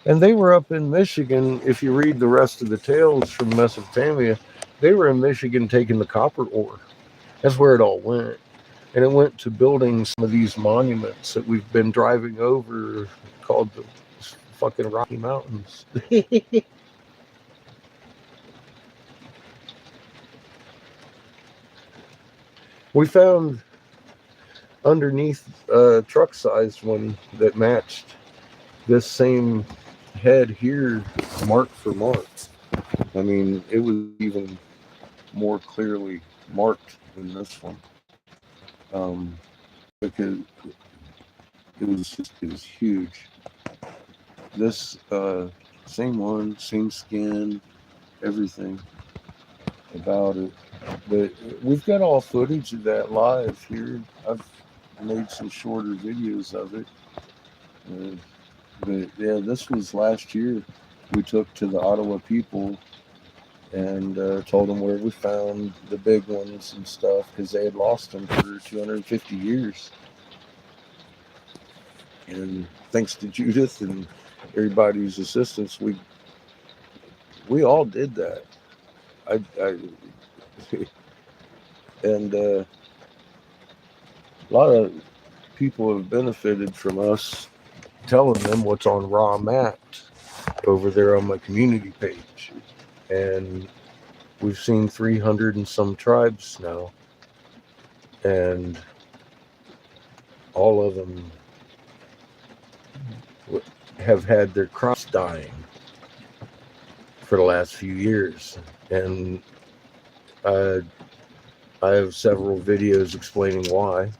and they were up in Michigan. If you read the rest of the tales from Mesopotamia, they were in Michigan taking the copper ore. That's where it all went. And it went to building some of these monuments that we've been driving over called the fucking Rocky Mountains. We found underneath a truck-sized one that matched this same head here, mark for mark. I mean, it was even more clearly marked than this one. Because it was huge. This same one, same skin, everything about it. But we've got all footage of that live here. I've made some shorter videos of it. But yeah, this was last year. We took to the Ottawa people and told them where we found the big ones and stuff because they had lost them for 250 years. And thanks to Judith and everybody's assistance, we all did that. And a lot of people have benefited from us telling them what's on Raw Mapped over there on my community page. And we've seen 300 and some tribes now. And all of them have had their crops dying for the last few years. And I have several videos explaining why.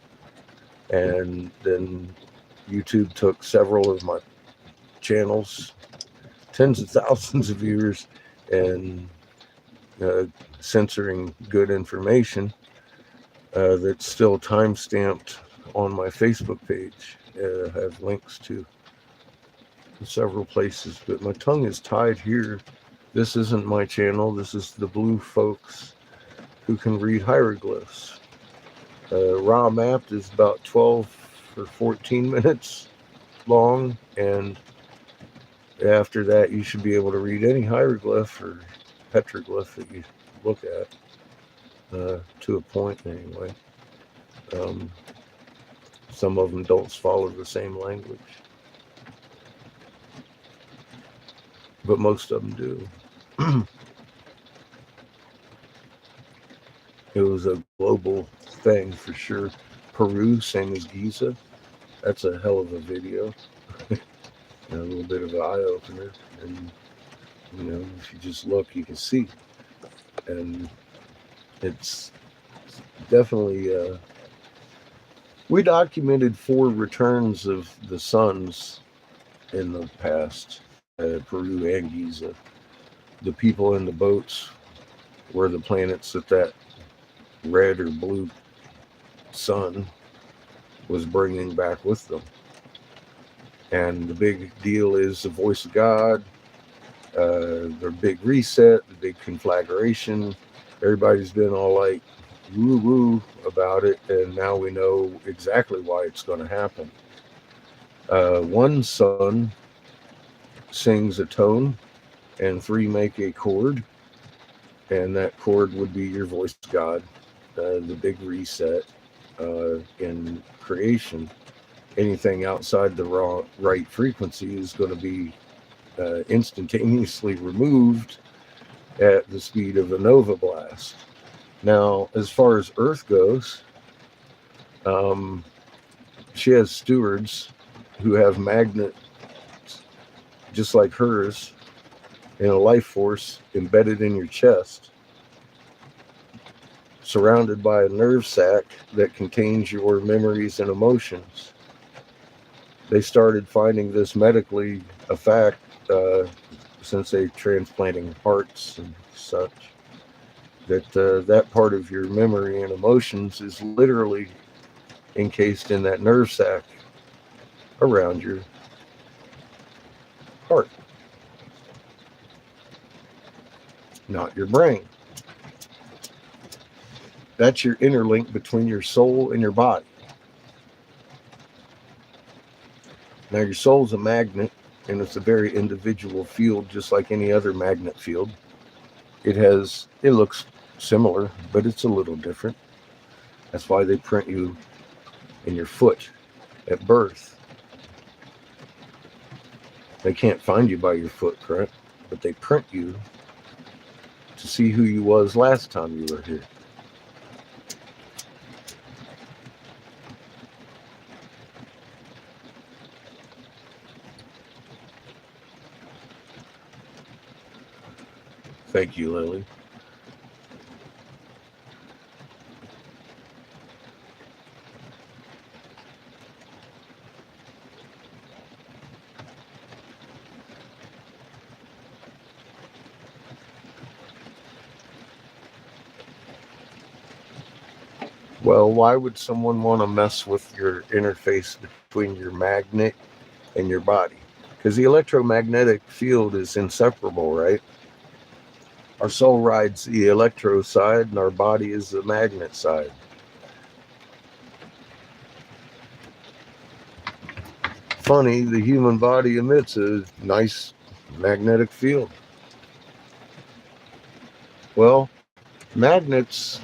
And then YouTube took several of my channels, tens of thousands of viewers, and censoring good information that's still time-stamped on my Facebook page. I have links to several places, but my tongue is tied here. This isn't my channel. This is the blue folks who can read hieroglyphs. Raw Mapped is about 12 or 14 minutes long, and after that you should be able to read any hieroglyph or petroglyph that you look at, to a point anyway. Some of them don't follow the same language, but most of them do. It was a global thing for sure. Peru, same as Giza. That's a hell of a video. A little bit of an eye-opener. And, if you just look, you can see. And it's definitely... we documented 4 returns of the suns in the past, Peru and Giza. The people in the boats were the planets that red or blue sun was bringing back with them. And the big deal is the voice of God, their big reset, the big conflagration. Everybody's been all like woo-woo about it, and now we know exactly why it's going to happen. One sun sings a tone, and 3 make a chord, and that chord would be your voice of God, the big reset in creation. Anything outside the right frequency is going to be instantaneously removed at the speed of a nova blast. Now, as far as Earth goes, she has stewards who have magnets just like hers and a life force embedded in your chest, surrounded by a nerve sac that contains your memories and emotions. They started finding this medically a fact since they're transplanting hearts and such, that that part of your memory and emotions is literally encased in that nerve sac around your heart, not your brain. That's your interlink between your soul and your body. Now, your soul's a magnet, and it's a very individual field, just like any other magnet field. It looks similar, but it's a little different. That's why they print you in your foot at birth. They can't find you by your footprint, but they print you to see who you was last time you were here. Thank you, Lily. Well, why would someone want to mess with your interface between your magnet and your body? Because the electromagnetic field is inseparable, right? Our soul rides the electro side and our body is the magnet side. Funny, the human body emits a nice magnetic field. Well, magnets,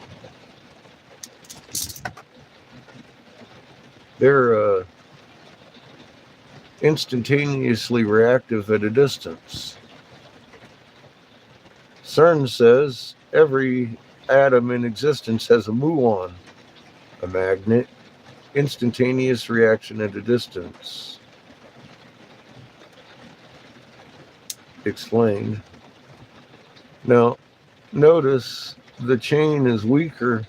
they're instantaneously reactive at a distance. CERN says every atom in existence has a muon, a magnet, instantaneous reaction at a distance. Explained. Now, notice the chain is weaker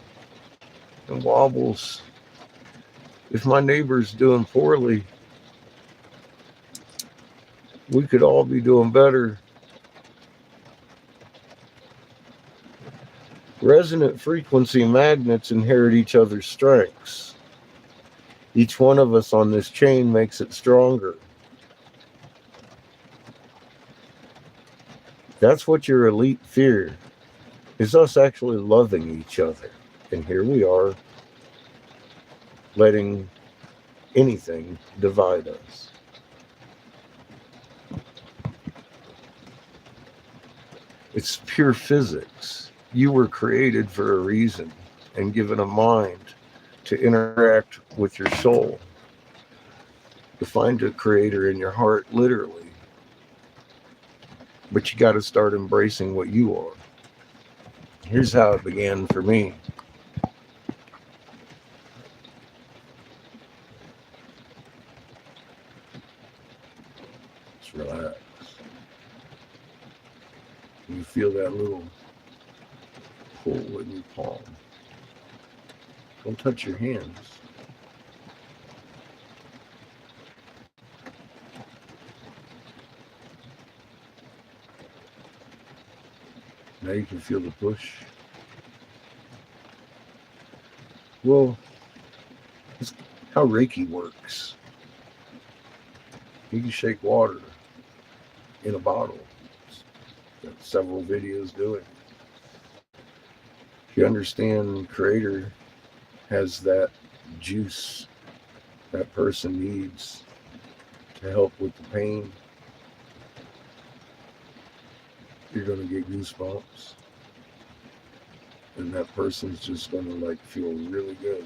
and wobbles. If my neighbor's doing poorly, we could all be doing better. Resonant frequency magnets inherit each other's strengths. Each one of us on this chain makes it stronger. That's what your elite fear is, us actually loving each other. And here we are, letting anything divide us. It's pure physics. You were created for a reason and given a mind to interact with your soul, to find a creator in your heart, literally. But you got to start embracing what you are. Here's how it began for me. Just relax. You feel that little pull in your palm. Don't touch your hands. Now you can feel the push. Well, it's how Reiki works. You can shake water in a bottle. Got several videos doing it. If you understand Creator has that juice that person needs to help with the pain, you're going to get goosebumps. And that person's just going to like feel really good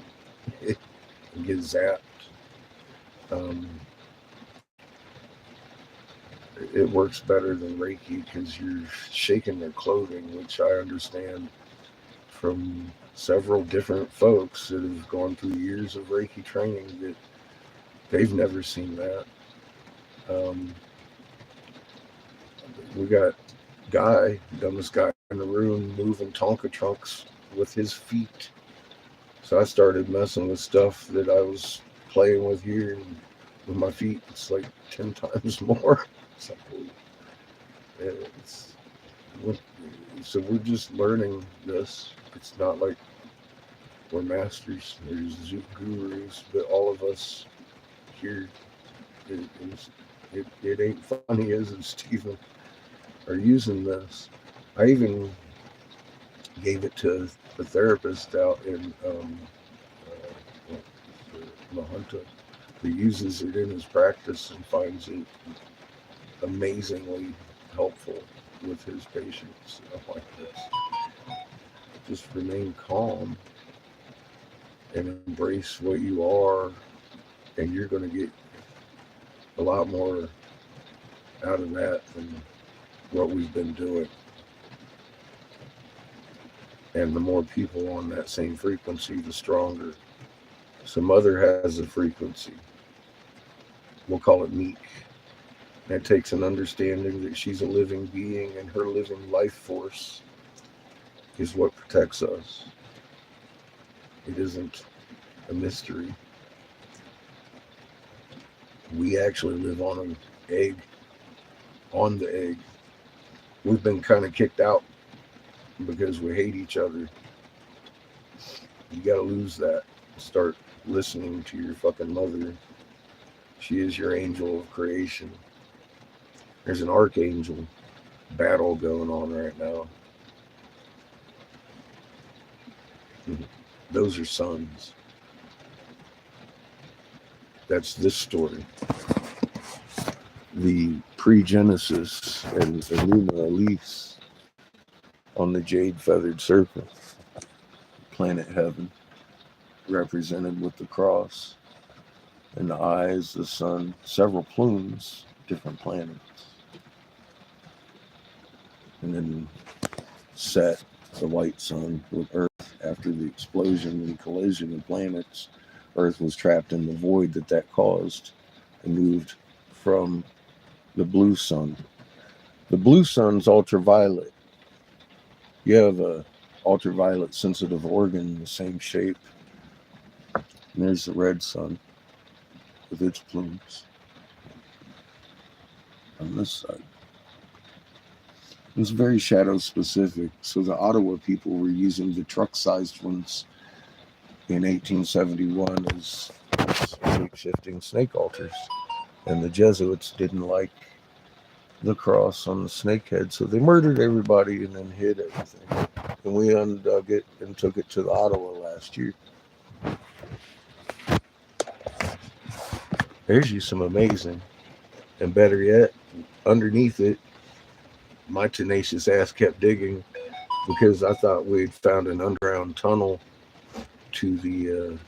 and get zapped. it works better than Reiki because you're shaking their clothing, which I understand from several different folks that have gone through years of Reiki training that they've never seen that. We got dumbest guy in the room, moving Tonka trucks with his feet. So I started messing with stuff that I was playing with here, and with my feet, it's like 10 times more. It's like, so we're just learning this. It's not like we're masters, there's gurus, but all of us here, it ain't funny, is it, Stephen? Are using this. I even gave it to a therapist out in La Junta who uses it in his practice and finds it amazingly helpful with his patients. Stuff like this. Just remain calm and embrace what you are, and you're going to get a lot more out of that than what we've been doing. And the more people on that same frequency, the stronger. So Mother has a frequency. We'll call it meek. That takes an understanding that she's a living being, and her living life force is what protects us. It isn't a mystery. We actually live on an egg. On the egg. We've been kind of kicked out because we hate each other. You got to lose that. Start listening to your fucking mother. She is your angel of creation. There's an archangel battle going on right now. Those are sons. That's this story. The pre-Genesis and Enuma Elise on the jade feathered serpent, planet heaven, represented with the cross, and the eyes, the sun, several plumes, different planets. And then Set, the white sun, with Earth after the explosion and collision of planets. Earth was trapped in the void that caused and moved from the blue sun. The blue sun's ultraviolet. You have a ultraviolet sensitive organ, the same shape. And there's the red sun with its plumes on this side. It's very shadow specific. So the Ottawa people were using the truck-sized ones in 1871 as shape-shifting snake altars. And the Jesuits didn't like the cross on the snake head, so they murdered everybody and then hid everything. And we undug it and took it to the Ottawa last year. There's you some amazing. And better yet, underneath it, my tenacious ass kept digging because I thought we'd found an underground tunnel to the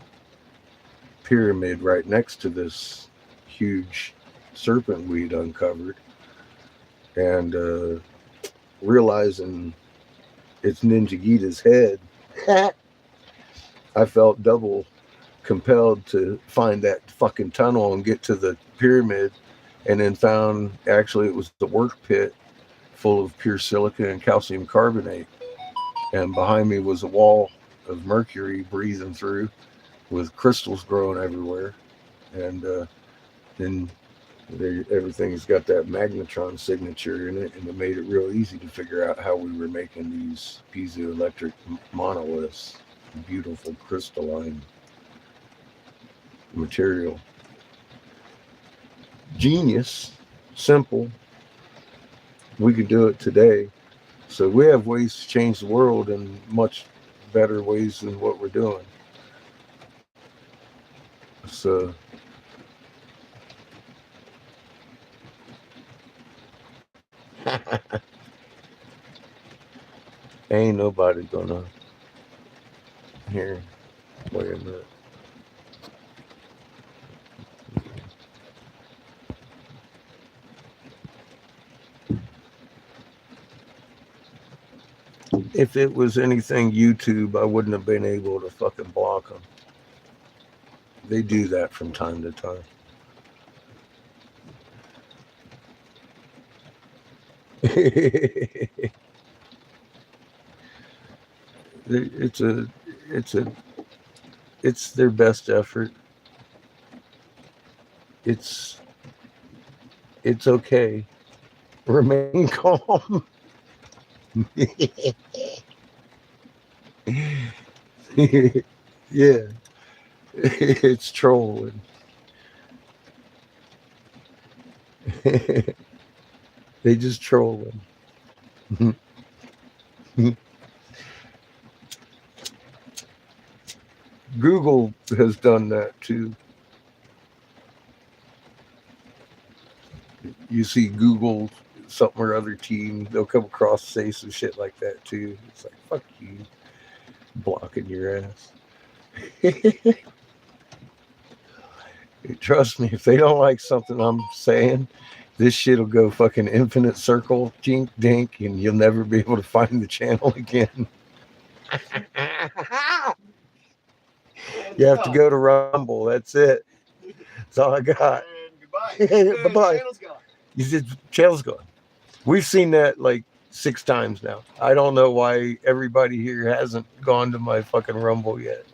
pyramid right next to this huge serpent we'd uncovered. And realizing it's Ninja Gita's head, I felt double compelled to find that fucking tunnel and get to the pyramid, and then found actually it was the work pit full of pure silica and calcium carbonate, and behind me was a wall of mercury breathing through with crystals growing everywhere, and then everything's got that magnetron signature in it, and it made it real easy to figure out how we were making these piezoelectric monoliths, beautiful crystalline material. Genius, simple. We could do it today. So we have ways to change the world in much better ways than what we're doing. So ain't nobody gonna hear. Wait a minute. If it was anything YouTube, I wouldn't have been able to fucking block them. They do that from time to time. It's their best effort. It's okay. Remain calm. Yeah, it's trolling. They just trolling. Google has done that too. You see Google something or other team, they'll come across, say some shit like that too. It's like, fuck you, blocking your ass. Trust me, if they don't like something I'm saying, this shit'll go fucking infinite circle, jink dink, and you'll never be able to find the channel again. You have to go to Rumble. That's it. That's all I got. And goodbye. Bye-bye. Channel's gone. You said channel's gone. We've seen that like 6 times now. I don't know why everybody here hasn't gone to my fucking Rumble yet.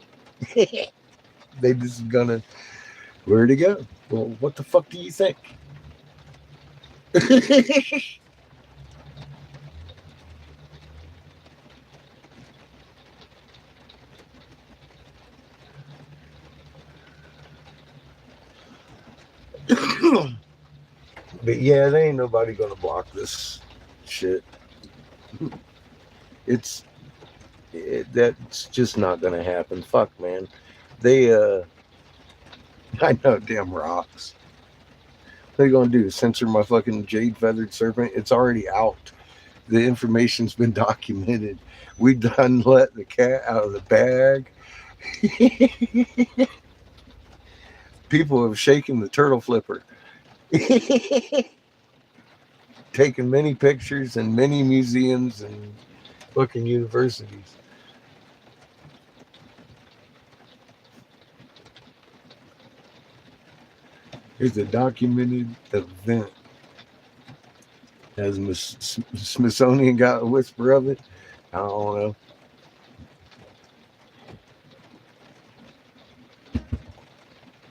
They just gonna, where'd it go? Well, what the fuck do you think? But yeah, there ain't nobody gonna block this shit. That's just not gonna happen. Fuck, man. They I know, damn rocks. What are you gonna do? Censor my fucking jade feathered serpent? It's already out. The information's been documented. We done let the cat out of the bag. People have shaken the turtle flipper. Taken many pictures in many museums and fucking universities. It's a documented event. Has Smithsonian got a whisper of it? I don't know.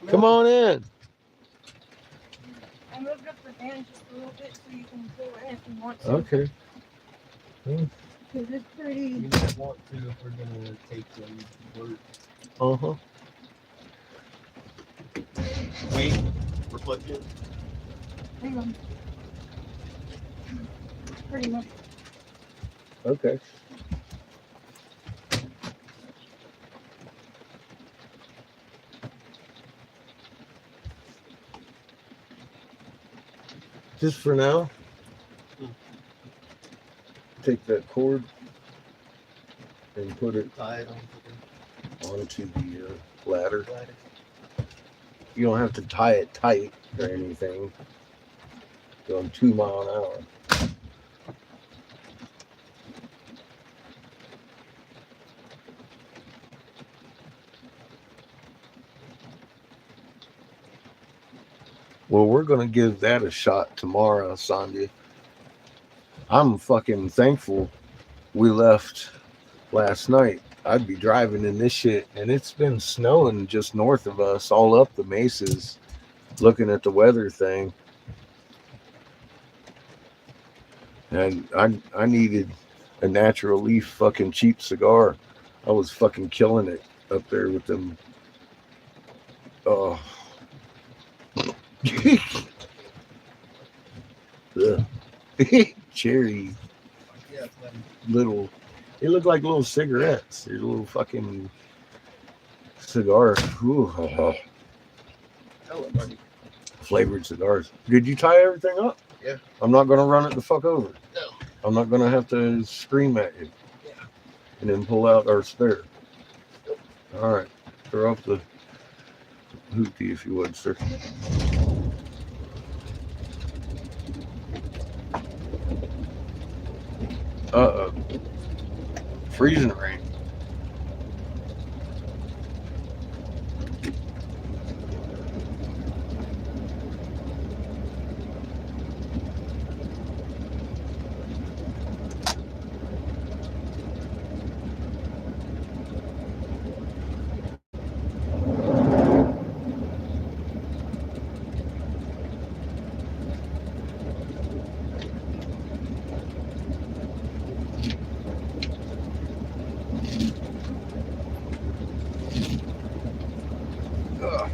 Come on in. I moved up the van just a little bit so you can pull in if you want to. Okay. Because it's pretty. We might want to if we're gonna take some work. Uh-huh. Wait, reflection. Hang on. Pretty much. Okay. Just for now, take that cord and put it Tie it on onto the ladder. the ladder. You don't have to tie it tight or anything. Going 2 miles an hour. Well, we're going to give that a shot tomorrow, Sandy. I'm fucking thankful we left last night. I'd be driving in this shit, and it's been snowing just north of us, all up the mesas, looking at the weather thing. And I needed a natural leaf fucking cheap cigar. I was fucking killing it up there with them. Oh. Cherry Yeah, little, they look like little cigarettes. They're little fucking cigar. Ooh, flavored cigars. Did you tie everything up? Yeah. I'm not gonna run it the fuck over. No. I'm not gonna have to scream at you. Yeah. And then pull out our spare. Nope. All right. Throw off the hoopty if you would, sir. Uh-oh. freezing rain. Ugh.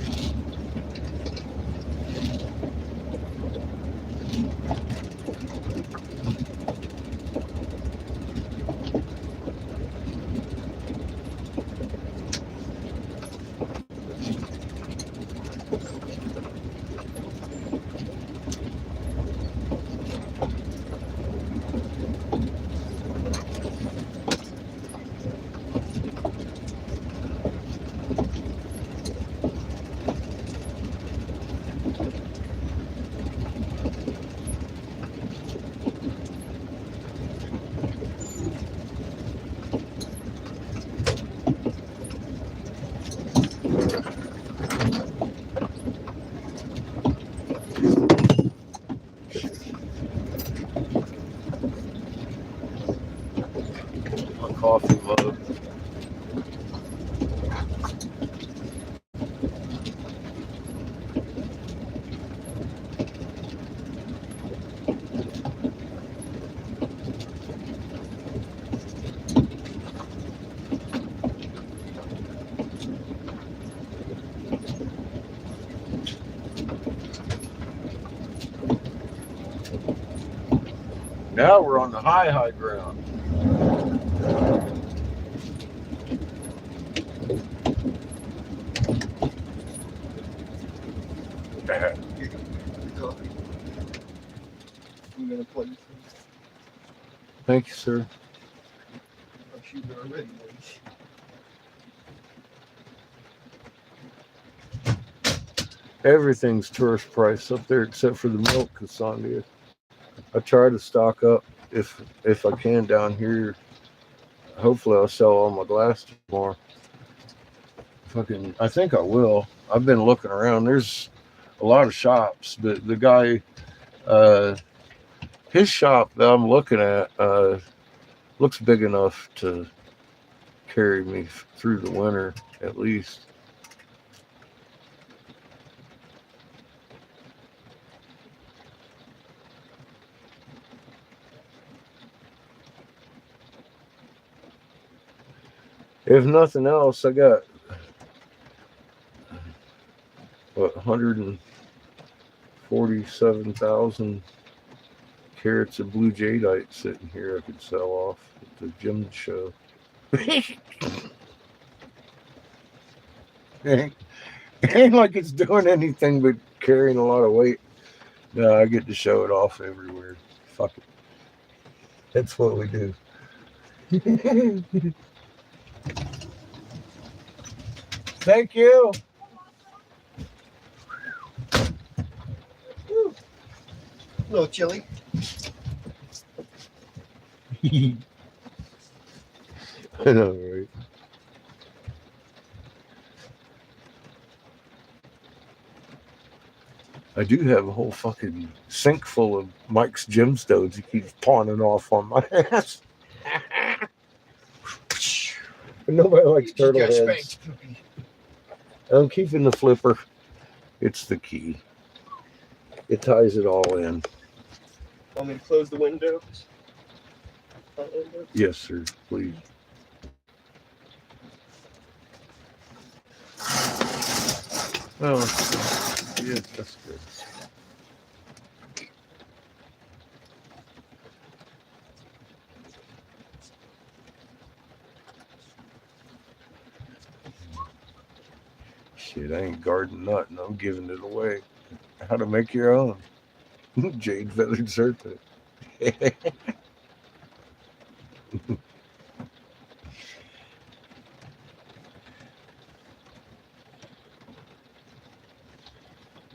My coffee mug. Now we're on the high ground. Coffee. I'm gonna plug this in. Thank you, sir. I'm shooting already. Everything's tourist price up there except for the milk, Cassandra. I try to stock up if I can down here. Hopefully I'll sell all my glass tomorrow. I think I will. I've been looking around. There's a lot of shops, but the guy, his shop that I'm looking at, looks big enough to carry me through the winter at least. If nothing else, I got 147,000 carats of blue jadeite sitting here I could sell off at the gym show. Ain't like it's doing anything but carrying a lot of weight. No, I get to show it off everywhere. Fuck it. That's what we do. Thank you. A little chilly. I know, right? I do have a whole fucking sink full of Mike's gemstones he keeps pawning off on my ass. But nobody likes turtle Just got heads. spanked, Poopy. I'm keeping the flipper. It's the key. It ties it all in. Want me to close the windows? Yes, sir. Please. Oh, yeah, that's good. Shit, I ain't garden nothing. I'm giving it away. How to make your own. Jade feathered serpent. It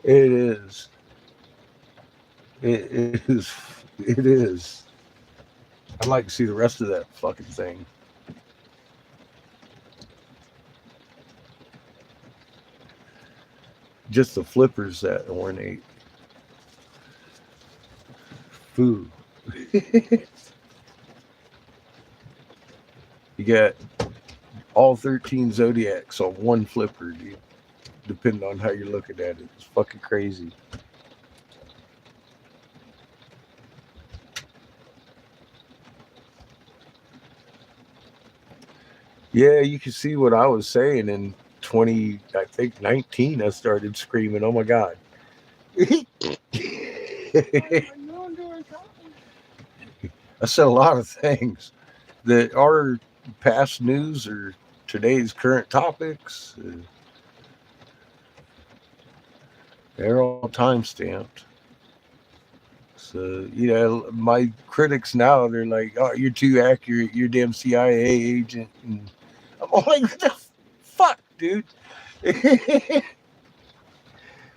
is. It is. It is. I'd like to see the rest of that fucking thing. just the flippers that ornate. Food. You got all 13 zodiacs on one flipper, dude. Depending on how you're looking at it. It's fucking crazy. Yeah, you can see what I was saying in 19, I started screaming, oh my God. I said a lot of things that are past news or today's current topics. They're all time stamped. So, my critics now, they're like, oh, you're too accurate. You're a damn CIA agent. And I'm like, what the fuck, dude?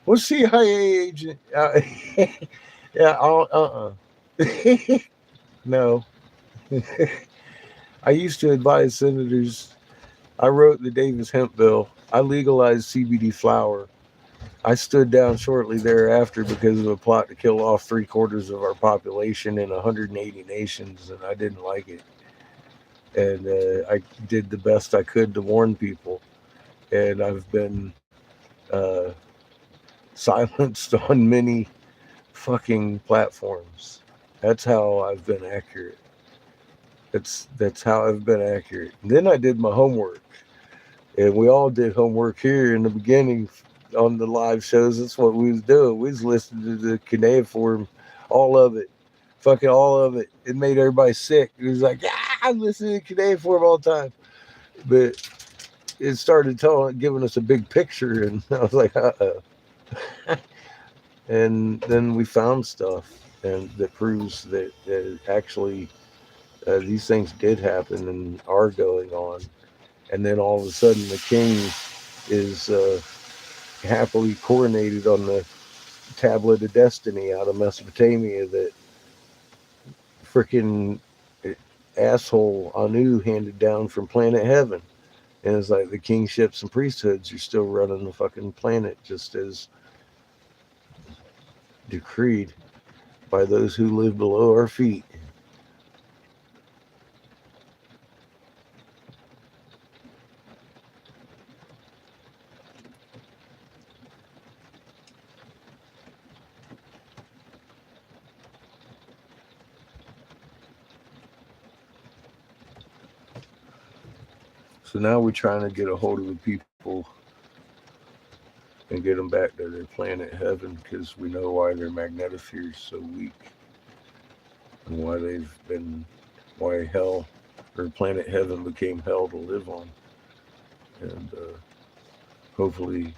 What CIA agent? Yeah, no. I used to advise senators. I wrote the Davis hemp bill. I legalized CBD flower. I stood down shortly thereafter because of a plot to kill off 3/4 of our population in 180 nations, and I didn't like it. And I did the best I could to warn people, and I've been silenced on many fucking platforms. That's how I've been accurate. That's how I've been accurate. And then I did my homework, and we all did homework here in the beginning on the live shows. That's what we was doing. We was listening to the cuneiform, all of it, fucking all of it. It made everybody sick. It was like, I'm listening to cuneiform all the time, but it started giving us a big picture, and I was like, uh-oh. And then we found stuff, and that proves that actually these things did happen and are going on. And then all of a sudden, the king is happily coronated on the tablet of destiny out of Mesopotamia that freaking asshole Anu handed down from planet heaven. And it's like the kingships and priesthoods are still running the fucking planet just as decreed by those who live below our feet. So now we're trying to get a hold of the people and get them back to their planet heaven, because we know why their magnetosphere is so weak and why hell or planet heaven became hell to live on. And hopefully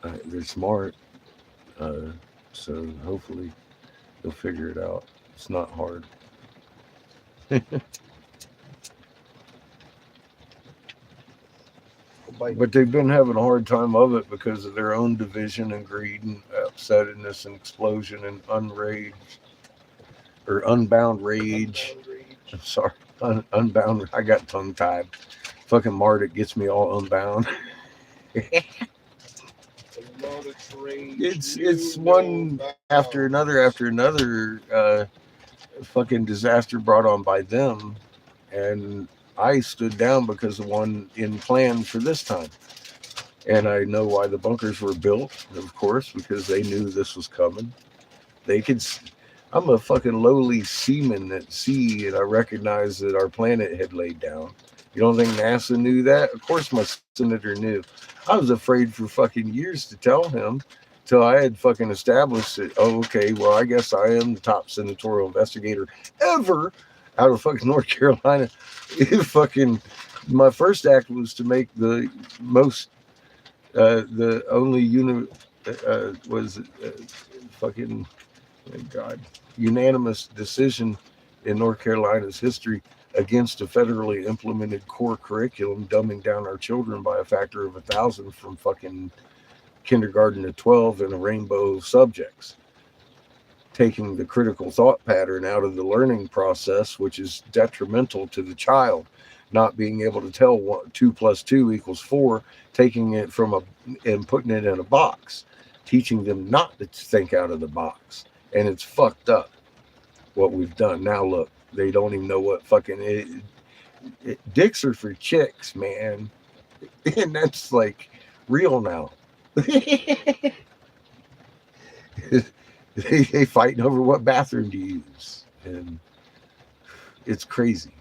they're smart, so hopefully they'll figure it out. It's not hard. But they've been having a hard time of it because of their own division and greed and upsetness and explosion and unbound rage. I'm sorry, unbound. I got tongue tied. Fucking Marduk gets me all unbound. It's one after another fucking disaster brought on by them, and I stood down because of one in plan for this time. And I know why the bunkers were built, of course, because they knew this was coming. I'm a fucking lowly seaman at sea, and I recognized that our planet had laid down. You don't think NASA knew that? Of course my senator knew. I was afraid for fucking years to tell him till I had fucking established it. Oh, okay, well, I guess I am the top senatorial investigator ever out of fucking North Carolina. Fucking, my first act was to make the most, the only fucking, oh God, unanimous decision in North Carolina's history against a federally implemented core curriculum, dumbing down our children by a factor of 1,000 from fucking kindergarten to 12 in a rainbow of subjects. Taking the critical thought pattern out of the learning process, which is detrimental to the child. not being able to tell 2 + 2 = 4, taking it and putting it in a box, teaching them not to think out of the box. And it's fucked up what we've done. Now look, they don't even know what fucking dicks are for chicks, man. And that's like real now. they fighting over what bathroom to use, and it's crazy.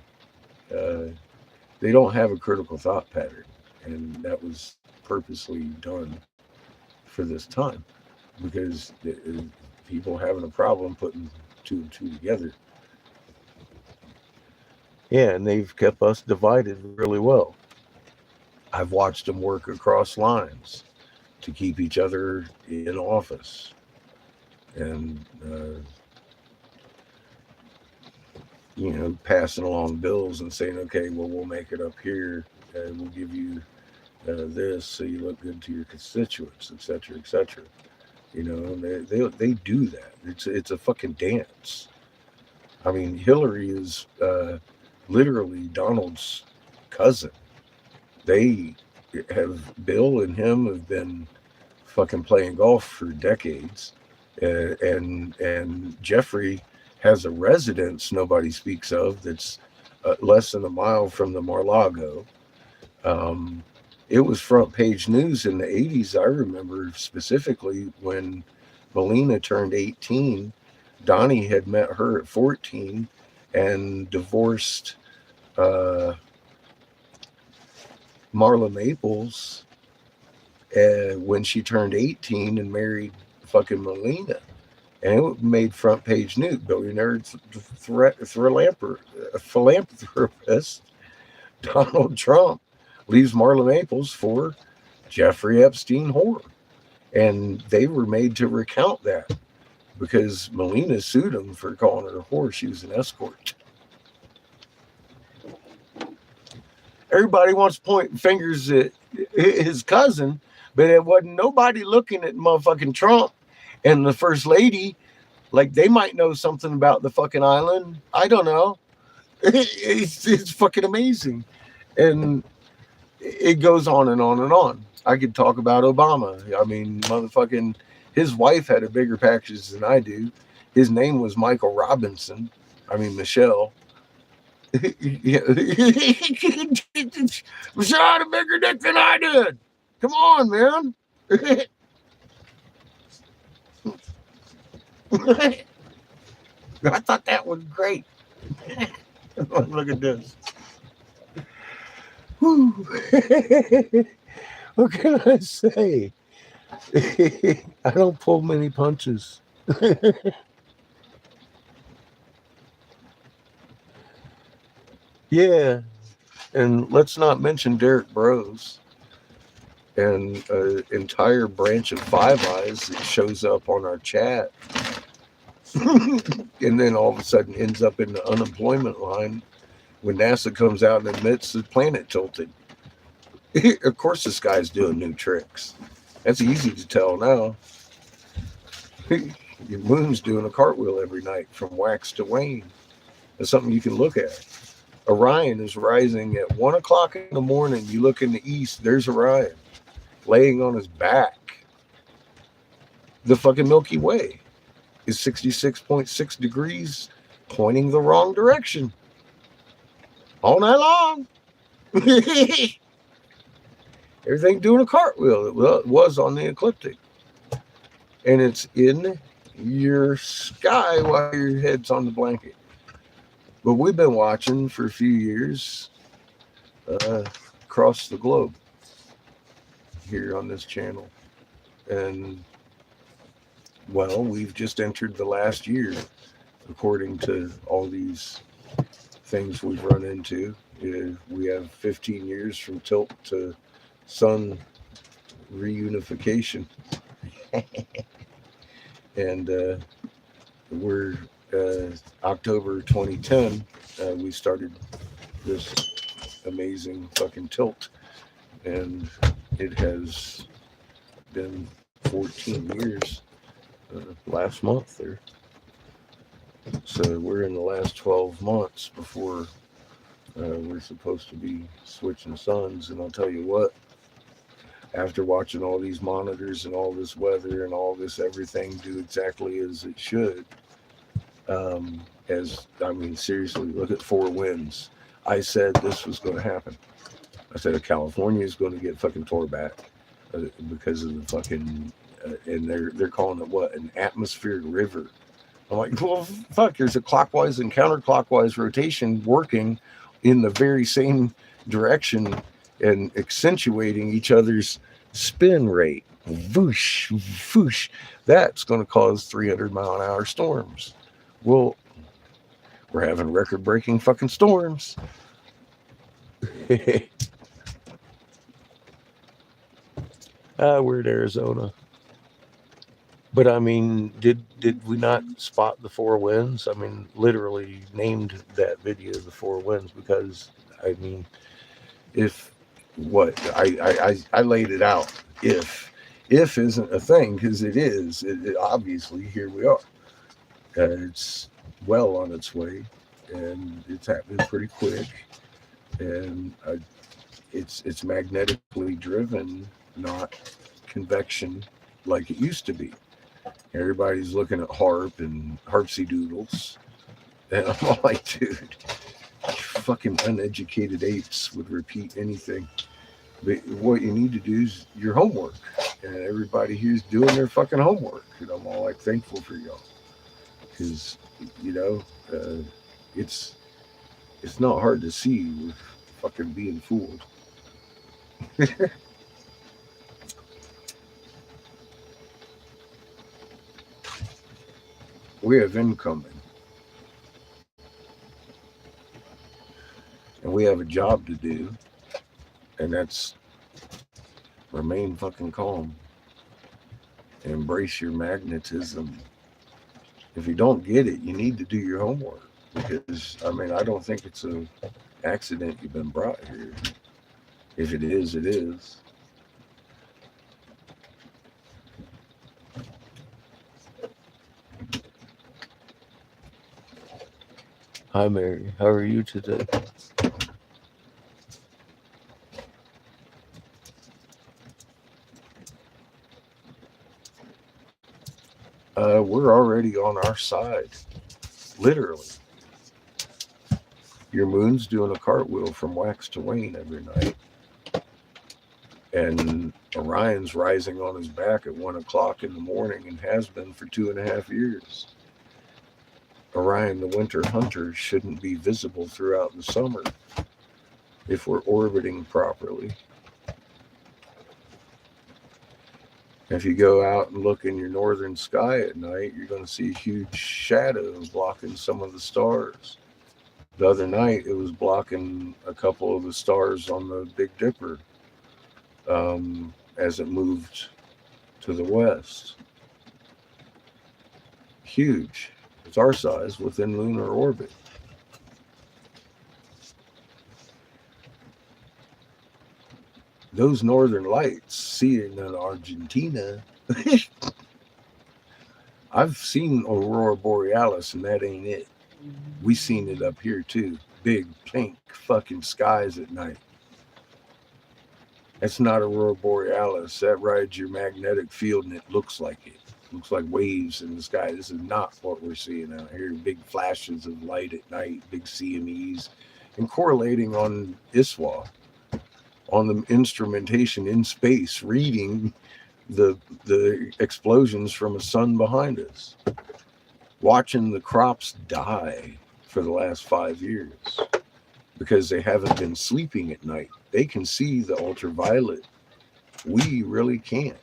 They don't have a critical thought pattern, and that was purposely done for this time, because people having a problem putting 2 and 2 together. Yeah, and they've kept us divided really well. I've watched them work across lines to keep each other in office, and passing along bills and saying, okay, well, we'll make it up here, and we'll give you this so you look good to your constituents, etc., etc. They do that. It's a fucking dance. I mean, Hillary is literally Donald's cousin. Bill and him have been fucking playing golf for decades, and Jeffrey has a residence nobody speaks of that's less than a mile from the Mar-a-Lago. It was front page news in the 80s. I remember specifically when Melina turned 18. Donnie had met her at 14 and divorced Marla Maples when she turned 18 and married fucking Melina. And it made front page news. Billionaire philanthropist Donald Trump leaves Marla Maples for Jeffrey Epstein whore. And they were made to recount that because Melina sued him for calling her a whore. She was an escort. Everybody wants to point fingers at his cousin, but it wasn't nobody looking at motherfucking Trump and the first lady. Like, they might know something about the fucking island. I don't know. It's fucking amazing. And it goes on and on and on. I could talk about Obama. I mean, motherfucking, his wife had a bigger package than I do. His name was Michael Robinson. I mean, Michelle. Michelle had a bigger dick than I did. Come on, man. I thought that was great. Look at this. What can I say? I don't pull many punches. Yeah, and let's not mention Derek Bros and an entire branch of Five Eyes that shows up on our chat and then all of a sudden ends up in the unemployment line when NASA comes out and admits the planet tilted. Of course this guy's doing new tricks. That's easy to tell now. Your moon's doing a cartwheel every night from wax to wane. That's something you can look at. Orion is rising at 1 o'clock in the morning. You look in the east, there's Orion laying on his back. The fucking Milky Way is 66.6 degrees, pointing the wrong direction all night long. Everything doing a cartwheel. It was on the ecliptic. And it's in your sky while your head's on the blanket. But we've been watching for a few years across the globe here on this channel. And, well, we've just entered the last year, according to all these things we've run into. We have 15 years from tilt to sun reunification. And we're October 2010, we started this amazing fucking tilt, and it has been 14 years last month there. So we're in the last 12 months before We're supposed to be switching suns, and I'll tell you what, after watching all these monitors and all this weather and all this everything do exactly as it should, seriously, look at four winds. I said this was going to happen. I said California is going to get fucking tore back because of the fucking, and they're calling it what, an atmospheric river. I'm like, well, fuck, there's a clockwise and counterclockwise rotation working in the very same direction and accentuating each other's spin rate. Whoosh, whoosh. That's going to cause 300-mile-an-hour storms. Well, we're having record-breaking fucking storms. We're in Arizona. But I mean, did we not spot the four winds? I mean, literally named that video the four winds because I mean, if what I laid it out. If isn't a thing, because it is. It obviously here we are. It's well on its way, and it's happening pretty quick, and it's magnetically driven, not convection like it used to be. Everybody's looking at harp and harpsy doodles. And I'm all like, dude, fucking uneducated apes would repeat anything. But what you need to do is your homework. And everybody here's doing their fucking homework. And I'm all like thankful for y'all. Because, it's not hard to see with fucking being fooled. We have incoming. And we have a job to do. And that's remain fucking calm. Embrace your magnetism. If you don't get it, you need to do your homework. Because, I mean, I don't think it's an accident you've been brought here. If it is, it is. Hi, Mary. How are you today? We're already on our side. Literally. Your moon's doing a cartwheel from wax to wane every night. And Orion's rising on his back at 1 o'clock in the morning and has been for 2.5 years. Orion, the winter hunter, shouldn't be visible throughout the summer if we're orbiting properly. If you go out and look in your northern sky at night, you're going to see a huge shadow blocking some of the stars. The other night, it was blocking a couple of the stars on the Big Dipper as it moved to the west. Huge. It's our size within lunar orbit. Those northern lights, seeing in Argentina, I've seen Aurora Borealis, and that ain't it. We seen it up here too. Big pink fucking skies at night. That's not Aurora Borealis. That rides your magnetic field, and it looks like it. Looks like waves in the sky. This is not what we're seeing out here. Big flashes of light at night, big CMEs, and correlating on ISWA, on the instrumentation in space, reading the explosions from a sun behind us, watching the crops die for the last 5 years because they haven't been sleeping at night. They can see the ultraviolet. We really can't.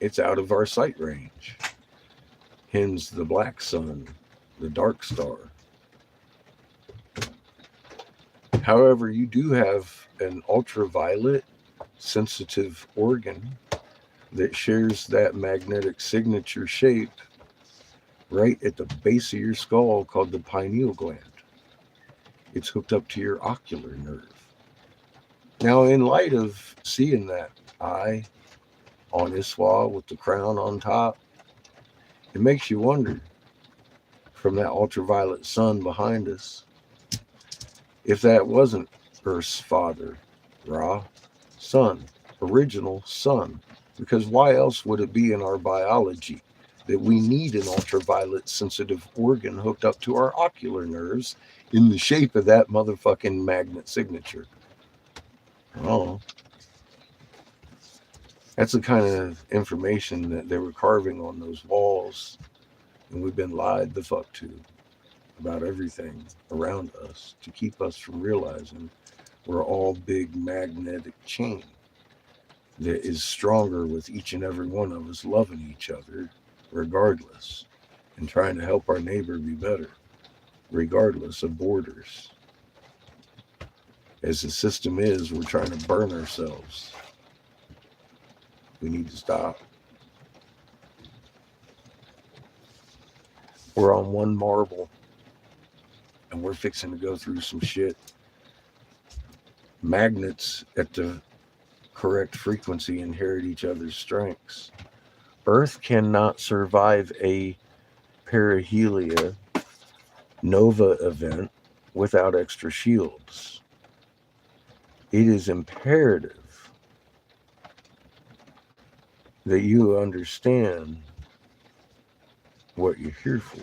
It's out of our sight range. Hence the black sun, the dark star. However, you do have an ultraviolet sensitive organ that shares that magnetic signature shape right at the base of your skull called the pineal gland. It's hooked up to your ocular nerve. Now, in light of seeing that eye on ISWA with the crown on top, it makes you wonder, from that ultraviolet sun behind us, If that wasn't Earth's father, Ra, sun, original sun, because why else would it be in our biology that we need an ultraviolet sensitive organ hooked up to our ocular nerves in the shape of that motherfucking magnet signature? Oh, that's the kind of information that they were carving on those walls, and we've been lied the fuck to about everything around us to keep us from realizing we're all big magnetic chain that is stronger with each and every one of us loving each other regardless and trying to help our neighbor be better regardless of borders. As the system is, we're trying to burn ourselves. We need to stop. We're on one marble and we're fixing to go through some shit. Magnets at the correct frequency inherit each other's strengths. Earth cannot survive a perihelia nova event without extra shields. It is imperative that you understand what you're here for.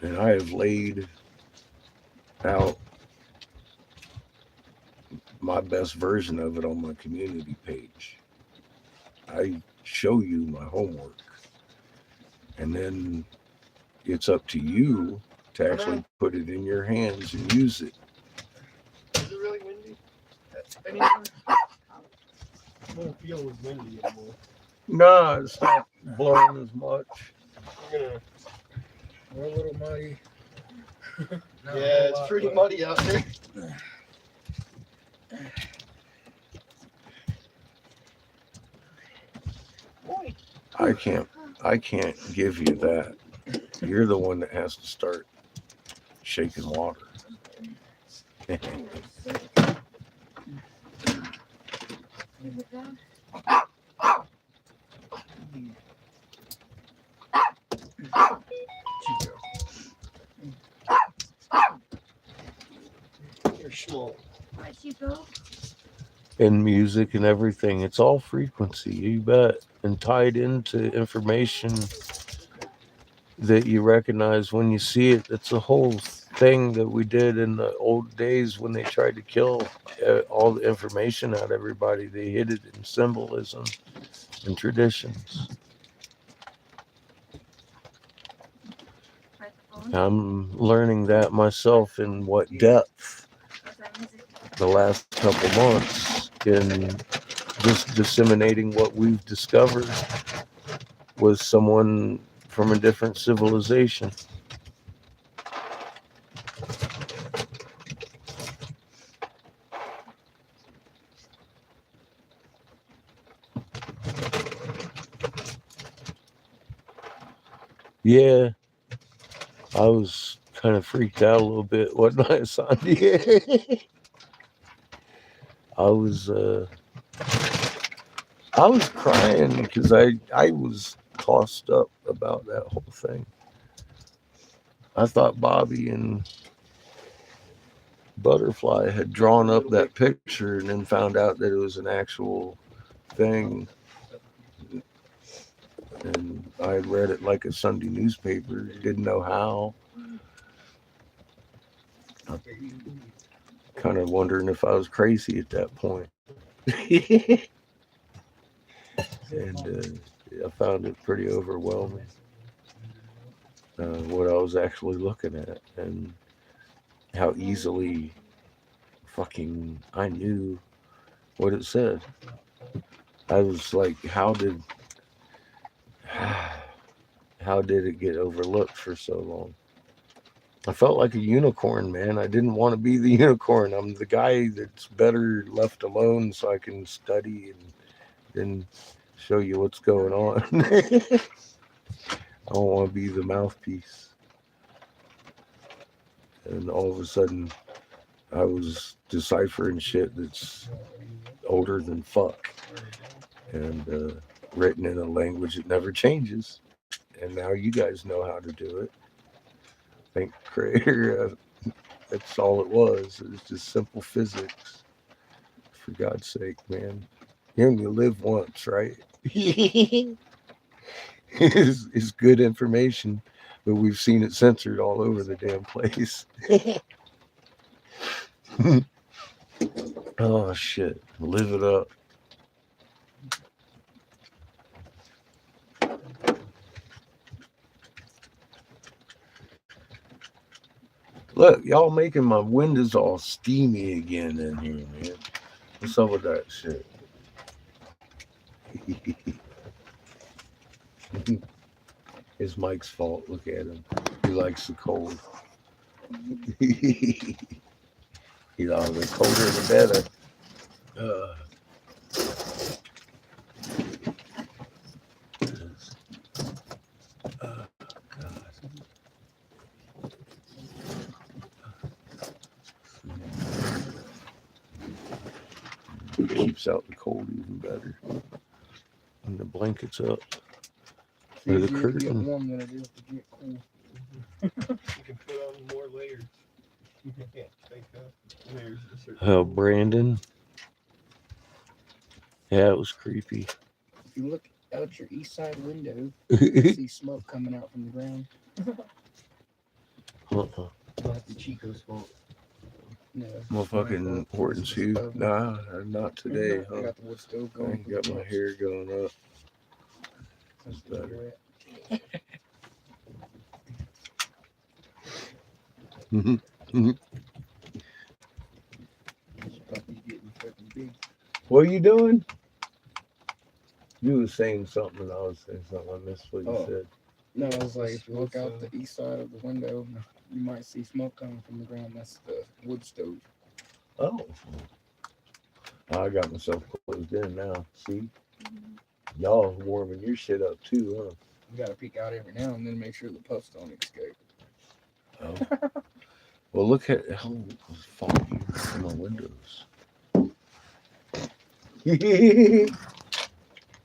And I have laid out my best version of it on my community page. I show you my homework. And then it's up to you to actually put it in your hands and use it. Is it really windy anymore? I don't feel as windy anymore. No, it's not blowing as much. We're a little muddy. Not a Yeah, whole it's lot, pretty but- muddy out there. I can't give you that. You're the one that has to start shaking water. You're small. Where'd she go? In music and everything, it's all frequency, you bet, and tied into information that you recognize when you see it. It's a whole thing that we did in the old days when they tried to kill all the information out of everybody. They hid it in symbolism and traditions. Where's the phone? I'm learning that myself in what depth Where's that music? the last couple months in just disseminating what we've discovered was someone from a different civilization. Yeah, I was kind of freaked out a little bit, wasn't I, Sandy? I was crying because I was tossed up about that whole thing. I thought Bobby and Butterfly had drawn up that picture and then found out that it was an actual thing. And I had read it like a Sunday newspaper, didn't know how. Kind of wondering if I was crazy at that point. And I found it pretty overwhelming, what I was actually looking at and how easily fucking I knew what it said. I was like, how did it get overlooked for so long? I felt like a unicorn, man. I didn't want to be the unicorn. I'm the guy that's better left alone so I can study and then show you what's going on. I don't want to be the mouthpiece. And all of a sudden, I was deciphering shit that's older than fuck and written in a language that never changes. And now you guys know how to do it. Thank Creator. That's all it was. It was just simple physics. For God's sake, man. You only live once, right? It's good information, but we've seen it censored all over the damn place. Oh, shit. Live it up. Look, y'all making my windows all steamy again in here, man. What's up with that shit? It's Mike's fault. Look at him. He likes the cold. The colder the better. God. Keeps out the cold even better. And the blanket's up. Or the curtain. Get warm than it is to get cool. You can put on more layers. You can't take layers at a certain Oh, Brandon. Yeah, it was creepy. If you look out your east side window, you see smoke coming out from the ground. Uh-uh. That's the Chico's fault. No. Motherfucking Horton's who? Nah, not today, I huh? got the wood stove I going. ain't got my hair going up. That's better. What are you doing? You were saying something and I was saying something. I missed what you said. No, I was like, if you look out the east side of the window, you might see smoke coming from the ground. That's the wood stove. Oh. I got myself closed in now. See? Y'all warming your shit up too, huh? You gotta peek out every now and then, make sure the puffs don't escape. Oh. Well, look at how foggy in my windows.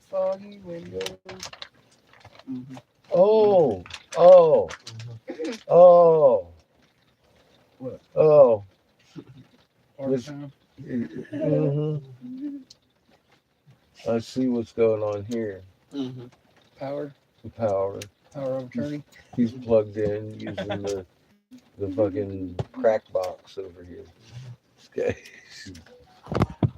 Foggy windows. Mm-hmm. Oh. What? Oh. Hard time. Mm-hmm. I see what's going on here. Mm-hmm. Power Power. of attorney. He's plugged in using the fucking crack box over here. This guy's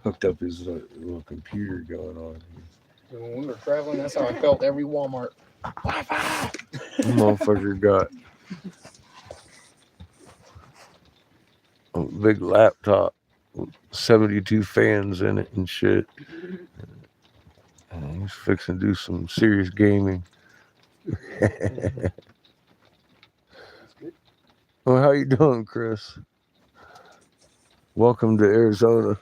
hooked up his little computer going on here. When we were traveling, that's how I felt every Walmart. Wi-Fi! Motherfucker got a big laptop with 72 fans in it and shit. And he's fixing to do some serious gaming. Well, how you doing, Chris? Welcome to Arizona,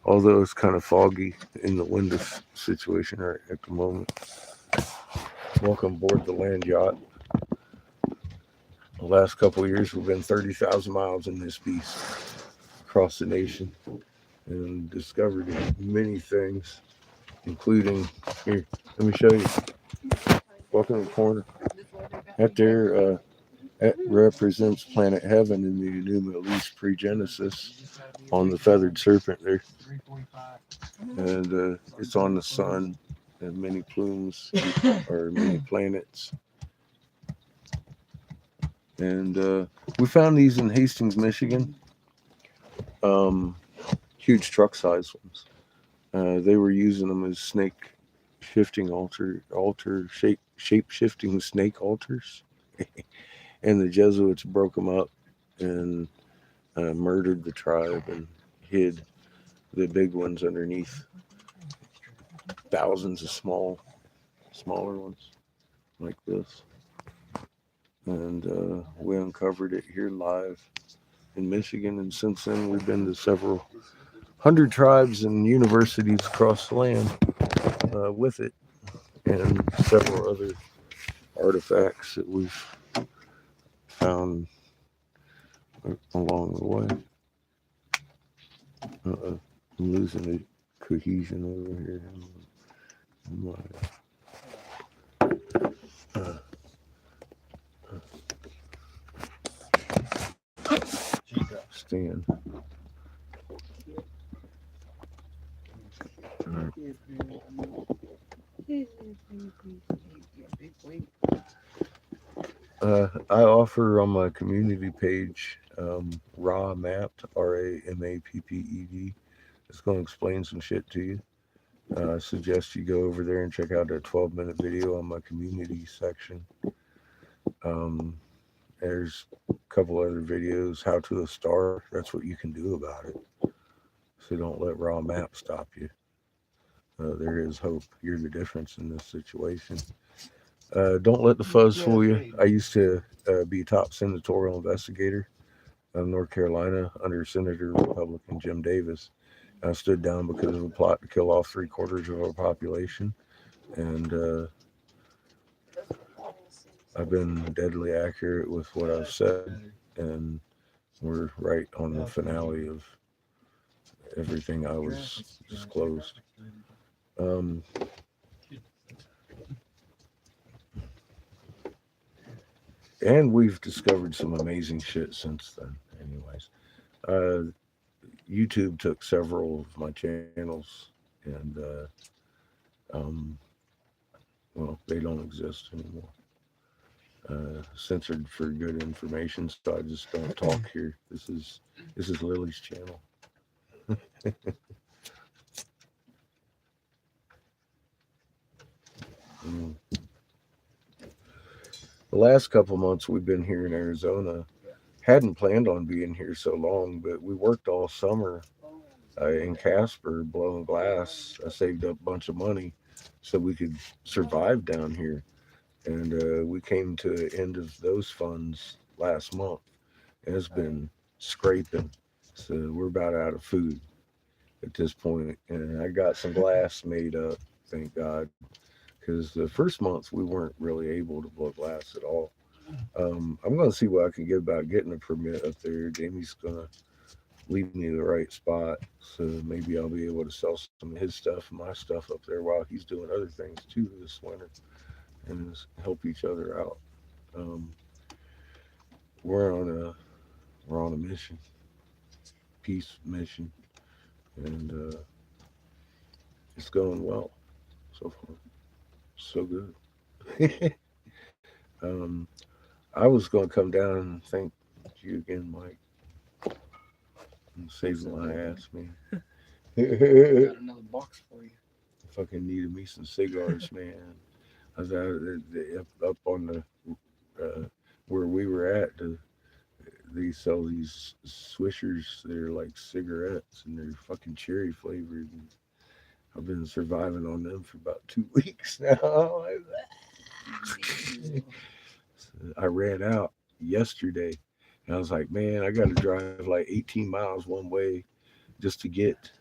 although it's kind of foggy in the window situation right at the moment. Welcome aboard the land yacht. The last couple of years, we've been 30,000 miles in this beast across the nation and discovered many things, including, here, let me show you. Welcome to the corner. That there, that represents planet heaven in the New Middle East pre-Genesis on the feathered serpent there. And it's on the sun and many plumes or many planets. And we found these in Hastings, Michigan. Huge truck size ones. They were using them as snake shifting shape shifting snake altars. And the Jesuits broke them up and murdered the tribe and hid the big ones underneath thousands of smaller ones like this. And we uncovered it here live in Michigan. And since then, we've been to several hundred tribes and universities across the land with it, and several other artifacts that we've found along the way. I'm losing the cohesion over here. Stand. I offer on my community page raw mapped RAMAPPED. It's going to explain some shit to you. I suggest you go over there and check out that 12-minute video on my community section. There's a couple other videos. How to a star. That's what you can do about it. So don't let raw map stop you. There is hope. You're the difference in this situation. Don't let the fuzz fool you. I used to be top senatorial investigator of North Carolina under Senator Republican Jim Davis. I stood down because of a plot to kill off 3/4 of our population, and I've been deadly accurate with what I've said, and we're right on the finale of everything I was disclosed. And we've discovered some amazing shit since then. Anyways, YouTube took several of my channels, and well, they don't exist anymore. Censored for good information, so I just don't talk here. This is Lily's channel. The last couple months we've been here in Arizona. Hadn't planned on being here so long, but we worked all summer in Casper blowing glass. I saved up a bunch of money so we could survive down here. And we came to the end of those funds last month. And it's been scraping. So we're about out of food at this point. And I got some glass made up, thank God. Because the first month we weren't really able to blow glass at all. I'm going to see what I can get about getting a permit up there. Jamie's going to lead me to the right spot. So maybe I'll be able to sell some of his stuff and my stuff up there while he's doing other things too this winter and help each other out. We're on a mission, peace mission, and it's going well so far. So good. I was going to come down and thank you again, Mike. And save my ass, man. Got another box for you. Fucking needed me some cigars, man. I was out up on the where we were at. They sell these swishers. They're like cigarettes, and they're fucking cherry flavored. And I've been surviving on them for about 2 weeks now. I ran out yesterday, and I was like, man, I got to drive like 18 miles one way just to get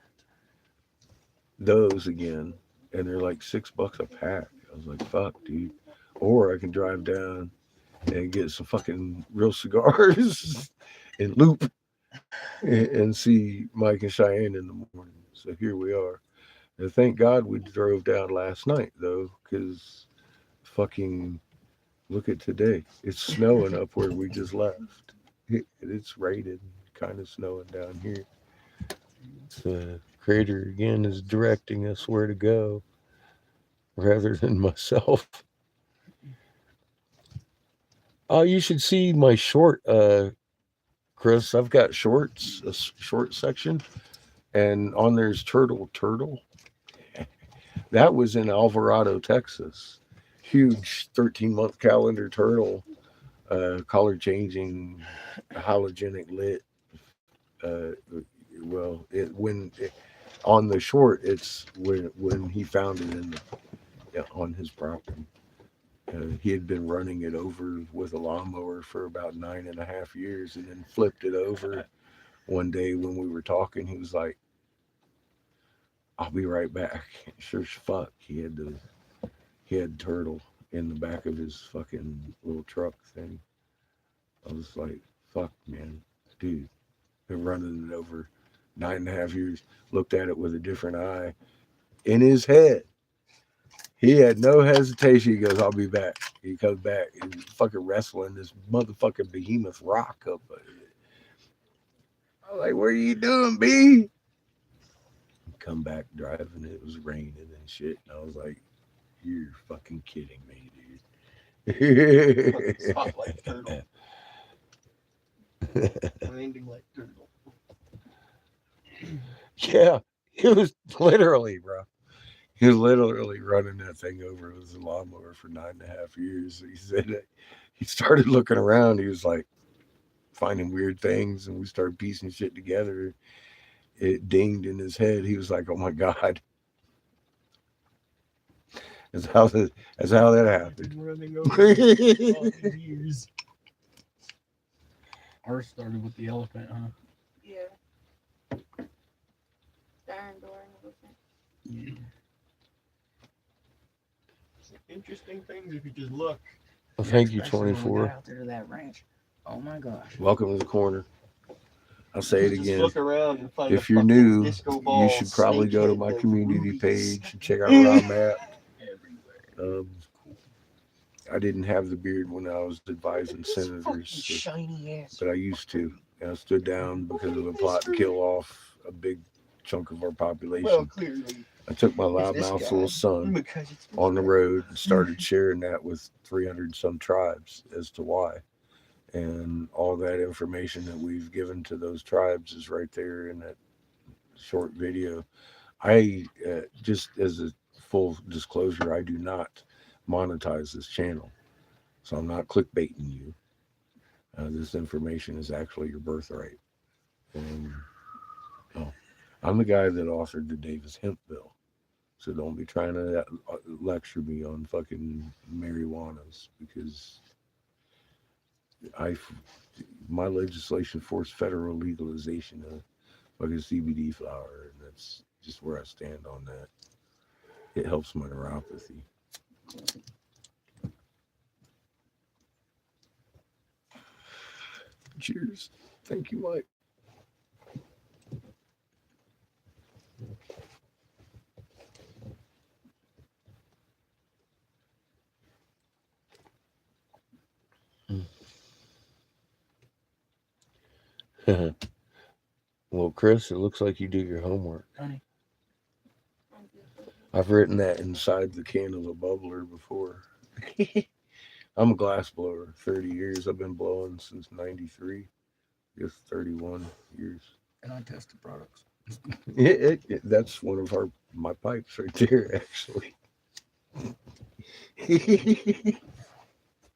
those again, and they're like $6 a pack. I was like, fuck, dude. Or I can drive down and get some fucking real cigars and loop and see Mike and Cheyenne in the morning. So here we are. And thank God we drove down last night though, because fucking look at today. It's snowing up where we just left. It's raining, kind of snowing down here. The creator again is directing us where to go rather than myself. Oh, you should see my short, Chris. I've got shorts, a short section, and on there's Turtle. That was in Alvarado, Texas. Huge 13-month calendar turtle, color changing, halogenic lit. On the short, it's when he found it on his property. He had been running it over with a lawnmower for about 9.5 years, and then flipped it over one day when we were talking. He was like, "I'll be right back." Sure as fuck, he had turtle in the back of his fucking little truck thing. I was like, "Fuck, man, dude, been running it over 9.5 years, looked at it with a different eye. In his head, he had no hesitation. He goes, I'll be back. He comes back. He's fucking wrestling this motherfucking behemoth rock up. I was like, what are you doing, B? Come back driving. It was raining and shit. And I was like, you're fucking kidding me, dude. Stop like turtle. Landing like turtle. Yeah, he was literally, bro. He was literally running that thing over with a lawnmower for 9.5 years. He said that he started looking around. He was like finding weird things, and we started piecing shit together. It dinged in his head. He was like, "Oh my god." That's how that happened. Running over all these years. Ours started with the elephant, huh? Yeah. Iron door and everything. Yeah. Interesting things if you just look. Well, thank you, Especially when we 24. got out there to that ranch. Oh my gosh. Welcome to the corner. I'll say it Just again. look around and find If a you're fucking new, disco ball, you should probably go to my snakehead, community rubies. page and check out where I'm at. Everywhere. I didn't have the beard when I was advising This fucking senators, shiny ass. but I used to. And I stood down because of a plot to kill off a big chunk of our population. Well, clearly. I took my it's this loudmouth guy, little son because it's this on the guy. road and started sharing that with 300 some tribes as to why. And all that information that we've given to those tribes is right there in that short video. I just as a full disclosure, I do not monetize this channel, so I'm not clickbaiting you. This information is actually your birthright. And I'm the guy that authored the Davis hemp bill, so don't be trying to lecture me on fucking marijuanas, because my legislation forced federal legalization of fucking CBD flower, and that's just where I stand on that. It helps my neuropathy. Cheers. Thank you, Mike. Well, Chris, it looks like you do your homework. Honey. I've written that inside the can of a bubbler before. I'm a glass blower. 30 years. I've been blowing since 93. Just 31 years. And I tested products. That's one of my pipes right there, actually.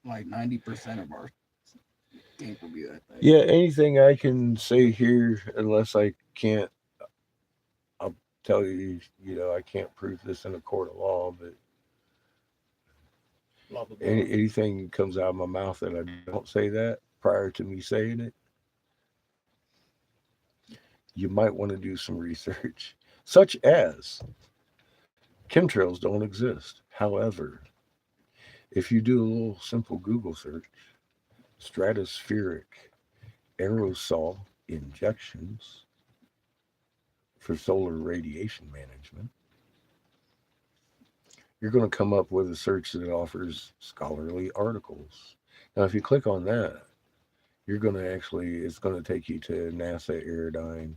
Like 90% of our ink will be that thing. Yeah, anything I can say here, unless I can't, I'll tell you, I can't prove this in a court of law, but Blah, blah, blah. anything comes out of my mouth that I don't say that prior to me saying it, you might want to do some research, such as chemtrails don't exist. However, if you do a little simple Google search, stratospheric aerosol injections for solar radiation management, you're going to come up with a search that offers scholarly articles. Now, if you click on that, you're going to it's going to take you to NASA Aerodyne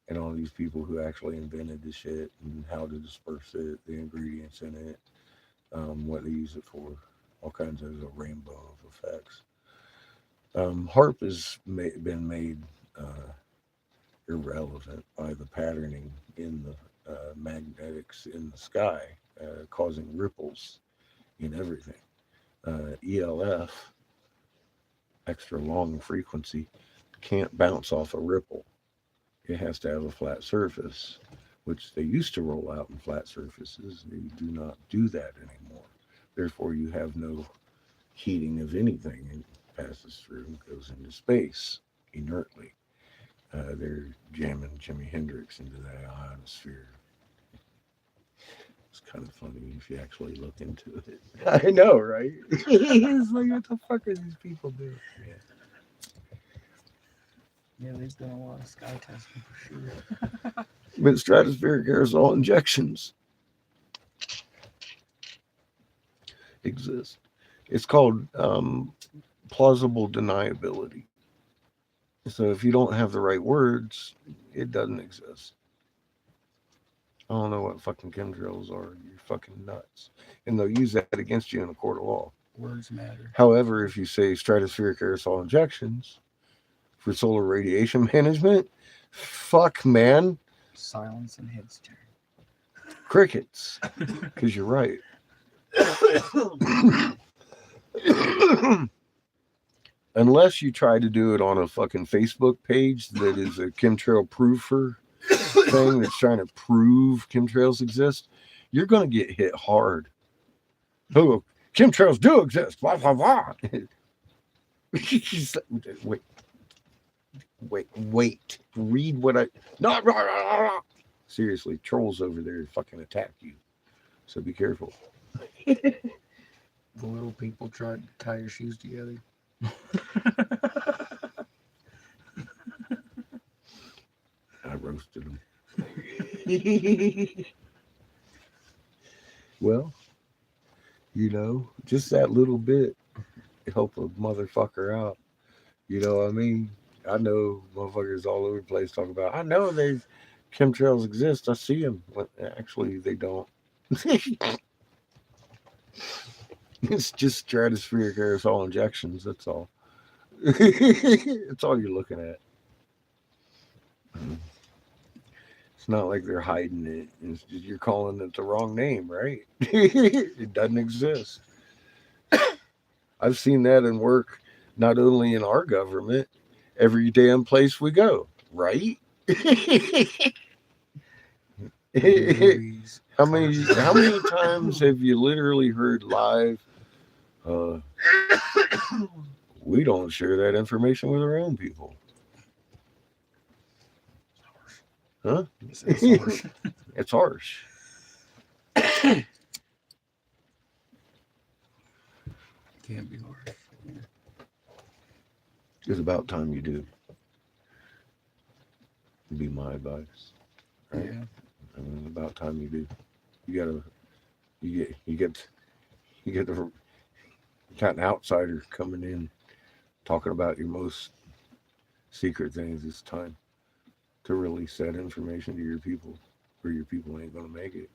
and all these people who actually invented the shit and how to disperse it, the ingredients in it, what they use it for, all kinds of a rainbow of effects. HARP has been made irrelevant by the patterning in the magnetics in the sky, causing ripples in everything. ELF, extra long frequency, can't bounce off a ripple. It has to have a flat surface, which they used to roll out in flat surfaces. They do not do that anymore. Therefore, you have no heating of anything. It passes through and goes into space inertly. They're jamming Jimi Hendrix into that ionosphere. It's kind of funny if you actually look into it. I know, right? It's like, what the fuck are these people doing? Yeah. Yeah, they've done a lot of sky testing for sure. But stratospheric aerosol injections exist. It's called plausible deniability. So if you don't have the right words, it doesn't exist. I don't know what fucking chemtrails are. You're fucking nuts. And they'll use that against you in a court of law. Words matter. However, if you say stratospheric aerosol injections for solar radiation management, fuck, man. Silence and heads turn. Crickets. Because you're right. Unless you try to do it on a fucking Facebook page that is a chemtrail proofer thing that's trying to prove chemtrails exist, you're going to get hit hard. Oh, chemtrails do exist. Blah, blah, blah. Wait. Read what I... No, seriously, trolls over there fucking attack you. So be careful. The little people tried to tie your shoes together. I roasted them. Well, just that little bit help a motherfucker out. You know what I mean? I know motherfuckers all over the place talk about, I know chemtrails exist. I see them. But actually, they don't. It's just stratospheric aerosol injections. That's all. That's all you're looking at. It's not like they're hiding it. It's just you're calling it the wrong name, right? It doesn't exist. I've seen that in work, not only in our government, every damn place we go, right? How many times have you literally heard live? We don't share that information with our own people. Huh? It's harsh. It's harsh. Can't be harsh. Yeah. It's about time you do. Be my advice. Right? Yeah. I mean, about time you do. You got an outsider coming in talking about your most secret things. It's time to release that information to your people, or your people ain't gonna make it.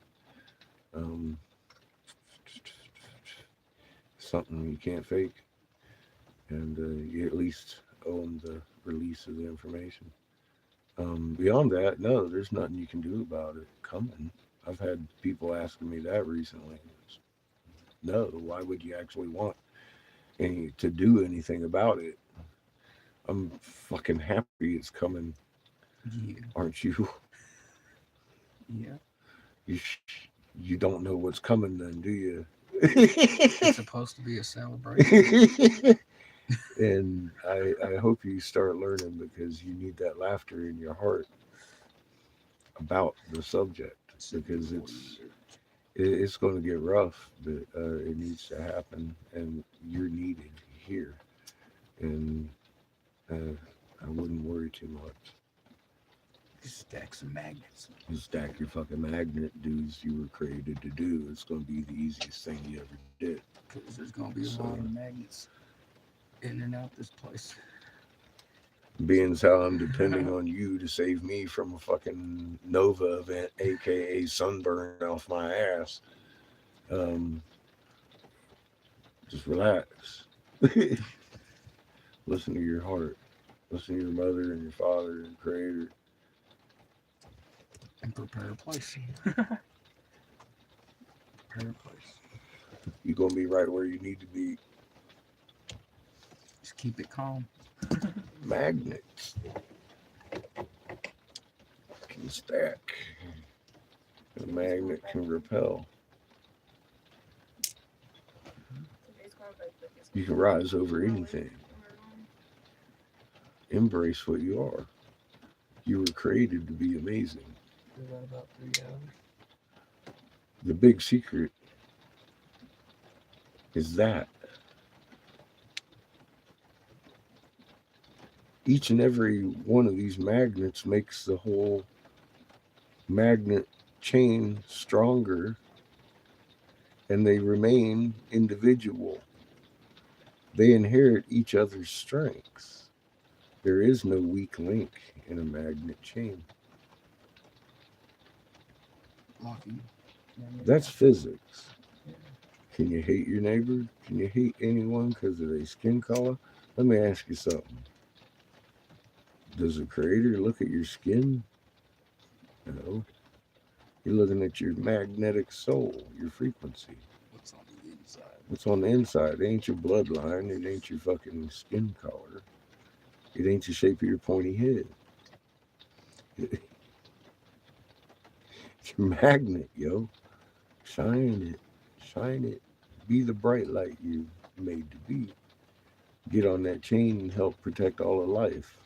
Something you can't fake, and you at least own the release of the information. Beyond that, no, there's nothing you can do about it coming. I've had people asking me that recently. No, why would you actually want to do anything about it? I'm fucking happy it's coming. Yeah. Aren't you? Yeah. You don't know what's coming then, do you? It's supposed to be a celebration. And I hope you start learning, because you need that laughter in your heart about the subject, because it's going to get rough, but it needs to happen, and you're needed here. And I wouldn't worry too much. Just stack some magnets. You stack your fucking magnet dues you were created to do. It's going to be the easiest thing you ever did. Because there's going to be a lot of magnets in and out this place. Being as how I'm depending on you to save me from a fucking Nova event, aka sunburn off my ass. Just relax. Listen to your heart. Listen to your mother and your father and Creator. And prepare a place. Prepare a place. You're gonna be right where you need to be. Just keep it calm. Magnets can stack. A magnet can repel. You can rise over anything. Embrace what you are. You were created to be amazing. Is that about 3 hours? The big secret is that each and every one of these magnets makes the whole magnet chain stronger, and they remain individual. They inherit each other's strengths. There is no weak link in a magnet chain. Locking. That's physics. Can you hate your neighbor? Can you hate anyone because of their skin color? Let me ask you something. Does the creator look at your skin? No. You're looking at your magnetic soul, your frequency. What's on the inside? What's on the inside? It ain't your bloodline. It ain't your fucking skin color. It ain't the shape of your pointy head. It's your magnet, yo. Shine it. Shine it. Be the bright light you made to be. Get on that chain and help protect all of life.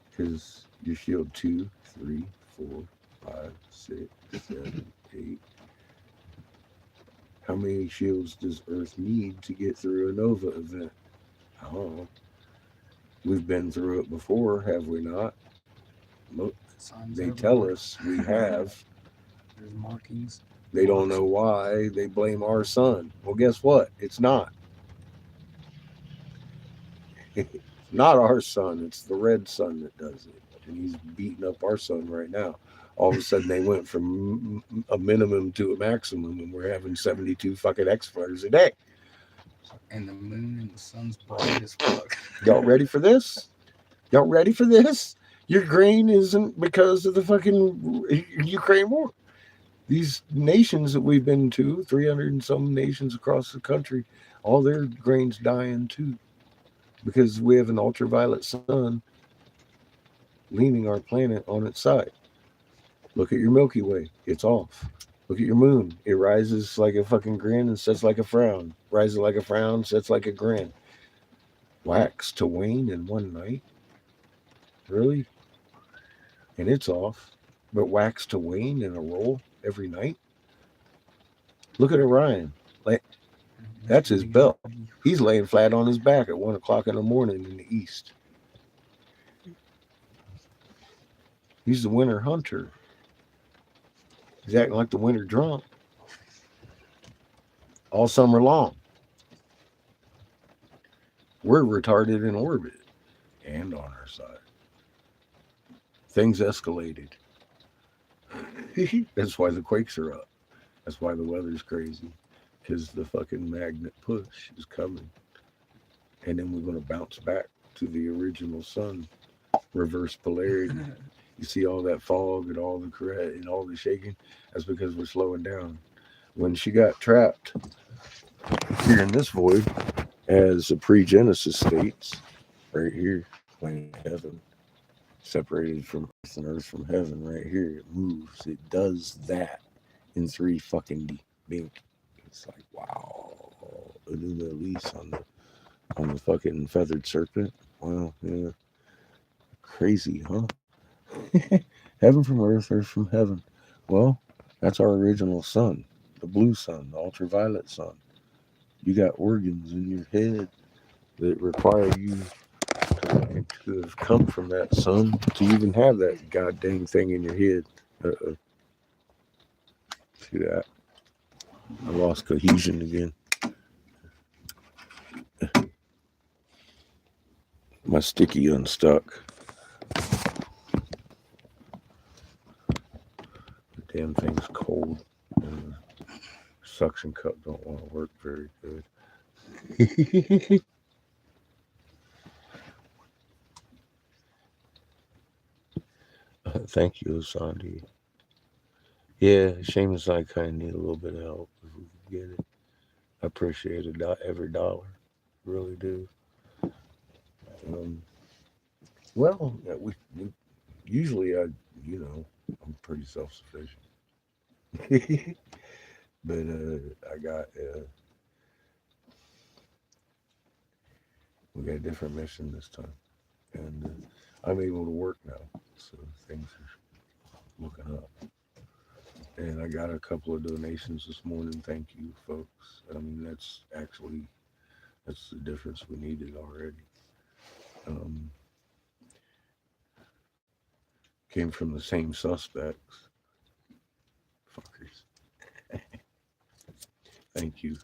Because you shield 2, 3, 4, 5, 6, 7, 8. How many shields does Earth need to get through a nova event? I don't know. We've been through it before, have we not? Look, Signs they everywhere. tell us we have. There's markings. They don't know why. They blame our sun. Well, guess what? It's not. It's not our sun. It's the red sun that does it. And he's beating up our sun right now. All of a sudden, they went from a minimum to a maximum, and we're having 72 fucking X flares a day. And the moon and the sun's bright as fuck. Y'all ready for this? Y'all ready for this? Your grain isn't because of the fucking Ukraine war. These nations that we've been to, 300 and some nations across the country, all their grains dying too. Because we have an ultraviolet sun leaning our planet on its side. Look at your Milky Way. It's off. Look at your moon. It rises like a fucking grin and sets like a frown. Rises like a frown, sets like a grin. Wax to wane in one night? Really? And it's off. But wax to wane in a roll every night? Look at Orion. Like, that's his belt. He's laying flat on his back at 1 o'clock in the morning in the east. He's the winter hunter. He's acting like the winter drunk all summer long. We're retarded in orbit and on our side. Things escalated. That's why the quakes are up. That's why the weather's crazy. Because the fucking magnet push is coming. And then we're going to bounce back to the original sun. Reverse polarity. You see all that fog and all the shaking? That's because we're slowing down. When she got trapped here in this void, as a pre-Genesis states, right here, planet heaven, separated from earth and earth from heaven, right here, it moves. It does that in 3 fucking bink. It's like, wow, a new release on the fucking feathered serpent. Wow, yeah, crazy, huh? Heaven from earth, earth from heaven. Well, that's our original sun, the blue sun, the ultraviolet sun. You got organs in your head that require you to have come from that sun to even have that goddamn thing in your head. See that? I lost cohesion again. My sticky unstuck. The damn thing's cold. And the suction cup don't want to work very good. Thank you, Sandy. Yeah, Seamus and I kind of need a little bit of help if we can get it. I appreciate it, every dollar. Really do. Well, yeah, we usually I'm pretty self-sufficient. But I got we got a different mission this time, and I'm able to work now, so things are looking up. And I got a couple of donations this morning. Thank you, folks. I mean, that's the difference we needed already. came from the same suspects. Fuckers. Thank you.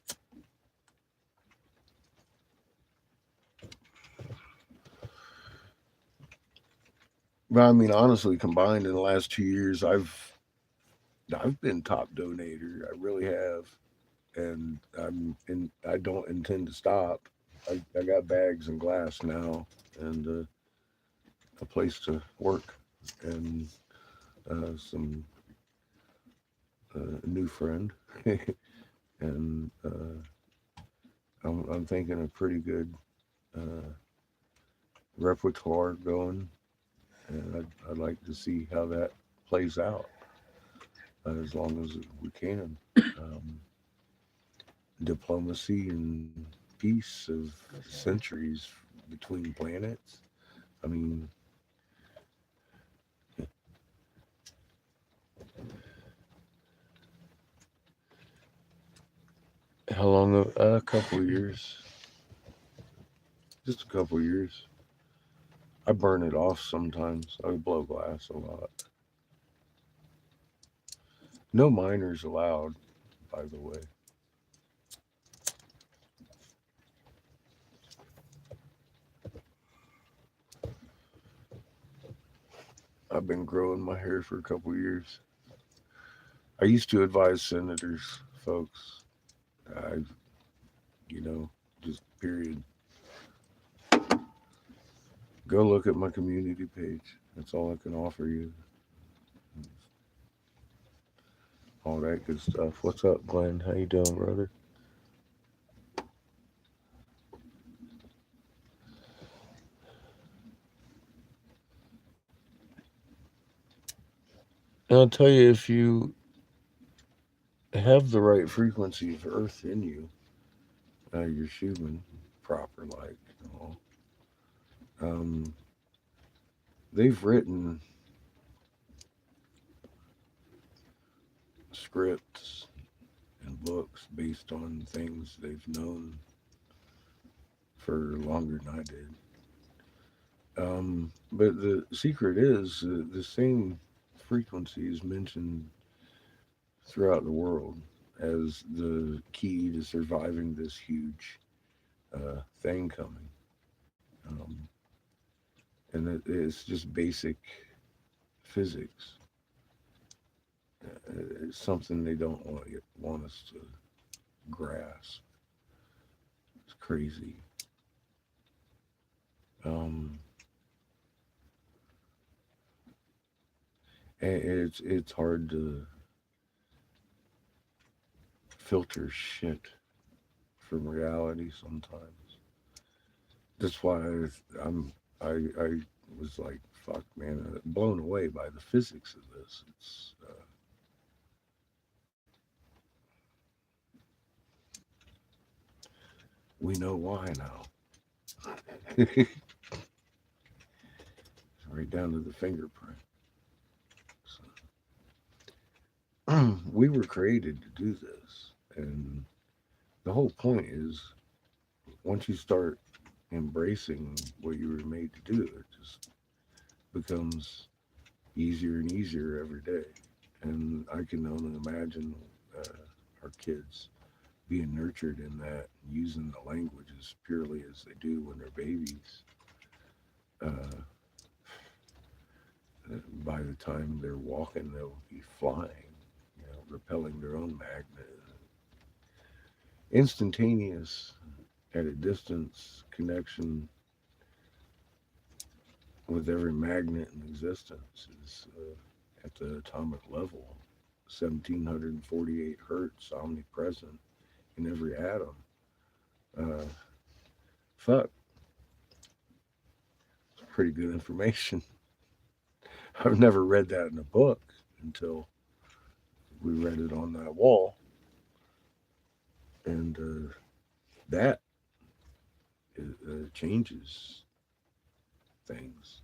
But I mean, honestly, combined in the last 2 years, I've been top donator. I really have, and I don't intend to stop. I got bags and glass now, and a place to work, and some a new friend, and I'm thinking a pretty good repertoire going, and I'd like to see how that plays out as long as we can. Um, Diplomacy and peace of centuries between planets. I mean, how long? A couple of years. Just a couple of years. I burn it off sometimes. I blow glass a lot. No minors allowed, by the way. I've been growing my hair for a couple of years. I used to advise senators, folks. I, just period. Go look at my community page. That's all I can offer you. All that good stuff. What's up, Glenn? How you doing, brother? And I'll tell you, if you have the right frequency of earth in you, you're human, proper like. Um, they've written scripts and books based on things they've known for longer than I did. But the secret is the same frequency is mentioned throughout the world as the key to surviving this huge thing coming. And it's just basic physics. It's something they don't want us to grasp. It's crazy. And it's hard to filter shit from reality sometimes. That's why I was like, fuck, man, blown away by the physics of this. It's we know why now. Right down to the fingerprint. So, we were created to do this, and the whole point is once you start embracing what you were made to do, it just becomes easier and easier every day. And I can only imagine our kids being nurtured in that, using the language as purely as they do when they're babies. By the time they're walking, they'll be flying, repelling their own magnet. Instantaneous, at a distance, connection with every magnet in existence is at the atomic level, 1748 hertz, omnipresent in every atom. Fuck. It's pretty good information. I've never read that in a book until we read it on that wall. And that changes things.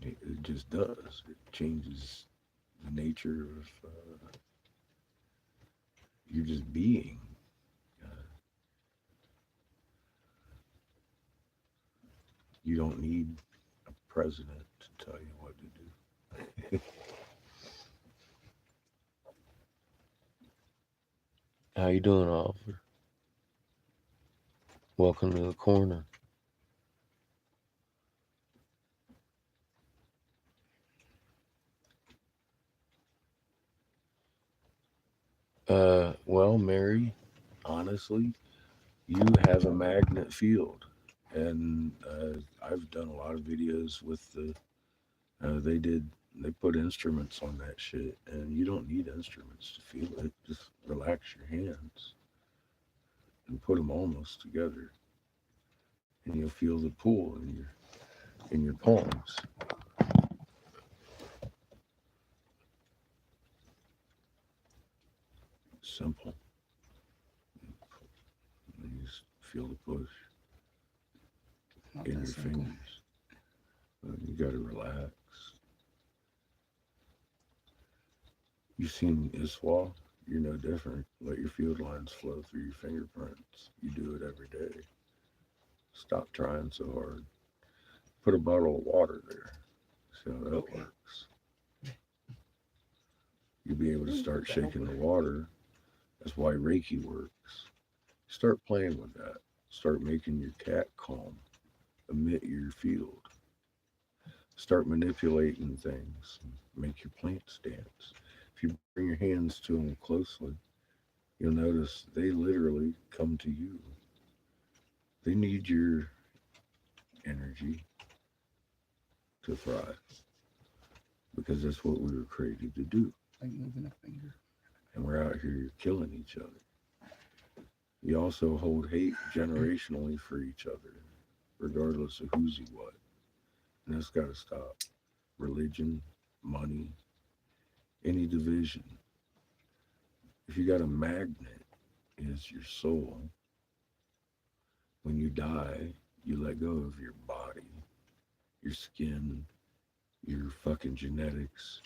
It just does. It changes the nature of you're just being. You don't need a president to tell you what to do. How you doing, Oliver? Welcome to the corner. Well, Mary, honestly, you have a magnet field, and I've done a lot of videos with the. They put instruments on that shit, and you don't need instruments to feel it. Just relax your hands and put them almost together, and you'll feel the pull in your palms. Simple. And you just feel the push Not in that your simple. fingers. You got to relax. You seen Iswa? You're no different. Let your field lines flow through your fingerprints. You do it every day. Stop trying so hard. Put a bottle of water there. See how that Okay. works. You'll be able to start shaking the water. That's why Reiki works. Start playing with that. Start making your cat calm. Emit your field. Start manipulating things. Make your plants dance. If you bring your hands to them closely, you'll notice they literally come to you. They need your energy to thrive because that's what we were created to do. Like moving a finger. And we're out here killing each other. You also hold hate generationally for each other, regardless of who's he what. And that's got to stop. Religion, money, any division. If you got a magnet, is your soul. When you die, you let go of your body, your skin, your fucking genetics.